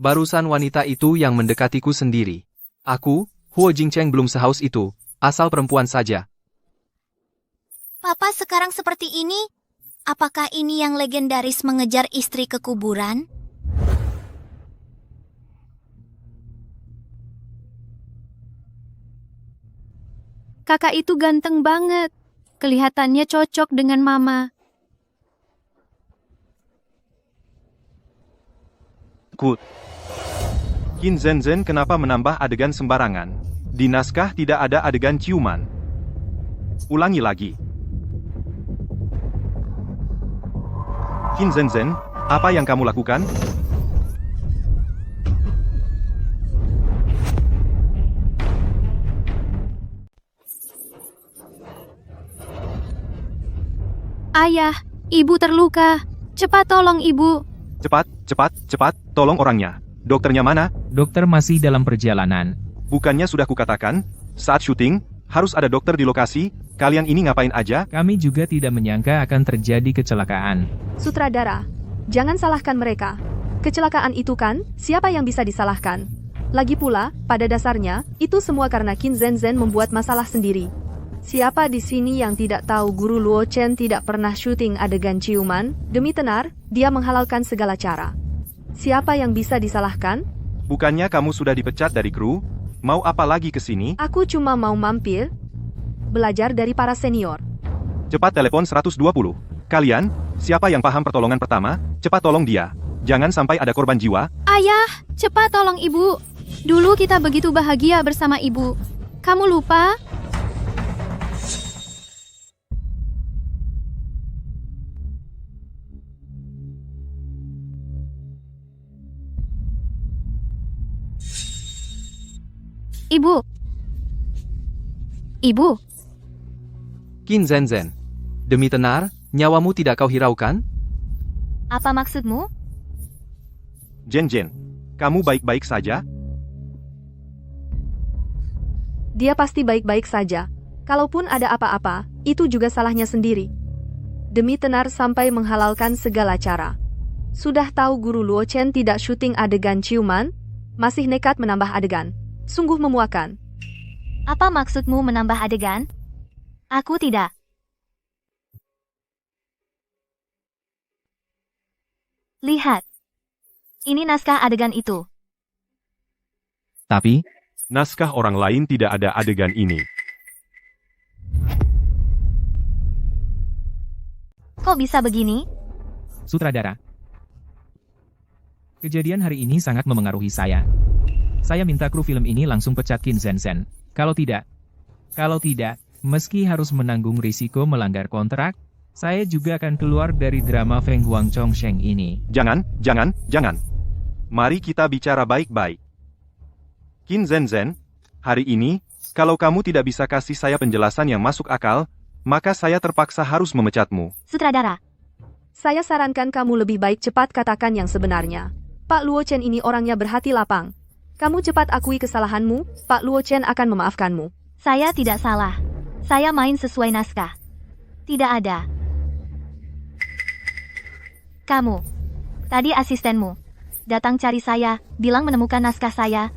Barusan wanita itu yang mendekatiku sendiri. Aku, Huo Jingcheng belum sehaus itu, asal perempuan saja. Papa sekarang seperti ini? Apakah ini yang legendaris mengejar istri ke kuburan? Kakak itu ganteng banget. Kelihatannya cocok dengan mama. Kut. Qin Zenzhen kenapa menambah adegan sembarangan? Di naskah tidak ada adegan ciuman. Ulangi lagi. Qin Zenzhen, apa yang kamu lakukan? Ayah, ibu terluka. Cepat tolong ibu. Cepat, cepat, cepat, tolong orangnya. Dokternya mana? Dokter masih dalam perjalanan. Bukannya sudah kukatakan, saat syuting, harus ada dokter di lokasi, kalian ini ngapain aja? Kami juga tidak menyangka akan terjadi kecelakaan. Sutradara, jangan salahkan mereka. Kecelakaan itu kan, siapa yang bisa disalahkan? Lagi pula, pada dasarnya, itu semua karena Qin Zenzhen membuat masalah sendiri. Siapa di sini yang tidak tahu Guru Luo Chen tidak pernah syuting adegan ciuman? Demi tenar, dia menghalalkan segala cara. Siapa yang bisa disalahkan? Bukannya kamu sudah dipecat dari kru? Mau apa lagi ke sini? Aku cuma mau mampir, belajar dari para senior. Cepat telepon 120. Kalian, siapa yang paham pertolongan pertama? Cepat tolong dia. Jangan sampai ada korban jiwa. Ayah, cepat tolong ibu. Dulu kita begitu bahagia bersama ibu. Kamu lupa? Ibu. Ibu. Qin Zenzhen. Demi tenar, nyawamu tidak kau hiraukan? Apa maksudmu? Jen, kamu baik-baik saja? Dia pasti baik-baik saja. Kalaupun ada apa-apa, itu juga salahnya sendiri. Demi tenar sampai menghalalkan segala cara. Sudah tahu guru Luo Chen tidak syuting adegan ciuman, masih nekat menambah adegan. Sungguh memuakan. Apa maksudmu menambah adegan? Aku tidak. Lihat. Ini naskah adegan itu. Tapi, naskah orang lain tidak ada adegan ini. Kok bisa begini? Sutradara. Kejadian hari ini sangat memengaruhi saya. Saya minta kru film ini langsung pecat Qin Zhenzhen. Kalau tidak, meski harus menanggung risiko melanggar kontrak, saya juga akan keluar dari drama Feng Huang Chongsheng ini. Jangan. Mari kita bicara baik-baik. Qin Zhenzhen, hari ini, kalau kamu tidak bisa kasih saya penjelasan yang masuk akal, maka saya terpaksa harus memecatmu. Sutradara. Saya sarankan kamu lebih baik cepat katakan yang sebenarnya. Pak Luo Chen ini orangnya berhati lapang. Kamu cepat akui kesalahanmu, Pak Luo Chen akan memaafkanmu. Saya tidak salah. Saya main sesuai naskah. Tidak ada. Kamu. Tadi asistenmu. Datang cari saya, bilang menemukan naskah saya.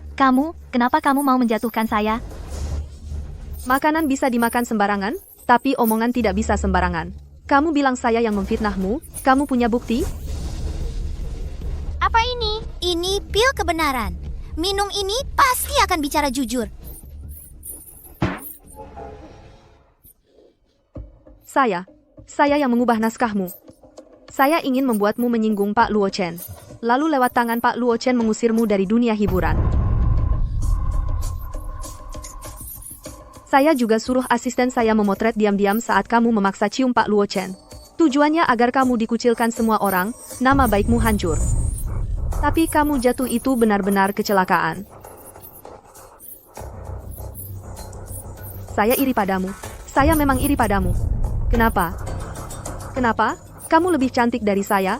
Kenapa kamu mau menjatuhkan saya? Makanan bisa dimakan sembarangan, tapi omongan tidak bisa sembarangan. Kamu bilang saya yang memfitnahmu, kamu punya bukti? Apa ini? Ini pil kebenaran. Minum ini pasti akan bicara jujur. Saya yang mengubah naskahmu. Saya ingin membuatmu menyinggung Pak Luo Chen. Lalu lewat tangan Pak Luo Chen mengusirmu dari dunia hiburan. Saya juga suruh asisten saya memotret diam-diam saat kamu memaksa cium Pak Luo Chen. Tujuannya agar kamu dikucilkan semua orang, nama baikmu hancur. Tapi kamu jatuh itu benar-benar kecelakaan. Saya iri padamu. Saya memang iri padamu. Kenapa? Kamu lebih cantik dari saya?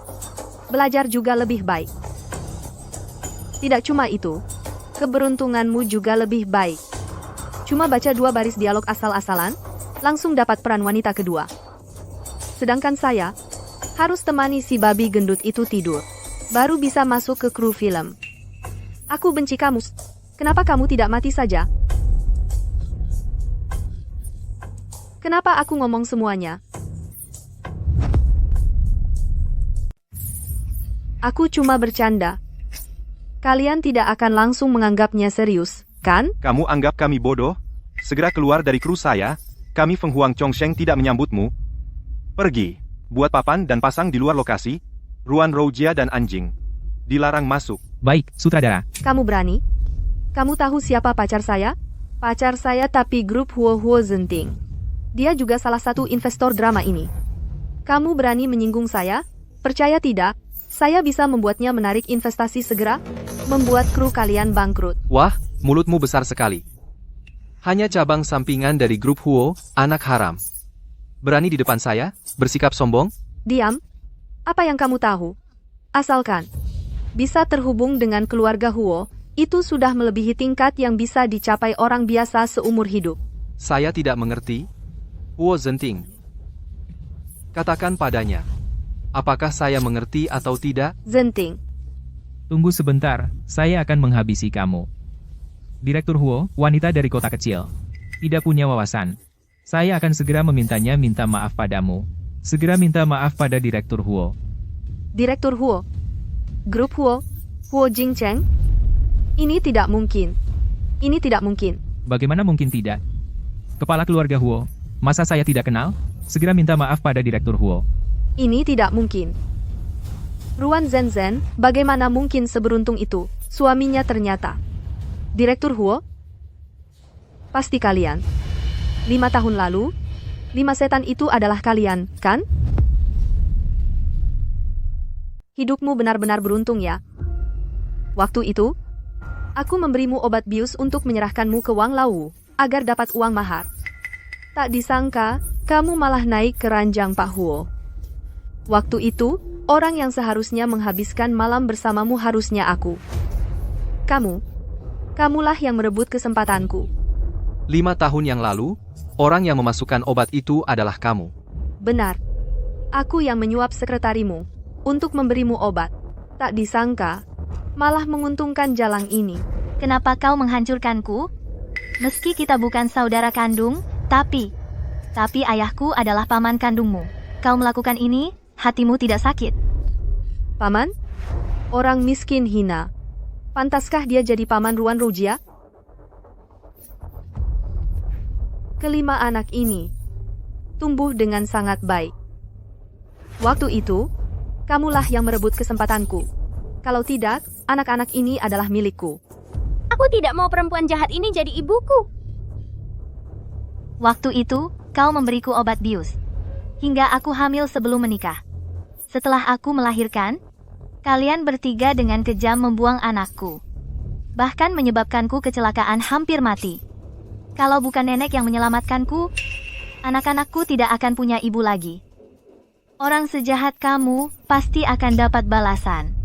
Belajar juga lebih baik. Tidak cuma itu, keberuntunganmu juga lebih baik. Cuma baca 2 baris dialog asal-asalan, langsung dapat peran wanita kedua. Sedangkan saya, harus temani si babi gendut itu tidur, baru bisa masuk ke kru film. Aku benci kamu. Kenapa kamu tidak mati saja? Kenapa aku ngomong semuanya? Aku cuma bercanda. Kalian tidak akan langsung menganggapnya serius, kan? Kamu anggap kami bodoh? Segera keluar dari kru saya, kami Feng Huang Chongsheng tidak menyambutmu. Pergi, buat papan dan pasang di luar lokasi, Ruan Roujia dan anjing. Dilarang masuk. Baik, sutradara. Kamu berani? Kamu tahu siapa pacar saya? Pacar saya tapi grup Huo Zenting. Dia juga salah satu investor drama ini. Kamu berani menyinggung saya? Percaya tidak? Saya bisa membuatnya menarik investasi segera, membuat kru kalian bangkrut. Wah, mulutmu besar sekali. Hanya cabang sampingan dari grup Huo, anak haram. Berani di depan saya, bersikap sombong? Diam. Apa yang kamu tahu? Asalkan bisa terhubung dengan keluarga Huo, itu sudah melebihi tingkat yang bisa dicapai orang biasa seumur hidup. Saya tidak mengerti. Huo Zenting. Katakan padanya. Apakah saya mengerti atau tidak? Zenting. Tunggu sebentar, saya akan menghabisi kamu. Direktur Huo, wanita dari kota kecil. Tidak punya wawasan. Saya akan segera memintanya minta maaf padamu. Segera minta maaf pada Direktur Huo. Direktur Huo? Grup Huo Jingcheng? Ini tidak mungkin. Ini tidak mungkin. Bagaimana mungkin tidak? Kepala keluarga Huo, masa saya tidak kenal? Segera minta maaf pada Direktur Huo. Ini tidak mungkin. Ruan Zhenzhen, bagaimana mungkin seberuntung itu? Suaminya ternyata Direktur Huo? Pasti kalian. 5 tahun lalu, 5 setan itu adalah kalian, kan? Hidupmu benar-benar beruntung ya. Waktu itu, aku memberimu obat bius untuk menyerahkanmu ke Wang Lawu, agar dapat uang mahar. Tak disangka, kamu malah naik ke ranjang Pak Huo. Waktu itu, orang yang seharusnya menghabiskan malam bersamamu harusnya aku. Kamulah yang merebut kesempatanku. 5 tahun yang lalu, orang yang memasukkan obat itu adalah kamu. Benar. Aku yang menyuap sekretarimu untuk memberimu obat. Tak disangka, malah menguntungkan jalang ini. Kenapa kau menghancurkanku? Meski kita bukan saudara kandung, tapi ayahku adalah paman kandungmu. Kau melakukan ini, hatimu tidak sakit. Paman? Orang miskin hina. Pantaskah dia jadi paman Ruan Rojia? Kelima anak ini tumbuh dengan sangat baik. Waktu itu, kamulah yang merebut kesempatanku. Kalau tidak, anak-anak ini adalah milikku. Aku tidak mau perempuan jahat ini jadi ibuku. Waktu itu, kau memberiku obat bius. Hingga aku hamil sebelum menikah. Setelah aku melahirkan, kalian bertiga dengan kejam membuang anakku. Bahkan menyebabkanku kecelakaan hampir mati. Kalau bukan nenek yang menyelamatkanku, anak-anakku tidak akan punya ibu lagi. Orang sejahat kamu pasti akan dapat balasan.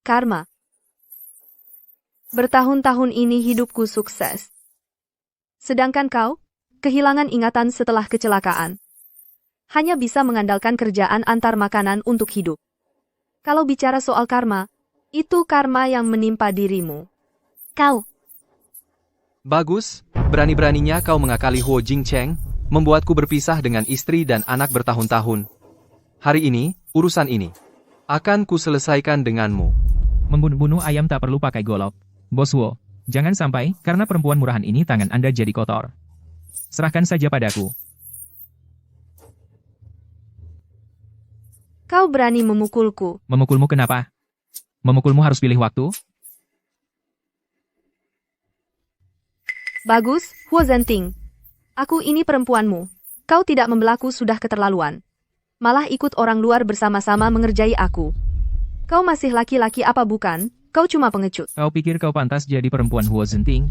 Karma. Bertahun-tahun ini hidupku sukses. Sedangkan kau, kehilangan ingatan setelah kecelakaan. Hanya bisa mengandalkan kerjaan antar makanan untuk hidup. Kalau bicara soal karma, itu karma yang menimpa dirimu. Kau. Bagus, berani-beraninya kau mengakali Huo Jingcheng, membuatku berpisah dengan istri dan anak bertahun-tahun. Hari ini, urusan ini akan kuselesaikan denganmu. Membunuh ayam tak perlu pakai golok. Bos Wo, jangan sampai, karena perempuan murahan ini tangan Anda jadi kotor. Serahkan saja padaku. Kau berani memukulku. Memukulmu kenapa? Memukulmu harus pilih waktu? Bagus, Huo Zenting. Aku ini perempuanmu. Kau tidak membelaku sudah keterlaluan. Malah ikut orang luar bersama-sama mengerjai aku. Kau masih laki-laki apa bukan? Kau cuma pengecut. Kau pikir kau pantas jadi perempuan Huo Zenting?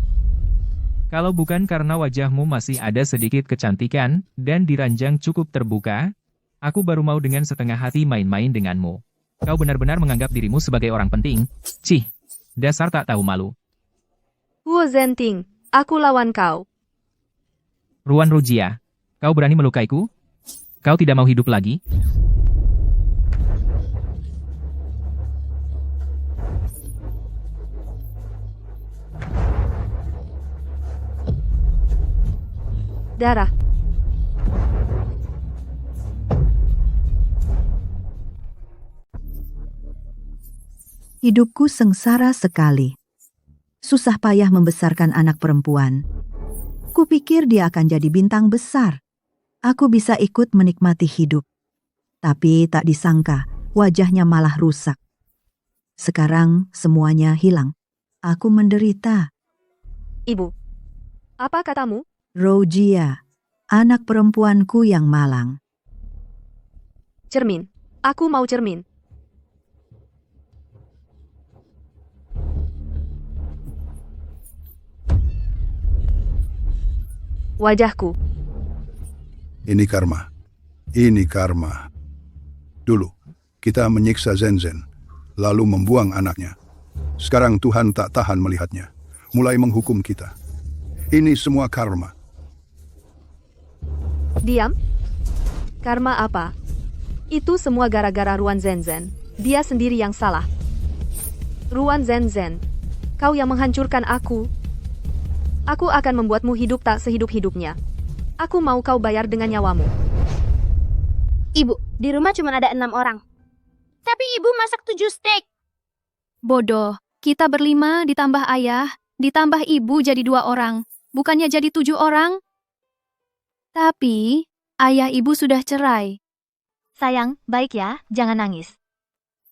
Kalau bukan karena wajahmu masih ada sedikit kecantikan, dan diranjang cukup terbuka, aku baru mau dengan setengah hati main-main denganmu. Kau benar-benar menganggap dirimu sebagai orang penting. Cih, dasar tak tahu malu. Huo Zenting, aku lawan kau. Ruan Rojia, kau berani melukaiku? Kau tidak mau hidup lagi? Darah. Hidupku sengsara sekali. Susah payah membesarkan anak perempuan. Kupikir dia akan jadi bintang besar. Aku bisa ikut menikmati hidup. Tapi tak disangka, wajahnya malah rusak. Sekarang semuanya hilang. Aku menderita. Ibu, apa katamu? Rojia, anak perempuanku yang malang. Cermin. Aku mau cermin. Wajahku. Ini karma. Ini karma. Dulu, kita menyiksa Zenzen, lalu membuang anaknya. Sekarang Tuhan tak tahan melihatnya, mulai menghukum kita. Ini semua karma. Diam. Karma apa? Itu semua gara-gara Ruan Zenzen. Dia sendiri yang salah. Ruan Zenzen, kau yang menghancurkan aku. Aku akan membuatmu hidup tak sehidup-hidupnya. Aku mau kau bayar dengan nyawamu. Ibu, di rumah cuma ada 6 orang. Tapi ibu masak 7 steak. Bodoh, kita berlima ditambah ayah, ditambah ibu jadi 2 orang. Bukannya jadi 7 orang? Tapi, ayah ibu sudah cerai. Sayang, baik ya, jangan nangis.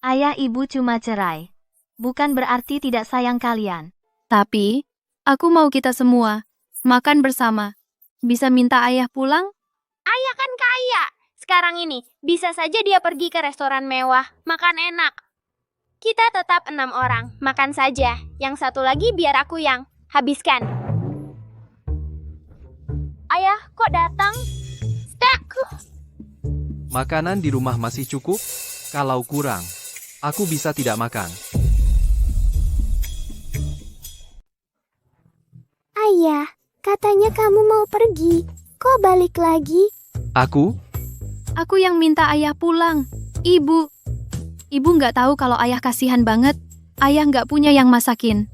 Ayah ibu cuma cerai. Bukan berarti tidak sayang kalian. Tapi, aku mau kita semua makan bersama. Bisa minta ayah pulang? Ayah kan kaya. Sekarang ini, bisa saja dia pergi ke restoran mewah, makan enak. Kita tetap 6 orang, makan saja. Yang satu lagi biar aku yang habiskan. Ayah, kok datang? Steakku. Makanan di rumah masih cukup? Kalau kurang, aku bisa tidak makan. Bukannya kamu mau pergi? Kok balik lagi? Aku yang minta ayah pulang. Ibu nggak tahu kalau ayah kasihan banget. Ayah nggak punya yang masakin.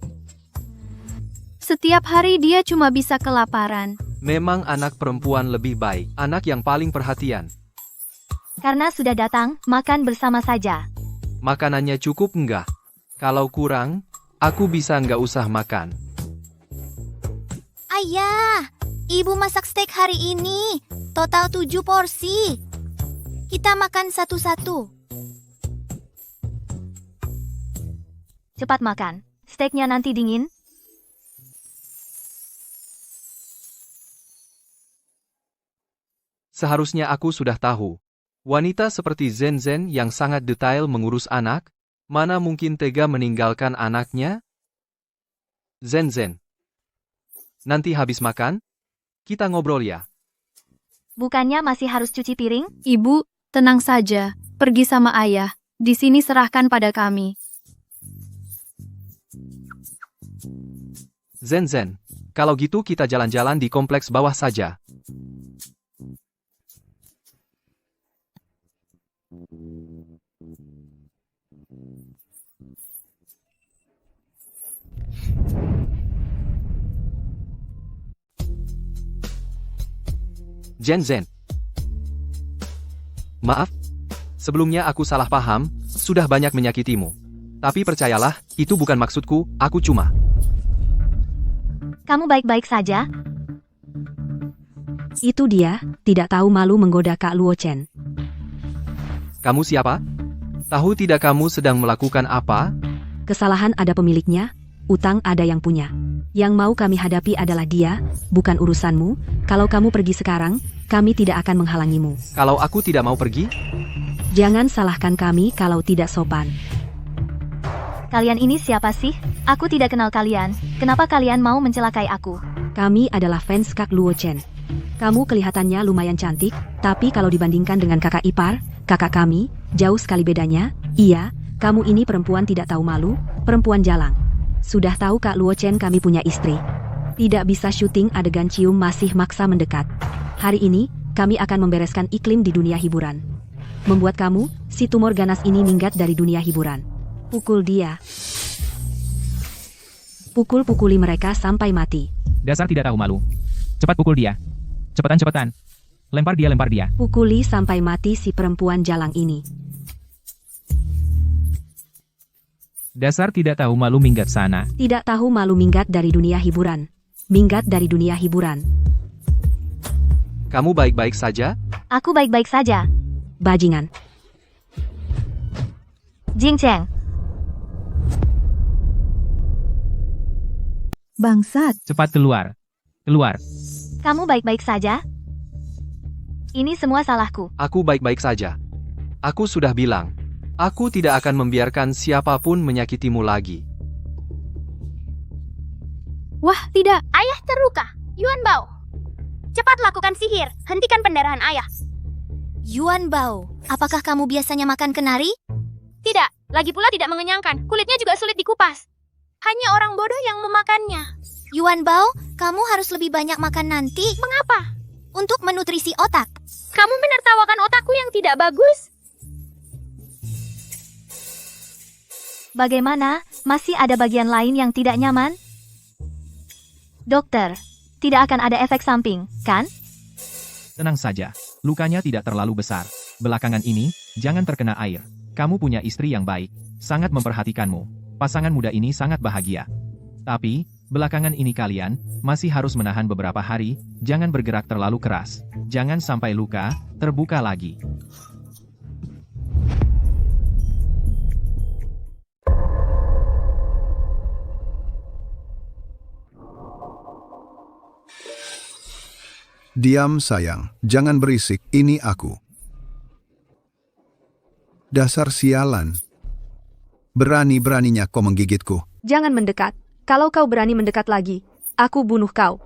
Setiap hari dia cuma bisa kelaparan. Memang anak perempuan lebih baik, anak yang paling perhatian. Karena sudah datang, makan bersama saja. Makanannya cukup enggak? Kalau kurang, aku bisa nggak usah makan. Ayah, ibu masak steak hari ini. Total 7 porsi. Kita makan satu-satu. Cepat makan. Steaknya nanti dingin. Seharusnya aku sudah tahu. Wanita seperti Zen yang sangat detail mengurus anak, mana mungkin tega meninggalkan anaknya? Zen, nanti habis makan, kita ngobrol ya. Bukannya masih harus cuci piring? Ibu, tenang saja. Pergi sama ayah. Di sini serahkan pada kami. Zen, kalau gitu kita jalan-jalan di kompleks bawah saja. Zen. Maaf, sebelumnya aku salah paham, sudah banyak menyakitimu. Tapi percayalah, itu bukan maksudku, aku cuma... Kamu baik-baik saja? Itu dia, tidak tahu malu menggoda Kak Luo Chen. Kamu siapa? Tahu tidak kamu sedang melakukan apa? Kesalahan ada pemiliknya, utang ada yang punya. Yang mau kami hadapi adalah dia, bukan urusanmu. Kalau kamu pergi sekarang, kami tidak akan menghalangimu. Kalau aku tidak mau pergi? Jangan salahkan kami kalau tidak sopan. Kalian ini siapa sih? Aku tidak kenal kalian. Kenapa kalian mau mencelakai aku? Kami adalah fans Kak Luo Chen. Kamu kelihatannya lumayan cantik, tapi kalau dibandingkan dengan kakak ipar, kakak kami, jauh sekali bedanya. Iya, kamu ini perempuan tidak tahu malu, perempuan jalang. Sudah tahu Kak Luo Chen kami punya istri. Tidak bisa syuting adegan cium masih maksa mendekat. Hari ini, kami akan membereskan iklim di dunia hiburan. Membuat kamu, si tumor ganas ini minggat dari dunia hiburan. Pukul dia. Pukuli mereka sampai mati. Dasar tidak tahu malu. Cepat pukul dia. Cepetan. Lempar dia. Pukuli sampai mati si perempuan jalang ini. Dasar tidak tahu malu minggat sana. Tidak tahu malu minggat dari dunia hiburan. Minggat dari dunia hiburan. Kamu baik-baik saja? Aku baik-baik saja. Bajingan. Jing Cheng. Bangsat. Cepat keluar. Keluar. Kamu baik-baik saja? Ini semua salahku. Aku baik-baik saja. Aku sudah bilang. Aku tidak akan membiarkan siapapun menyakitimu lagi. Wah, tidak. Ayah terluka. Yuan Bao. Cepat lakukan sihir. Hentikan pendarahan ayah. Yuan Bao, apakah kamu biasanya makan kenari? Tidak. Lagi pula tidak mengenyangkan. Kulitnya juga sulit dikupas. Hanya orang bodoh yang memakannya. Yuan Bao, kamu harus lebih banyak makan nanti. Mengapa? Untuk menutrisi otak. Kamu menertawakan otakku yang tidak bagus. Bagaimana? Masih ada bagian lain yang tidak nyaman? Dokter, tidak akan ada efek samping, kan? Tenang saja, lukanya tidak terlalu besar. Belakangan ini, jangan terkena air. Kamu punya istri yang baik, sangat memperhatikanmu. Pasangan muda ini sangat bahagia. Tapi, belakangan ini kalian masih harus menahan beberapa hari, jangan bergerak terlalu keras. Jangan sampai luka terbuka lagi. Diam sayang, jangan berisik, ini aku. Dasar sialan. Berani-beraninya kau menggigitku. Jangan mendekat. Kalau kau berani mendekat lagi, aku bunuh kau.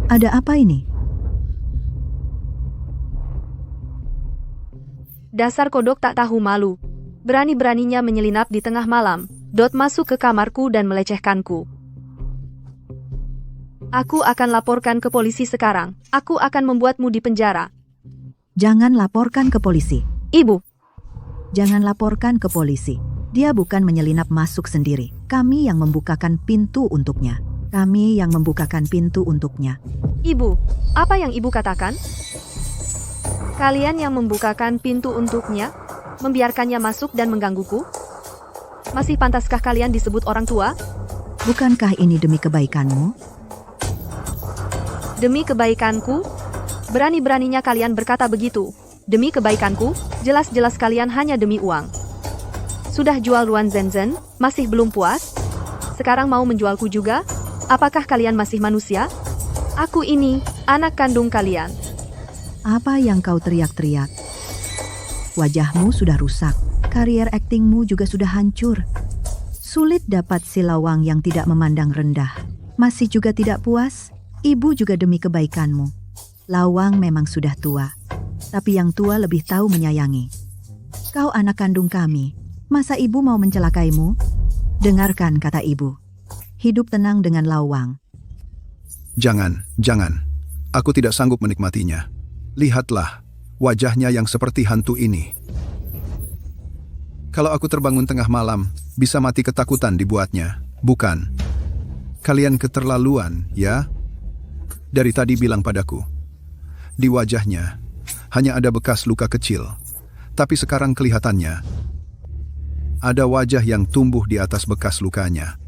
Ada apa ini? Dasar kodok tak tahu malu. Berani-beraninya menyelinap di tengah malam, masuk ke kamarku dan melecehkanku. Aku akan laporkan ke polisi sekarang. Aku akan membuatmu di penjara. Jangan laporkan ke polisi. Ibu. Jangan laporkan ke polisi. Dia bukan menyelinap masuk sendiri. Kami yang membukakan pintu untuknya. Kami yang membukakan pintu untuknya. Ibu, apa yang ibu katakan? Kalian yang membukakan pintu untuknya, membiarkannya masuk dan menggangguku? Masih pantaskah kalian disebut orang tua? Bukankah ini demi kebaikanmu? Demi kebaikanku? Berani-beraninya kalian berkata begitu. Demi kebaikanku, jelas-jelas kalian hanya demi uang. Sudah jual Ruan Zenzhen, masih belum puas? Sekarang mau menjualku juga? Apakah kalian masih manusia? Aku ini, anak kandung kalian. Apa yang kau teriak-teriak? Wajahmu sudah rusak, karier aktingmu juga sudah hancur. Sulit dapat si lawang yang tidak memandang rendah. Masih juga tidak puas? Ibu juga demi kebaikanmu. Lawang memang sudah tua, tapi yang tua lebih tahu menyayangi. Kau anak kandung kami, masa ibu mau mencelakaimu? Dengarkan kata ibu. Hidup tenang dengan Lawang. Jangan. Aku tidak sanggup menikmatinya. Lihatlah, wajahnya yang seperti hantu ini. Kalau aku terbangun tengah malam, bisa mati ketakutan dibuatnya. Bukan. Kalian keterlaluan, ya? Dari tadi bilang padaku. Di wajahnya, hanya ada bekas luka kecil. Tapi sekarang kelihatannya, ada wajah yang tumbuh di atas bekas lukanya.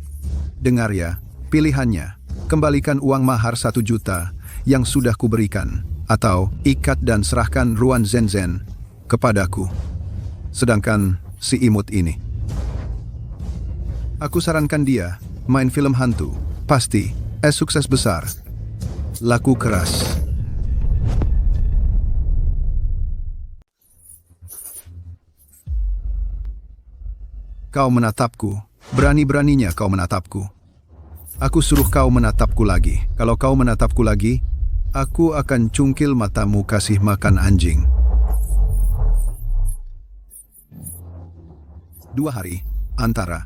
Dengar ya, pilihannya, kembalikan uang mahar 1 juta yang sudah kuberikan, atau ikat dan serahkan Ruan Zenzhen kepadaku. Sedangkan si imut ini, aku sarankan dia main film hantu, pasti sukses besar. Laku keras. Kau menatapku. Berani-beraninya kau menatapku. Aku suruh kau menatapku lagi. Kalau kau menatapku lagi, aku akan cungkil matamu kasih makan anjing. 2 hari, antara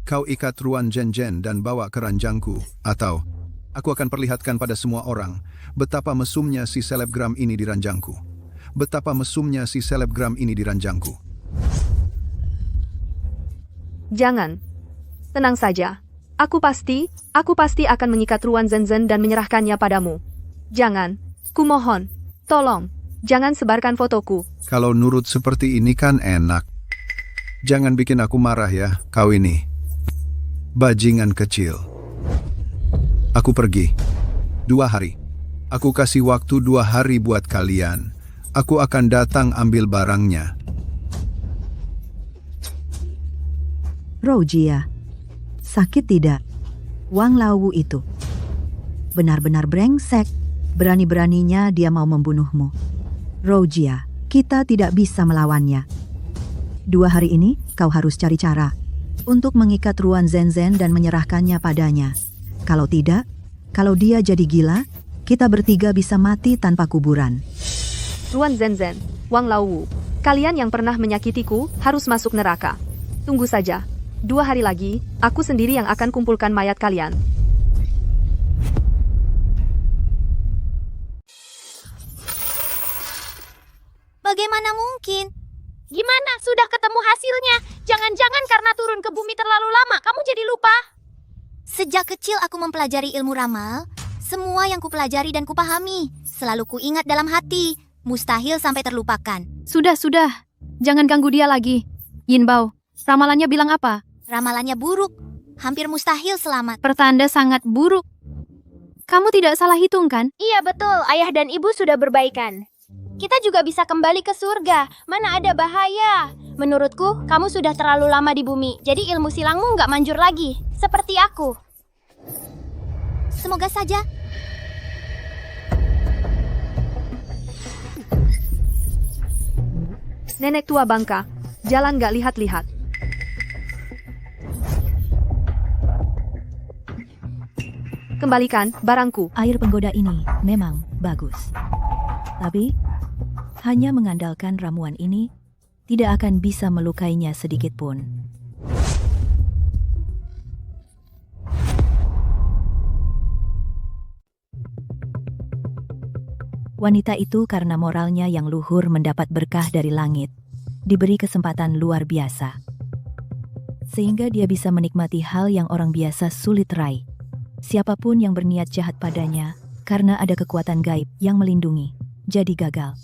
kau ikat Ruan Zenzhen dan bawa ke ranjangku, atau aku akan perlihatkan pada semua orang betapa mesumnya si selebgram ini di ranjangku. Betapa mesumnya si selebgram ini di ranjangku. Jangan. Tenang saja. Aku pasti akan mengikat Ruan Zenzhen dan menyerahkannya padamu. Jangan. Kumohon. Tolong. Jangan sebarkan fotoku. Kalau nurut seperti ini kan enak. Jangan bikin aku marah ya, kau ini. Bajingan kecil. Aku pergi. 2 hari. Aku kasih waktu 2 hari buat kalian. Aku akan datang ambil barangnya. Roujia, sakit tidak? Wang Lawu itu benar-benar brengsek. Berani-beraninya dia mau membunuhmu. Roujia, kita tidak bisa melawannya. 2 hari ini kau harus cari cara untuk mengikat Ruan Zenzhen dan menyerahkannya padanya. Kalau tidak, kalau dia jadi gila, kita bertiga bisa mati tanpa kuburan. Ruan Zenzhen, Wang Lawu, kalian yang pernah menyakitiku harus masuk neraka. Tunggu saja. 2 hari lagi, aku sendiri yang akan kumpulkan mayat kalian. Bagaimana mungkin? Gimana? Sudah ketemu hasilnya? Jangan-jangan karena turun ke bumi terlalu lama, kamu jadi lupa? Sejak kecil aku mempelajari ilmu ramal. Semua yang kupelajari dan kupahami, selalu kuingat dalam hati. Mustahil sampai terlupakan. Sudah. Jangan ganggu dia lagi. Yinbao, ramalannya bilang apa? Ramalannya buruk. Hampir mustahil selamat. Pertanda sangat buruk. Kamu tidak salah hitung kan? Iya betul, ayah dan ibu sudah berbaikan. Kita juga bisa kembali ke surga. Mana ada bahaya. Menurutku, kamu sudah terlalu lama di bumi. Jadi ilmu silangmu nggak manjur lagi. Seperti aku. Semoga saja. Nenek tua bangka, jalan nggak lihat-lihat. Kembalikan barangku. Air penggoda ini memang bagus. Tapi, hanya mengandalkan ramuan ini tidak akan bisa melukainya sedikit pun. Wanita itu karena moralnya yang luhur mendapat berkah dari langit, diberi kesempatan luar biasa. Sehingga dia bisa menikmati hal yang orang biasa sulit raih. Siapapun yang berniat jahat padanya, karena ada kekuatan gaib yang melindungi, jadi gagal.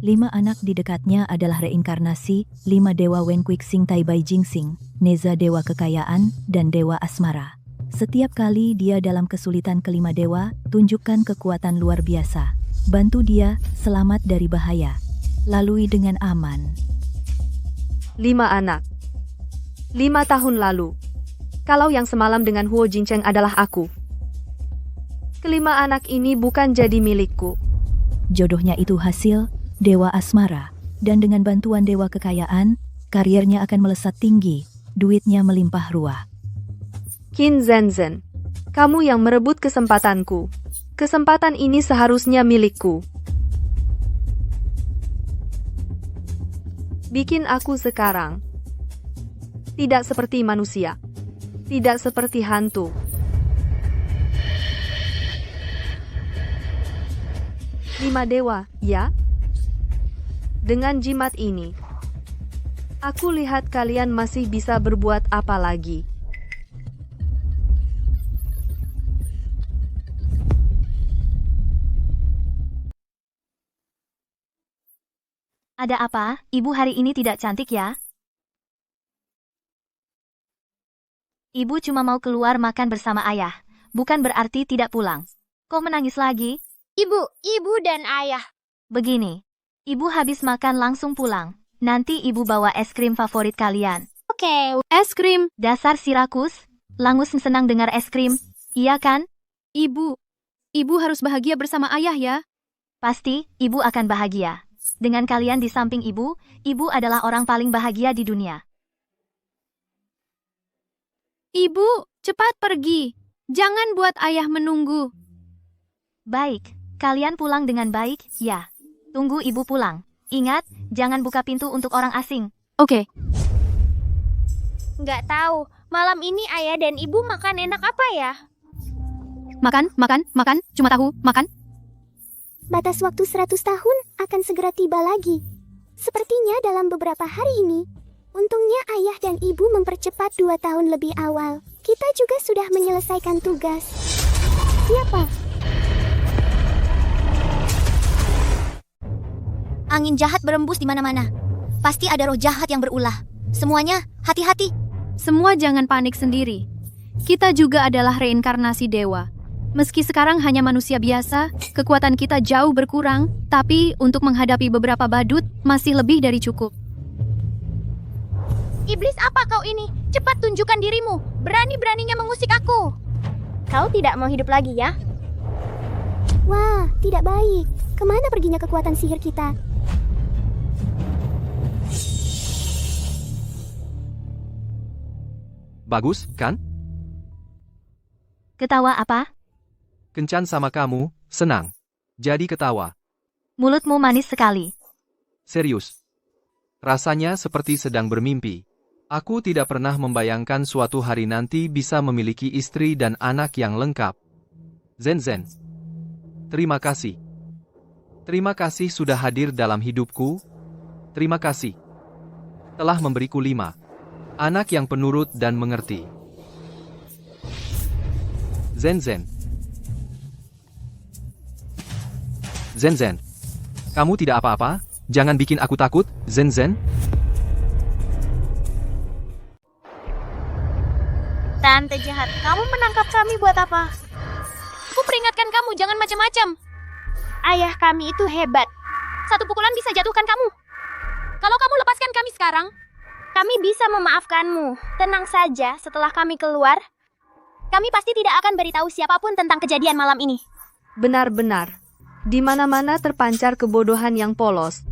5 anak di dekatnya adalah reinkarnasi 5 dewa Wen Quixing Tai Bai Jingsing, Neza dewa kekayaan, dan dewa asmara. Setiap kali dia dalam kesulitan kelima dewa, tunjukkan kekuatan luar biasa. Bantu dia selamat dari bahaya. Lalui dengan aman. 5 anak. 5 tahun lalu. Kalau yang semalam dengan Huo Jincheng adalah aku. Kelima anak ini bukan jadi milikku. Jodohnya itu hasil dewa asmara, dan dengan bantuan dewa kekayaan, karirnya akan melesat tinggi, duitnya melimpah ruah. Qin Zenzhen, kamu yang merebut kesempatanku. Kesempatan ini seharusnya milikku. Bikin aku sekarang. Tidak seperti manusia. Tidak seperti hantu. Lima dewa, ya? Dengan jimat ini, aku lihat kalian masih bisa berbuat apa lagi. Ada apa? Ibu hari ini tidak cantik ya? Ibu cuma mau keluar makan bersama ayah. Bukan berarti tidak pulang. Kok menangis lagi? Ibu dan ayah. Begini. Ibu habis makan langsung pulang. Nanti ibu bawa es krim favorit kalian. Oke. Es krim. Dasar Sirakus. Langus senang dengar es krim. Iya kan? Ibu harus bahagia bersama ayah ya. Pasti, ibu akan bahagia. Dengan kalian di samping ibu adalah orang paling bahagia di dunia. Ibu, cepat pergi. Jangan buat ayah menunggu. Baik, kalian pulang dengan baik, ya. Tunggu ibu pulang. Ingat, jangan buka pintu untuk orang asing. Oke. Nggak tahu, malam ini ayah dan ibu makan enak apa ya? Makan, cuma tahu, makan. Batas waktu 100 tahun akan segera tiba lagi. Sepertinya dalam beberapa hari ini. Untungnya ayah dan ibu mempercepat 2 tahun lebih awal. Kita juga sudah menyelesaikan tugas. Siapa? Angin jahat berembus di mana-mana. Pasti ada roh jahat yang berulah. Semuanya, hati-hati. Semua jangan panik sendiri. Kita juga adalah reinkarnasi dewa. Meski sekarang hanya manusia biasa, kekuatan kita jauh berkurang, tapi untuk menghadapi beberapa badut, masih lebih dari cukup. Iblis apa kau ini? Cepat tunjukkan dirimu. Berani-beraninya mengusik aku. Kau tidak mau hidup lagi ya? Wah, tidak baik. Kemana perginya kekuatan sihir kita? Bagus, kan? Ketawa apa? Kencan sama kamu, senang. Jadi ketawa. Mulutmu manis sekali. Serius. Rasanya seperti sedang bermimpi. Aku tidak pernah membayangkan suatu hari nanti bisa memiliki istri dan anak yang lengkap. Zenzhen. Terima kasih. Terima kasih sudah hadir dalam hidupku. Terima kasih. Telah memberiku 5 anak yang penurut dan mengerti. Zenzhen. Zenzhen. Kamu tidak apa-apa? Jangan bikin aku takut, Zenzhen. Tante jahat, kamu menangkap kami buat apa? Aku peringatkan kamu, jangan macam-macam. Ayah kami itu hebat. 1 pukulan bisa jatuhkan kamu. Kalau kamu lepaskan kami sekarang, kami bisa memaafkanmu. Tenang saja, setelah kami keluar, kami pasti tidak akan beritahu siapapun tentang kejadian malam ini. Benar-benar. Di mana-mana terpancar kebodohan yang polos.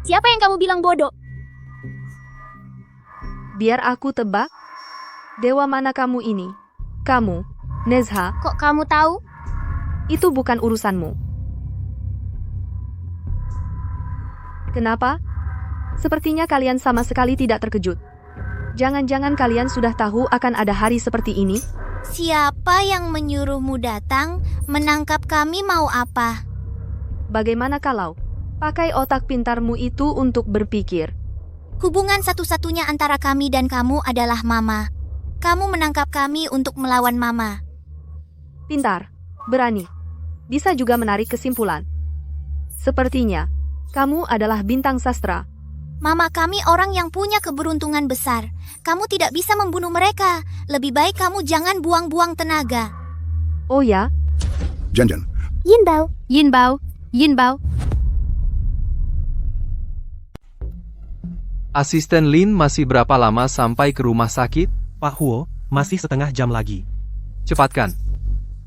Siapa yang kamu bilang bodoh? Biar aku tebak. Dewa mana kamu ini? Kamu, Nezha. Kok kamu tahu? Itu bukan urusanmu. Kenapa? Sepertinya kalian sama sekali tidak terkejut. Jangan-jangan kalian sudah tahu akan ada hari seperti ini? Siapa yang menyuruhmu datang? Menangkap kami mau apa? Bagaimana kalau pakai otak pintarmu itu untuk berpikir? Hubungan satu-satunya antara kami dan kamu adalah Mama. Kamu menangkap kami untuk melawan Mama. Pintar, berani, bisa juga menarik kesimpulan. Sepertinya, kamu adalah bintang sastra. Mama kami orang yang punya keberuntungan besar. Kamu tidak bisa membunuh mereka. Lebih baik kamu jangan buang-buang tenaga. Oh ya? Jen. Yinbao. Yinbao, Yinbao. Asisten Lin masih berapa lama sampai ke rumah sakit? Pak Huo, masih setengah jam lagi. Cepatkan.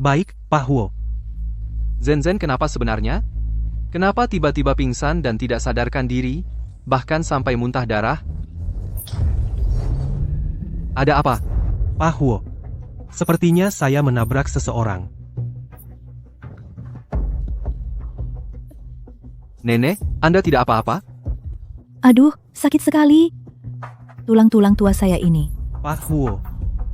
Baik, Pak Huo. Zen kenapa sebenarnya? Kenapa tiba-tiba pingsan dan tidak sadarkan diri? Bahkan sampai muntah darah? Ada apa? Pak Huo, sepertinya saya menabrak seseorang. Nenek, Anda tidak apa-apa? Aduh, sakit sekali. Tulang-tulang tua saya ini. Pak Huo,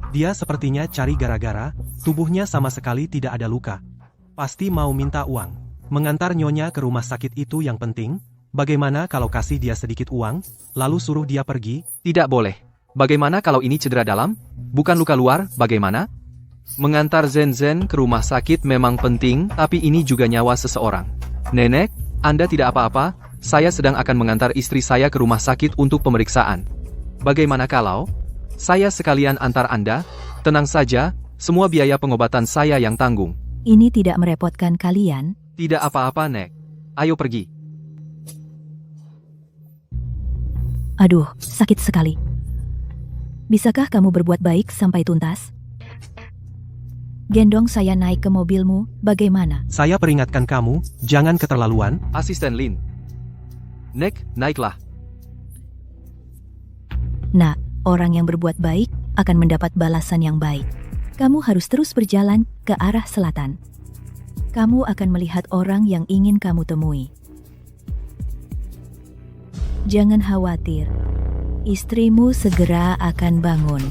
dia sepertinya cari gara-gara, tubuhnya sama sekali tidak ada luka. Pasti mau minta uang. Mengantar nyonya ke rumah sakit itu yang penting. Bagaimana kalau kasih dia sedikit uang, lalu suruh dia pergi? Tidak boleh. Bagaimana kalau ini cedera dalam? Bukan luka luar, bagaimana? Mengantar Zen ke rumah sakit memang penting, tapi ini juga nyawa seseorang. Nenek, Anda tidak apa-apa, saya sedang akan mengantar istri saya ke rumah sakit untuk pemeriksaan. Bagaimana kalau saya sekalian antar Anda? Tenang saja, semua biaya pengobatan saya yang tanggung. Ini tidak merepotkan kalian? Tidak apa-apa, Nek. Ayo pergi. Aduh, sakit sekali. Bisakah kamu berbuat baik sampai tuntas? Gendong saya naik ke mobilmu, bagaimana? Saya peringatkan kamu, jangan keterlaluan. Asisten Lin. Nek, naiklah. Nah, orang yang berbuat baik akan mendapat balasan yang baik. Kamu harus terus berjalan ke arah selatan. Kamu akan melihat orang yang ingin kamu temui. Jangan khawatir, istrimu segera akan bangun.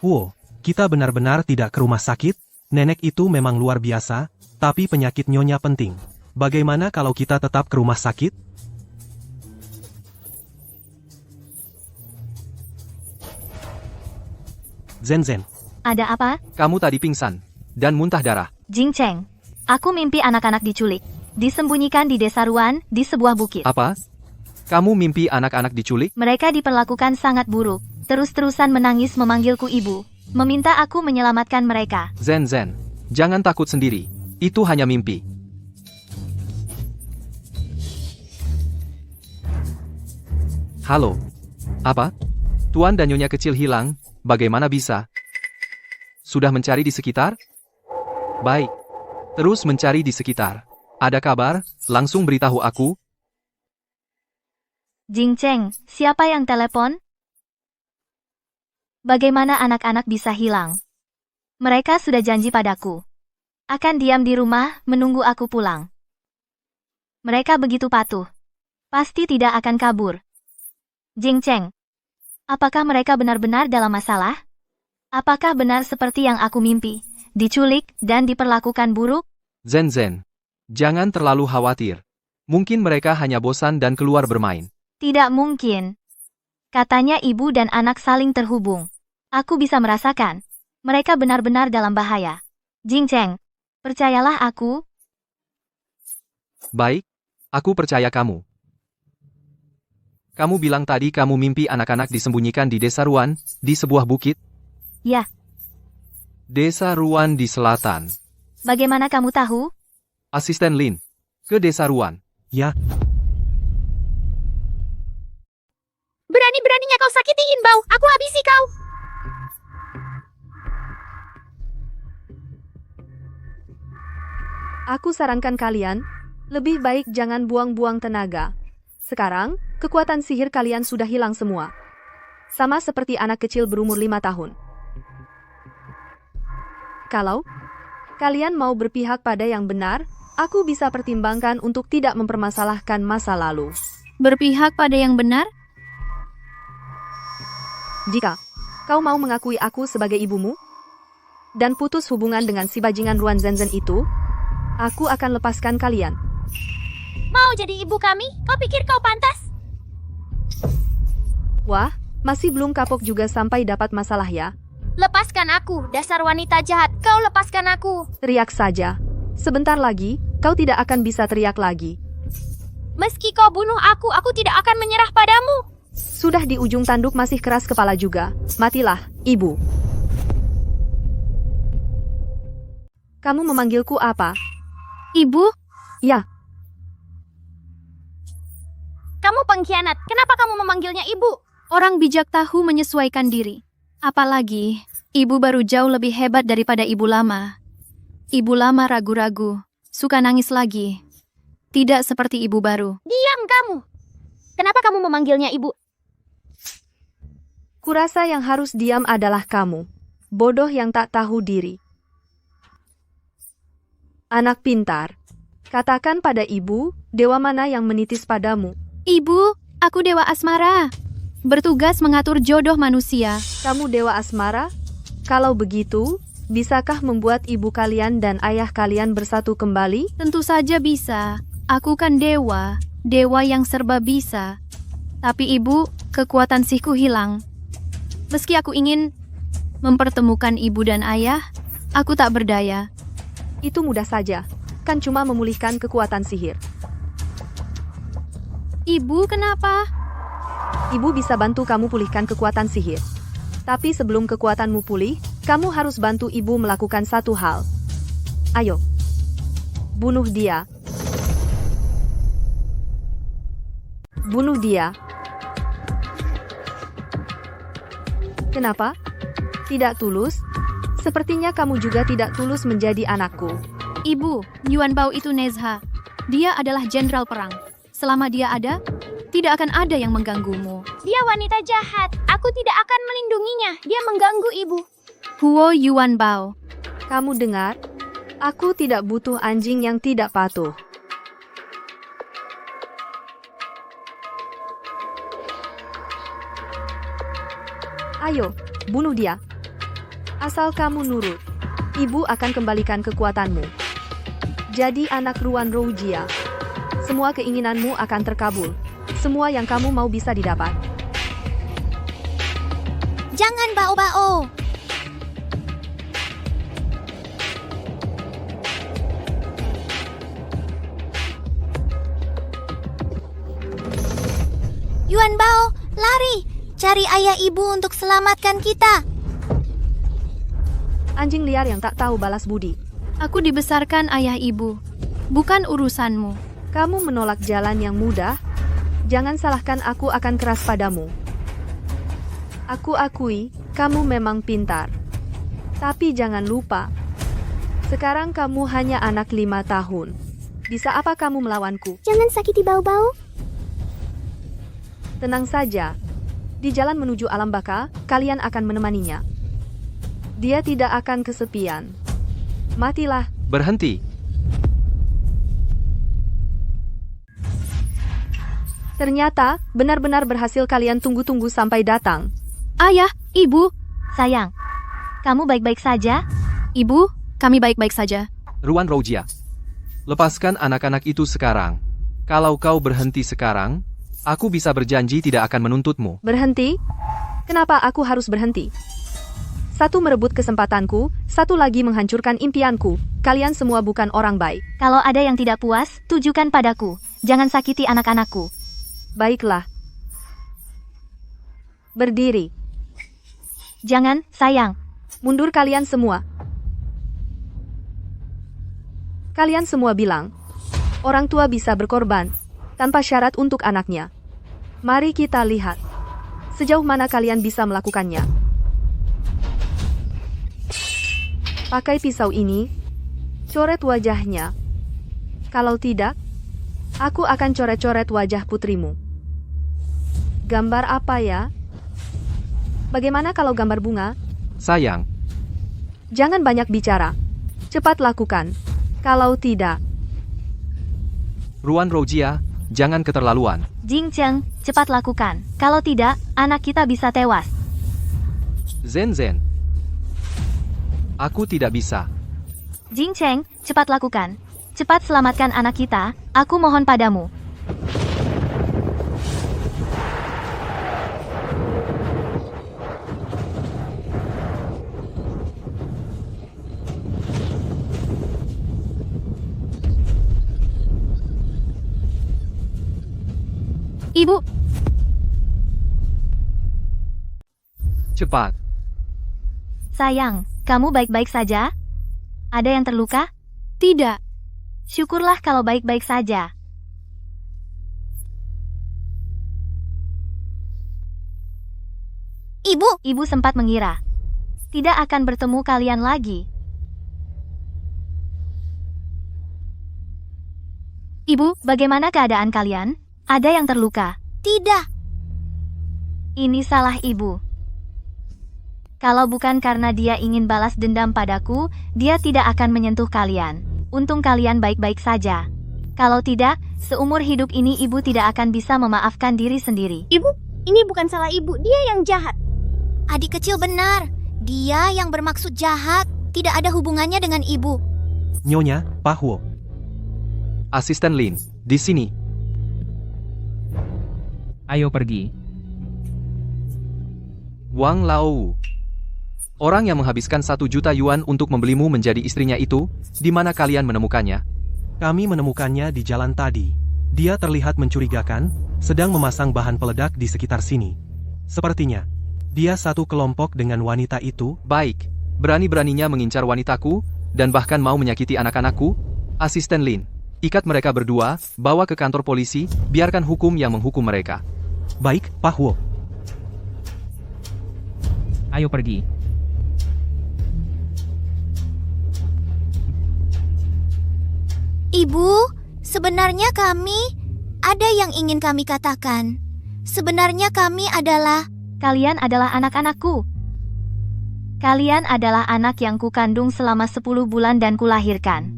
Huo, kita benar-benar tidak ke rumah sakit? Nenek itu memang luar biasa, tapi penyakit nyonya penting. Bagaimana kalau kita tetap ke rumah sakit? Zen. Ada apa? Kamu tadi pingsan dan muntah darah. Jing Cheng, aku mimpi anak-anak diculik. Disembunyikan di desa Ruan, di sebuah bukit. Apa? Kamu mimpi anak-anak diculik? Mereka diperlakukan sangat buruk. Terus-terusan menangis memanggilku ibu. Meminta aku menyelamatkan mereka. Zen, jangan takut sendiri. Itu hanya mimpi. Halo. Apa? Tuan dan Nyonya kecil hilang, bagaimana bisa? Sudah mencari di sekitar? Baik. Terus mencari di sekitar. Ada kabar? Langsung beritahu aku. Jing Cheng, siapa yang telepon? Bagaimana anak-anak bisa hilang? Mereka sudah janji padaku. Akan diam di rumah, menunggu aku pulang. Mereka begitu patuh. Pasti tidak akan kabur. Jing Cheng, apakah mereka benar-benar dalam masalah? Apakah benar seperti yang aku mimpi? Diculik dan diperlakukan buruk? Zen, jangan terlalu khawatir. Mungkin mereka hanya bosan dan keluar bermain. Tidak mungkin. Katanya ibu dan anak saling terhubung. Aku bisa merasakan. Mereka benar-benar dalam bahaya. Jing Cheng, percayalah aku. Baik, aku percaya kamu. Kamu bilang tadi kamu mimpi anak-anak disembunyikan di desa Ruan, di sebuah bukit? Ya. Desa Ruan di selatan. Bagaimana kamu tahu? Asisten Lin, ke desa Ruan. Ya. Berani-beraninya kau sakiti Yinbao, aku habisi kau. Aku sarankan kalian, lebih baik jangan buang-buang tenaga. Sekarang, kekuatan sihir kalian sudah hilang semua. Sama seperti anak kecil berumur 5 tahun. Kalau kalian mau berpihak pada yang benar, aku bisa pertimbangkan untuk tidak mempermasalahkan masa lalu. Berpihak pada yang benar? Jika kau mau mengakui aku sebagai ibumu, dan putus hubungan dengan si bajingan Ruan Zenzhen itu, aku akan lepaskan kalian. Mau jadi ibu kami? Kau pikir kau pantas? Wah, masih belum kapok juga sampai dapat masalah ya. Lepaskan aku, dasar wanita jahat. Kau lepaskan aku. Teriak saja. Sebentar lagi, kau tidak akan bisa teriak lagi. Meski kau bunuh aku tidak akan menyerah padamu. Sudah di ujung tanduk masih keras kepala juga. Matilah, ibu. Kamu memanggilku apa? Ibu? Ya. Kamu pengkhianat. Kenapa kamu memanggilnya ibu? Orang bijak tahu menyesuaikan diri. Apalagi, ibu baru jauh lebih hebat daripada ibu lama. Ibu lama ragu-ragu, suka nangis lagi. Tidak seperti ibu baru. Diam kamu. Kenapa kamu memanggilnya ibu? Kurasa yang harus diam adalah kamu. Bodoh yang tak tahu diri. Anak pintar. Katakan pada ibu, dewa mana yang menitis padamu? Ibu, aku Dewa Asmara. Bertugas mengatur jodoh manusia. Kamu Dewa Asmara? Kalau begitu, bisakah membuat ibu kalian dan ayah kalian bersatu kembali? Tentu saja bisa. Aku kan dewa, dewa yang serba bisa. Tapi ibu, kekuatan sihku hilang. Meski aku ingin mempertemukan ibu dan ayah, aku tak berdaya. Itu mudah saja, kan cuma memulihkan kekuatan sihir. Ibu, kenapa? Ibu bisa bantu kamu pulihkan kekuatan sihir. Tapi sebelum kekuatanmu pulih, kamu harus bantu ibu melakukan satu hal. Ayo, bunuh dia. Bunuh dia. Kenapa? Tidak tulus? Sepertinya kamu juga tidak tulus menjadi anakku. Ibu, Yuan Bao itu Nezha. Dia adalah jenderal perang. Selama dia ada, tidak akan ada yang mengganggumu. Dia wanita jahat. Aku tidak akan melindunginya. Dia mengganggu ibu. Huo Yuan Bao. Kamu dengar? Aku tidak butuh anjing yang tidak patuh. Ayo, bunuh dia. Asal kamu nurut, ibu akan kembalikan kekuatanmu. Jadi anak Ruan Roujia. Semua keinginanmu akan terkabul. Semua yang kamu mau bisa didapat. Jangan Bao-Bao. Yuan Bao, lari! Cari ayah ibu untuk selamatkan kita. Anjing liar yang tak tahu balas budi. Aku dibesarkan ayah ibu. Bukan urusanmu. Kamu menolak jalan yang mudah? Jangan salahkan aku akan keras padamu. Aku akui, kamu memang pintar. Tapi jangan lupa, sekarang kamu hanya anak 5 tahun. Bisa apa kamu melawanku? Jangan sakiti Bao-Bao. Tenang saja. Di jalan menuju alam baka, kalian akan menemaninya. Dia tidak akan kesepian. Matilah. Berhenti. Ternyata, benar-benar berhasil kalian tunggu-tunggu sampai datang. Ayah, ibu. Sayang, kamu baik-baik saja? Ibu, kami baik-baik saja. Ruan Roujia. Lepaskan anak-anak itu sekarang. Kalau kau berhenti sekarang, aku bisa berjanji tidak akan menuntutmu. Berhenti? Kenapa aku harus berhenti? Satu merebut kesempatanku, satu lagi menghancurkan impianku. Kalian semua bukan orang baik. Kalau ada yang tidak puas, tujukan padaku. Jangan sakiti anak-anakku. Baiklah. Berdiri. Jangan, sayang. Mundur kalian semua. Kalian semua bilang, orang tua bisa berkorban, tanpa syarat untuk anaknya. Mari kita lihat, sejauh mana kalian bisa melakukannya. Pakai pisau ini, coret wajahnya. Kalau tidak, aku akan coret-coret wajah putrimu. Gambar apa ya? Bagaimana kalau gambar bunga? Sayang. Jangan banyak bicara. Cepat lakukan. Kalau tidak... Ruan Roujia, jangan keterlaluan. Jing Cheng, cepat lakukan. Kalau tidak, anak kita bisa tewas. Zenzhen. Aku tidak bisa. Jing Cheng, cepat lakukan. Cepat selamatkan anak kita, aku mohon padamu. Ibu, Cepat. Sayang, kamu baik-baik saja? Ada yang terluka? tidak. Syukurlah kalau baik-baik saja. Ibu sempat mengira tidak akan bertemu kalian lagi. Ibu, bagaimana keadaan kalian? Ada yang terluka? Tidak. Ini salah ibu. Kalau bukan karena dia ingin balas dendam padaku, dia tidak akan menyentuh kalian. Untung kalian baik-baik saja. Kalau tidak, seumur hidup ini ibu tidak akan bisa memaafkan diri sendiri. Ibu, ini bukan salah ibu, dia yang jahat. Adik kecil benar. Dia yang bermaksud jahat. Tidak ada hubungannya dengan ibu. Nyonya, Pak Huo. Asisten Lin, di sini. Ayo pergi. Wang Lao. Orang yang menghabiskan 1 juta yuan untuk membelimu menjadi istrinya itu, di mana kalian menemukannya? Kami menemukannya di jalan tadi. Dia terlihat mencurigakan, sedang memasang bahan peledak di sekitar sini. Sepertinya, dia satu kelompok dengan wanita itu. Baik, berani-beraninya mengincar wanitaku, dan bahkan mau menyakiti anak-anakku? Asisten Lin, ikat mereka berdua, bawa ke kantor polisi, biarkan hukum yang menghukum mereka. Baik, Pak Huo. Ayo pergi. Ibu, sebenarnya kami ada yang ingin kami katakan. Sebenarnya kami adalah... Kalian adalah anak-anakku. Kalian adalah anak yang kukandung selama 10 bulan dan kulahirkan.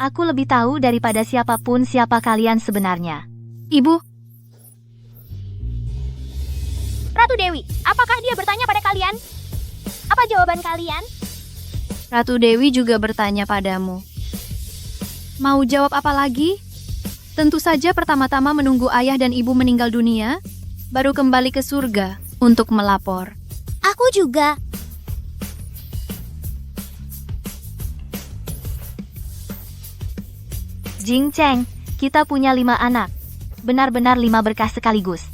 Aku lebih tahu daripada siapapun siapa kalian sebenarnya. Ibu, Ratu Dewi, apakah dia bertanya pada kalian? Apa jawaban kalian? Ratu Dewi juga bertanya padamu. Mau jawab apa lagi? Tentu saja pertama-tama menunggu ayah dan ibu meninggal dunia, baru kembali ke surga untuk melapor. Aku juga. Jing Cheng, kita punya 5 anak. Benar-benar 5 berkah sekaligus.